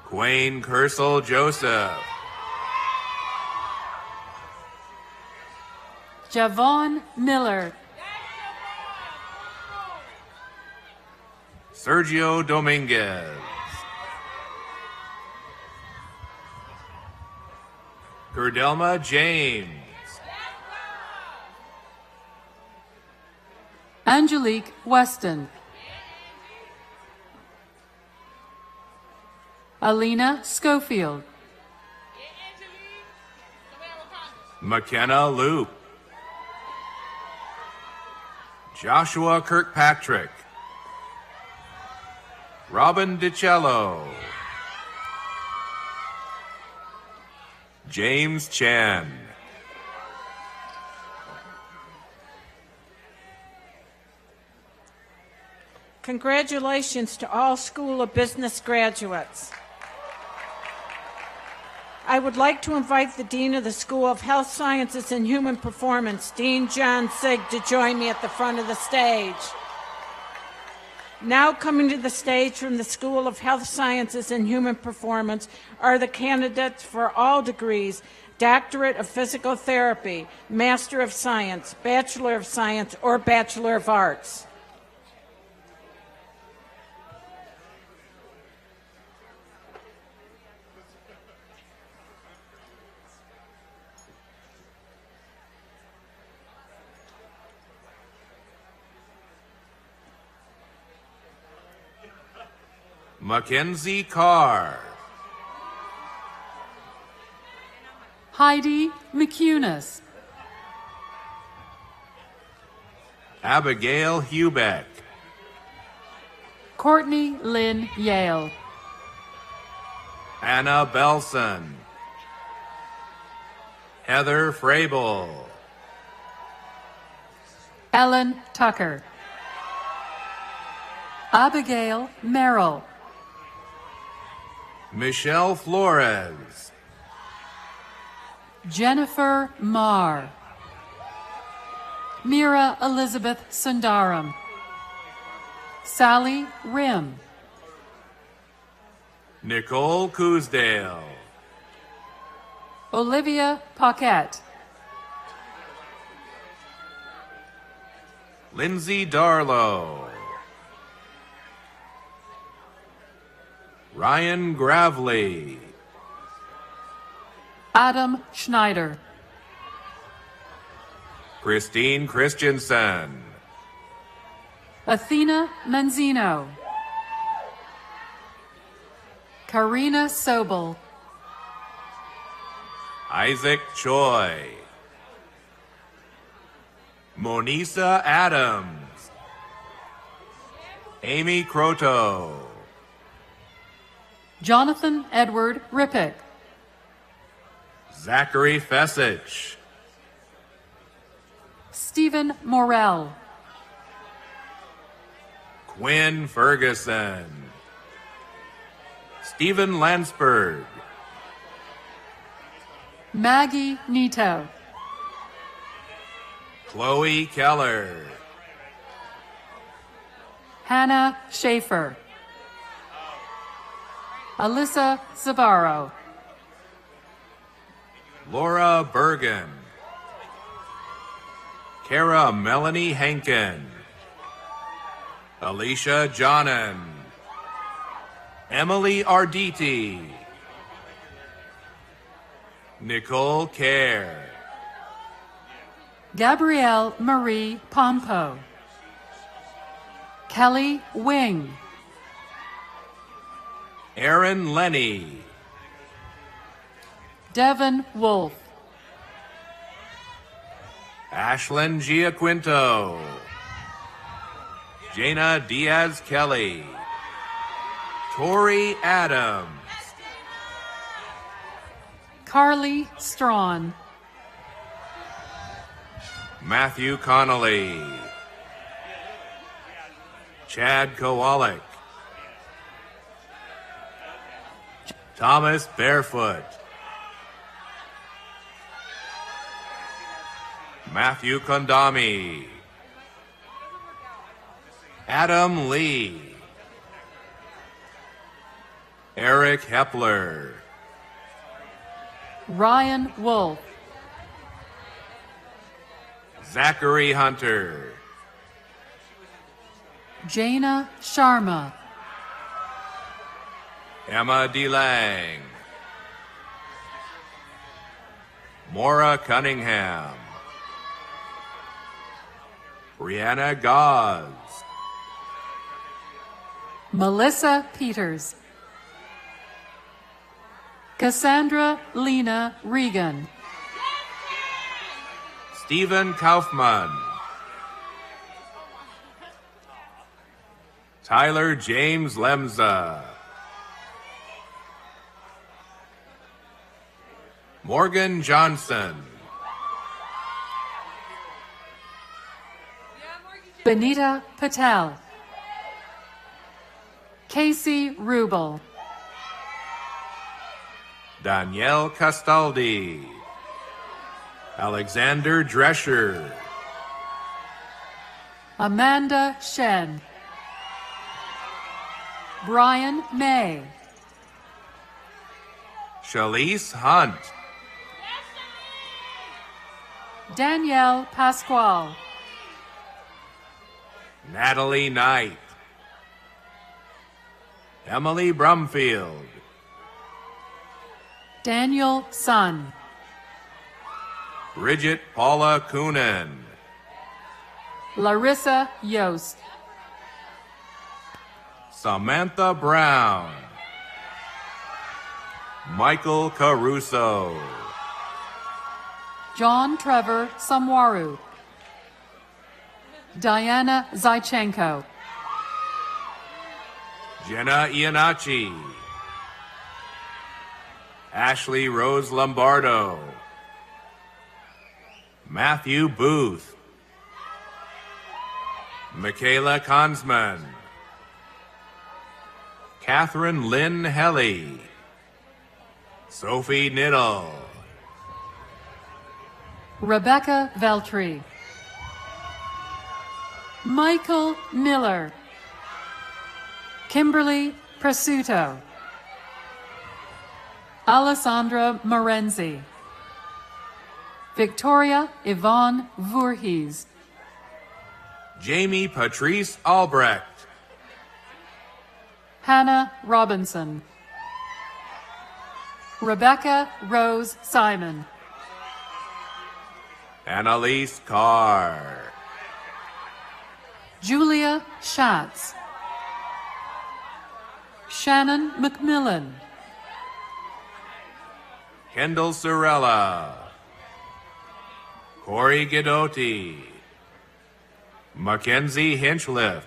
Quayne Kersel Joseph. Javon Miller. Sergio Dominguez. Gerdelma James. Angelique Weston. Alina Schofield. McKenna Loop. Joshua Kirkpatrick. Robin DiCello. James Chan. Congratulations to all School of Business graduates. I would like to invite the Dean of the School of Health Sciences and Human Performance, Dean John Sigg, to join me at the front of the stage. Now coming to the stage from the School of Health Sciences and Human Performance are the candidates for all degrees: Doctorate of Physical Therapy, Master of Science, Bachelor of Science, or Bachelor of Arts. Mackenzie Carr. Heidi McCunis. Abigail Hubeck. Courtney Lynn Yale. Anna Belson. Heather Frabel. Ellen Tucker. Abigail Merrill. Michelle Flores. Jennifer Marr. Mira Elizabeth Sundaram. Sally Rim. Nicole Cousdale. Olivia Paquette. Lindsay Darlow. Ryan Gravely. Adam Schneider. Christine Christensen. Athena Manzino. Karina Sobel. Isaac Choi. Monisa Adams. Amy Croto. Jonathan Edward Rippick. Zachary Fessich. Stephen Morell. Quinn Ferguson. Stephen Lansberg. Maggie Nito. Chloe Keller. Hannah Schaefer. Alyssa Zavaro. Laura Bergen. Kara Melanie Henkin. Alicia Johnnon. Emily Arditi. Nicole Kerr. Gabrielle Marie Pompo. Kelly Wing. Aaron Lenny. Devin Wolf. Ashlyn Giaquinto. Jana Diaz Kelly. Tori Adams. Carly Strawn. Matthew Connolly. Chad Kowalik. Thomas Barefoot. Matthew Kondami. Adam Lee. Eric Hepler. Ryan Wolf. Zachary Hunter. Jana Sharma. Emma DeLang. Maura Cunningham. Brianna Gause. Melissa Peters. Cassandra Lena Regan. Stephen Kaufman. Tyler James Lemza. Morgan Johnson. Benita Patel. Casey Rubel. Danielle Castaldi. Alexander Drescher. Amanda Shen. Brian May. Shalise Hunt. Danielle Pasquale. Natalie Knight. Emily Brumfield. Daniel Sun. Bridget Paula Coonan. Larissa Yost. Samantha Brown. Michael Caruso. John Trevor Samwaru. Diana Zaichenko. Jenna Iannacci. Ashley Rose Lombardo. Matthew Booth. Michaela Consman. Catherine Lynn Helly. Sophie Niddle. Rebecca Veltri. Michael Miller. Kimberly Presuto. Alessandra Morenzi. Victoria Yvonne Voorhees. Jamie Patrice Albrecht. Hannah Robinson. Rebecca Rose Simon. Annalise Carr. Julia Schatz. Shannon McMillan. Kendall Sorella. Corey Guidotti. Mackenzie Hinchliff.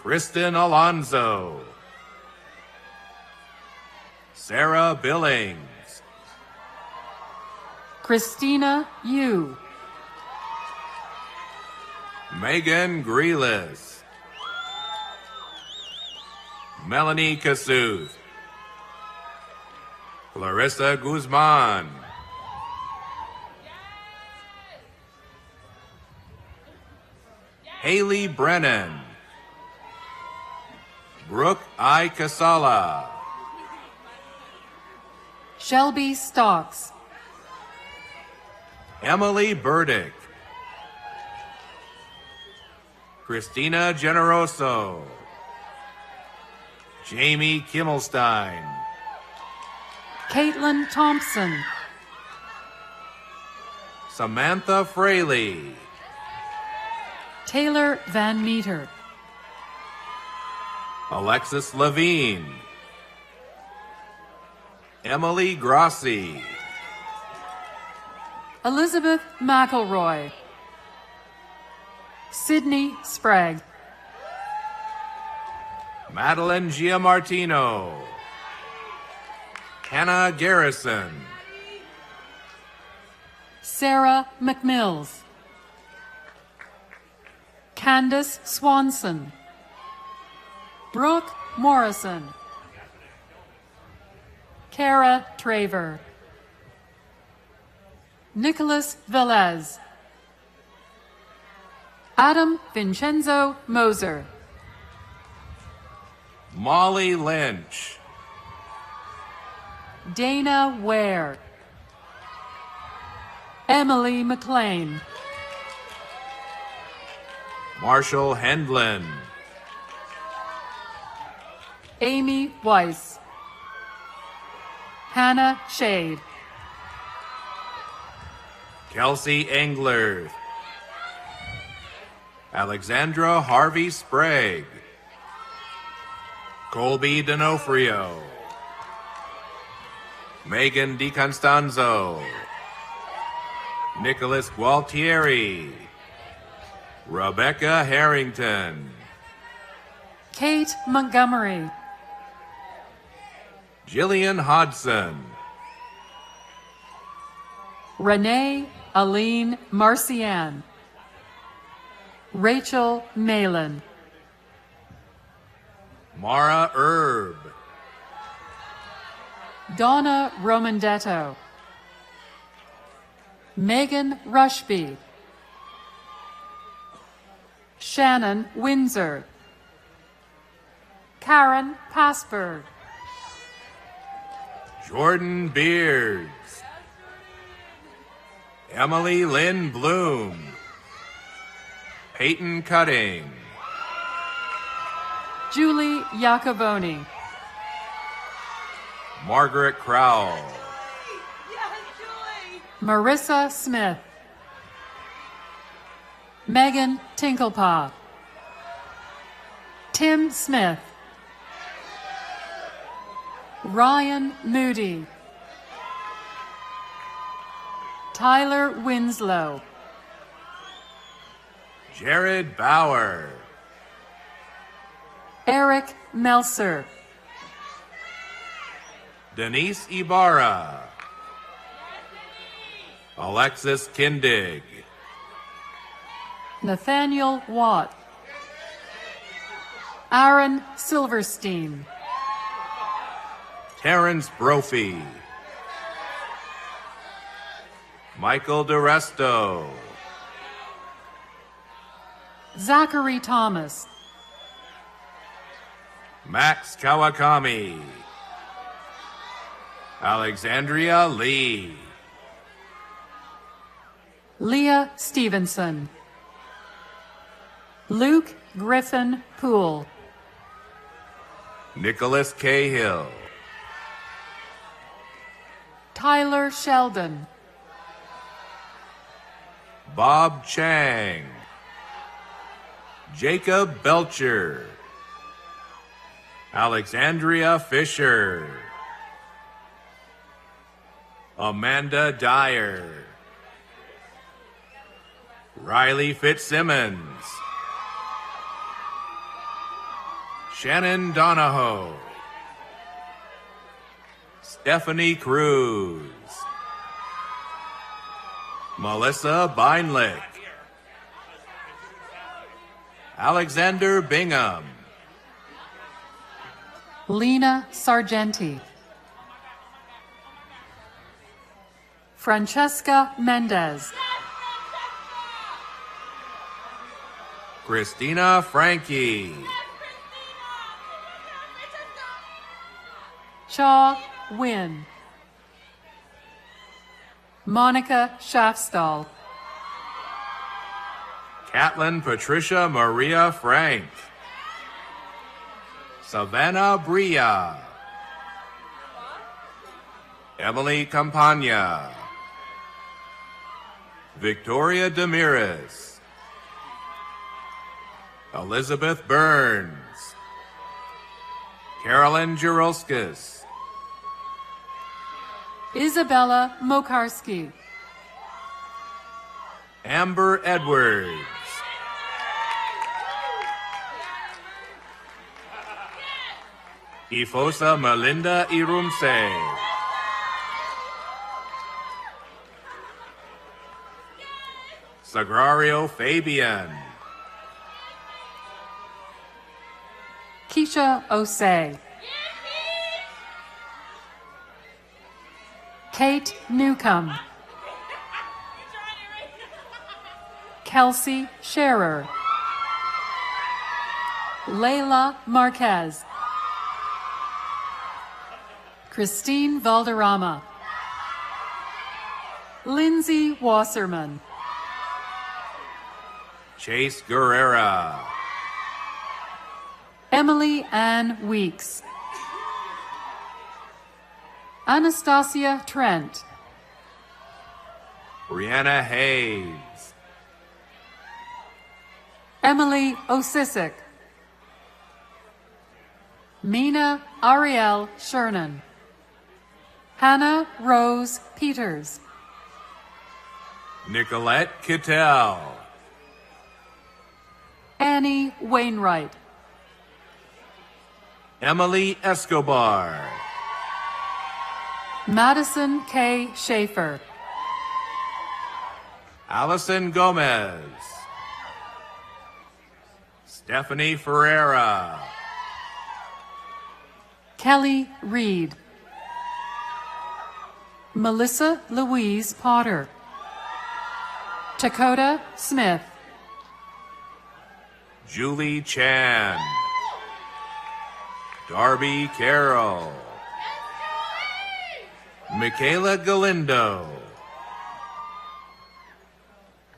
Kristen Alonzo. Sarah Billings. Christina Yu. Megan Grealis. Melanie Kasuth. Clarissa Guzman. Haley Brennan. Brooke I. Casala. Shelby Stocks. Emily Burdick. Christina Generoso. Jamie Kimmelstein. Caitlin Thompson. Samantha Fraley. Taylor Van Meter. Alexis Levine. Emily Grossi. Elizabeth McElroy. Sydney Sprague. Madeline Giamartino. Hannah Garrison. Sarah McMills. Candace Swanson. Brooke Morrison. Kara Traver. Nicholas Velez. Adam Vincenzo Moser. Molly Lynch. Dana Ware. Emily McLean. Marshall Hendlin. Amy Weiss. Hannah Shade. Kelsey Engler. Alexandra Harvey Sprague. Colby D'Onofrio. Megan DiConstanzo. Nicholas Gualtieri. Rebecca Harrington. Kate Montgomery. Jillian Hodson. Renee Aline Marcian. Rachel Malin. Mara Erb. Donna Romandetto. Megan Rushby. Shannon Windsor. Karen Passberg. Jordan Beards. Emily Lynn Bloom. Peyton Cutting. Julie Iacovoni. Margaret Crowell. Marissa Smith. Megan Tinklepaw. Tim Smith, Ryan Moody, Tyler Winslow, Jared Bauer, Eric Melser, Denise Ibarra, Alexis Kindig, Nathaniel Watt, Aaron Silverstein, Terrence Brophy, Michael DeResto, Zachary Thomas, Max Kawakami, Alexandria Lee, Leah Stevenson, Luke Griffin Poole, Nicholas Cahill, Tyler Sheldon, Bob Chang, Jacob Belcher, Alexandria Fisher, Amanda Dyer, Riley Fitzsimmons, Shannon Donahoe, Stephanie Cruz, Melissa Beinlich, Alexander Bingham, Lena Sargenti, Francesca Mendez, Christina Frankie, Cha Win, Monica Schaffstall, Catlin Patricia Maria Frank, Savannah Bria, Emily Campagna, Victoria Demiris, Elizabeth Burns, Carolyn Jurolskis, Isabella Mokarski, Amber Edwards, Ifosa Melinda Irumse, Sagrario Fabian, Keisha Osei, Kate Newcomb, Kelsey Scherer, Layla Marquez, Christine Valderrama, Lindsay Wasserman, Chase Guerrera, Emily Ann Weeks, Anastasia Trent, Brianna Hayes, Emily Osisick, Mina Ariel Shernan, Hannah Rose Peters, Nicolette Kittel, Annie Wainwright, Emily Escobar, Madison K. Schaefer, Allison Gomez, Stephanie Ferreira, Kelly Reed, Melissa Louise Potter, Dakota Smith, Julie Chan, Darby Carroll, Michaela Galindo,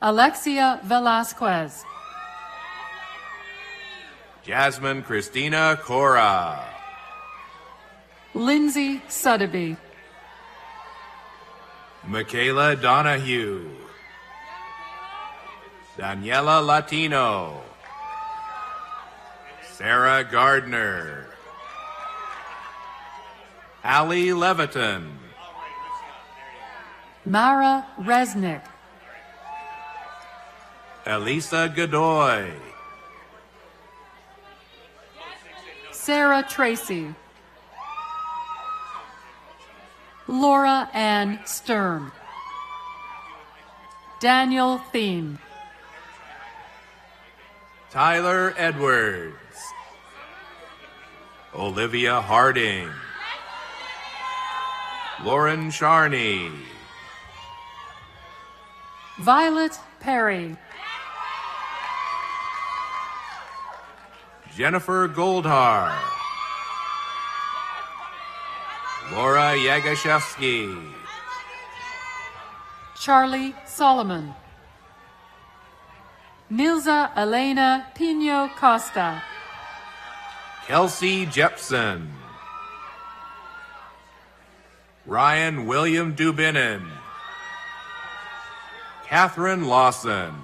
Alexia Velasquez, Jasmine Christina Cora, Lindsay Sotheby, Michaela Donahue, Daniela Latino, Sarah Gardner. Allie Leviton. Mara Resnick. Elisa Godoy. Sarah Tracy. Laura Ann Sturm. Daniel Thiem. Tyler Edwards. Olivia Harding. Lauren Charney. Violet Perry. Jennifer Goldhar. Laura Yagashevsky. Charlie Solomon. Nilza Elena Pino Costa. Kelsey Jepson. Ryan William Dubinin. Catherine Lawson.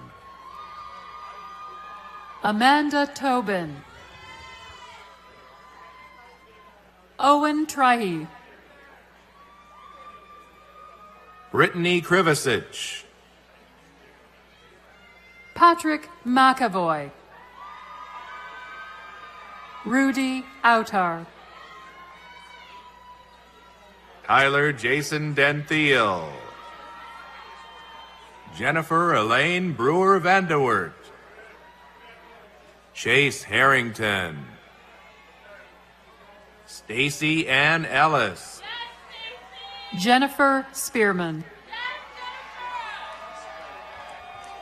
Amanda Tobin. Owen Trihey. Brittany Krivicic. Patrick McAvoy. Rudy Autar. Tyler Jason Denthiel. Jennifer Elaine Brewer Vanderwert. Chase Harrington. Stacy Ann Ellis. Jennifer Spearman.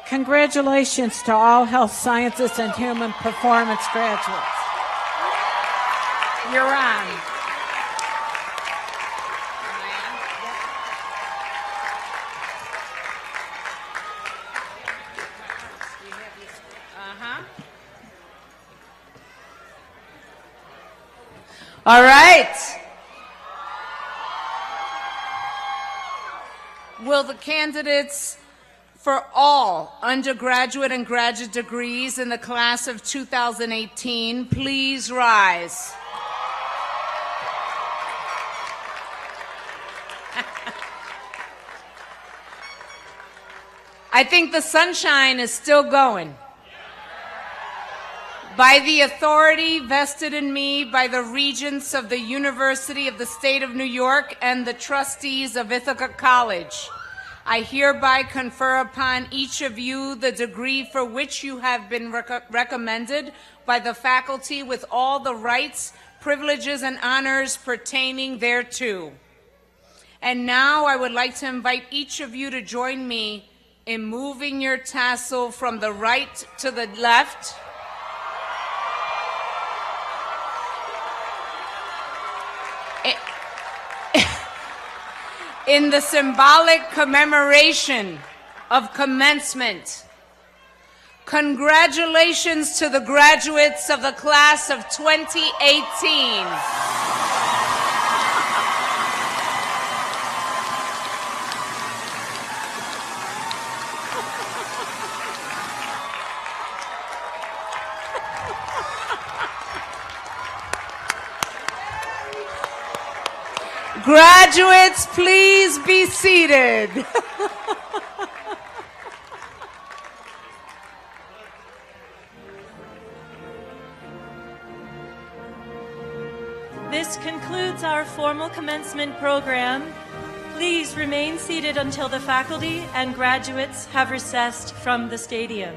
Congratulations to all health sciences and human performance graduates. You're on. All right. Will the candidates for all undergraduate and graduate degrees in the class of 2018 please rise? I think the sunshine is still going. By the authority vested in me by the regents of the University of the State of New York and the trustees of Ithaca College, I hereby confer upon each of you the degree for which you have been recommended by the faculty with all the rights, privileges, and honors pertaining thereto. And now I would like to invite each of you to join me in moving your tassel from the right to the left, in the symbolic commemoration of commencement. Congratulations to the graduates of the class of 2018. Graduates, please be seated. This concludes our formal commencement program. Please remain seated until the faculty and graduates have recessed from the stadium.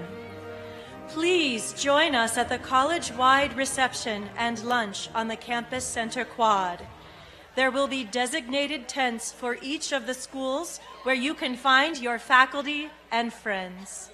Please join us at the college-wide reception and lunch on the Campus Center Quad. There will be designated tents for each of the schools where you can find your faculty and friends.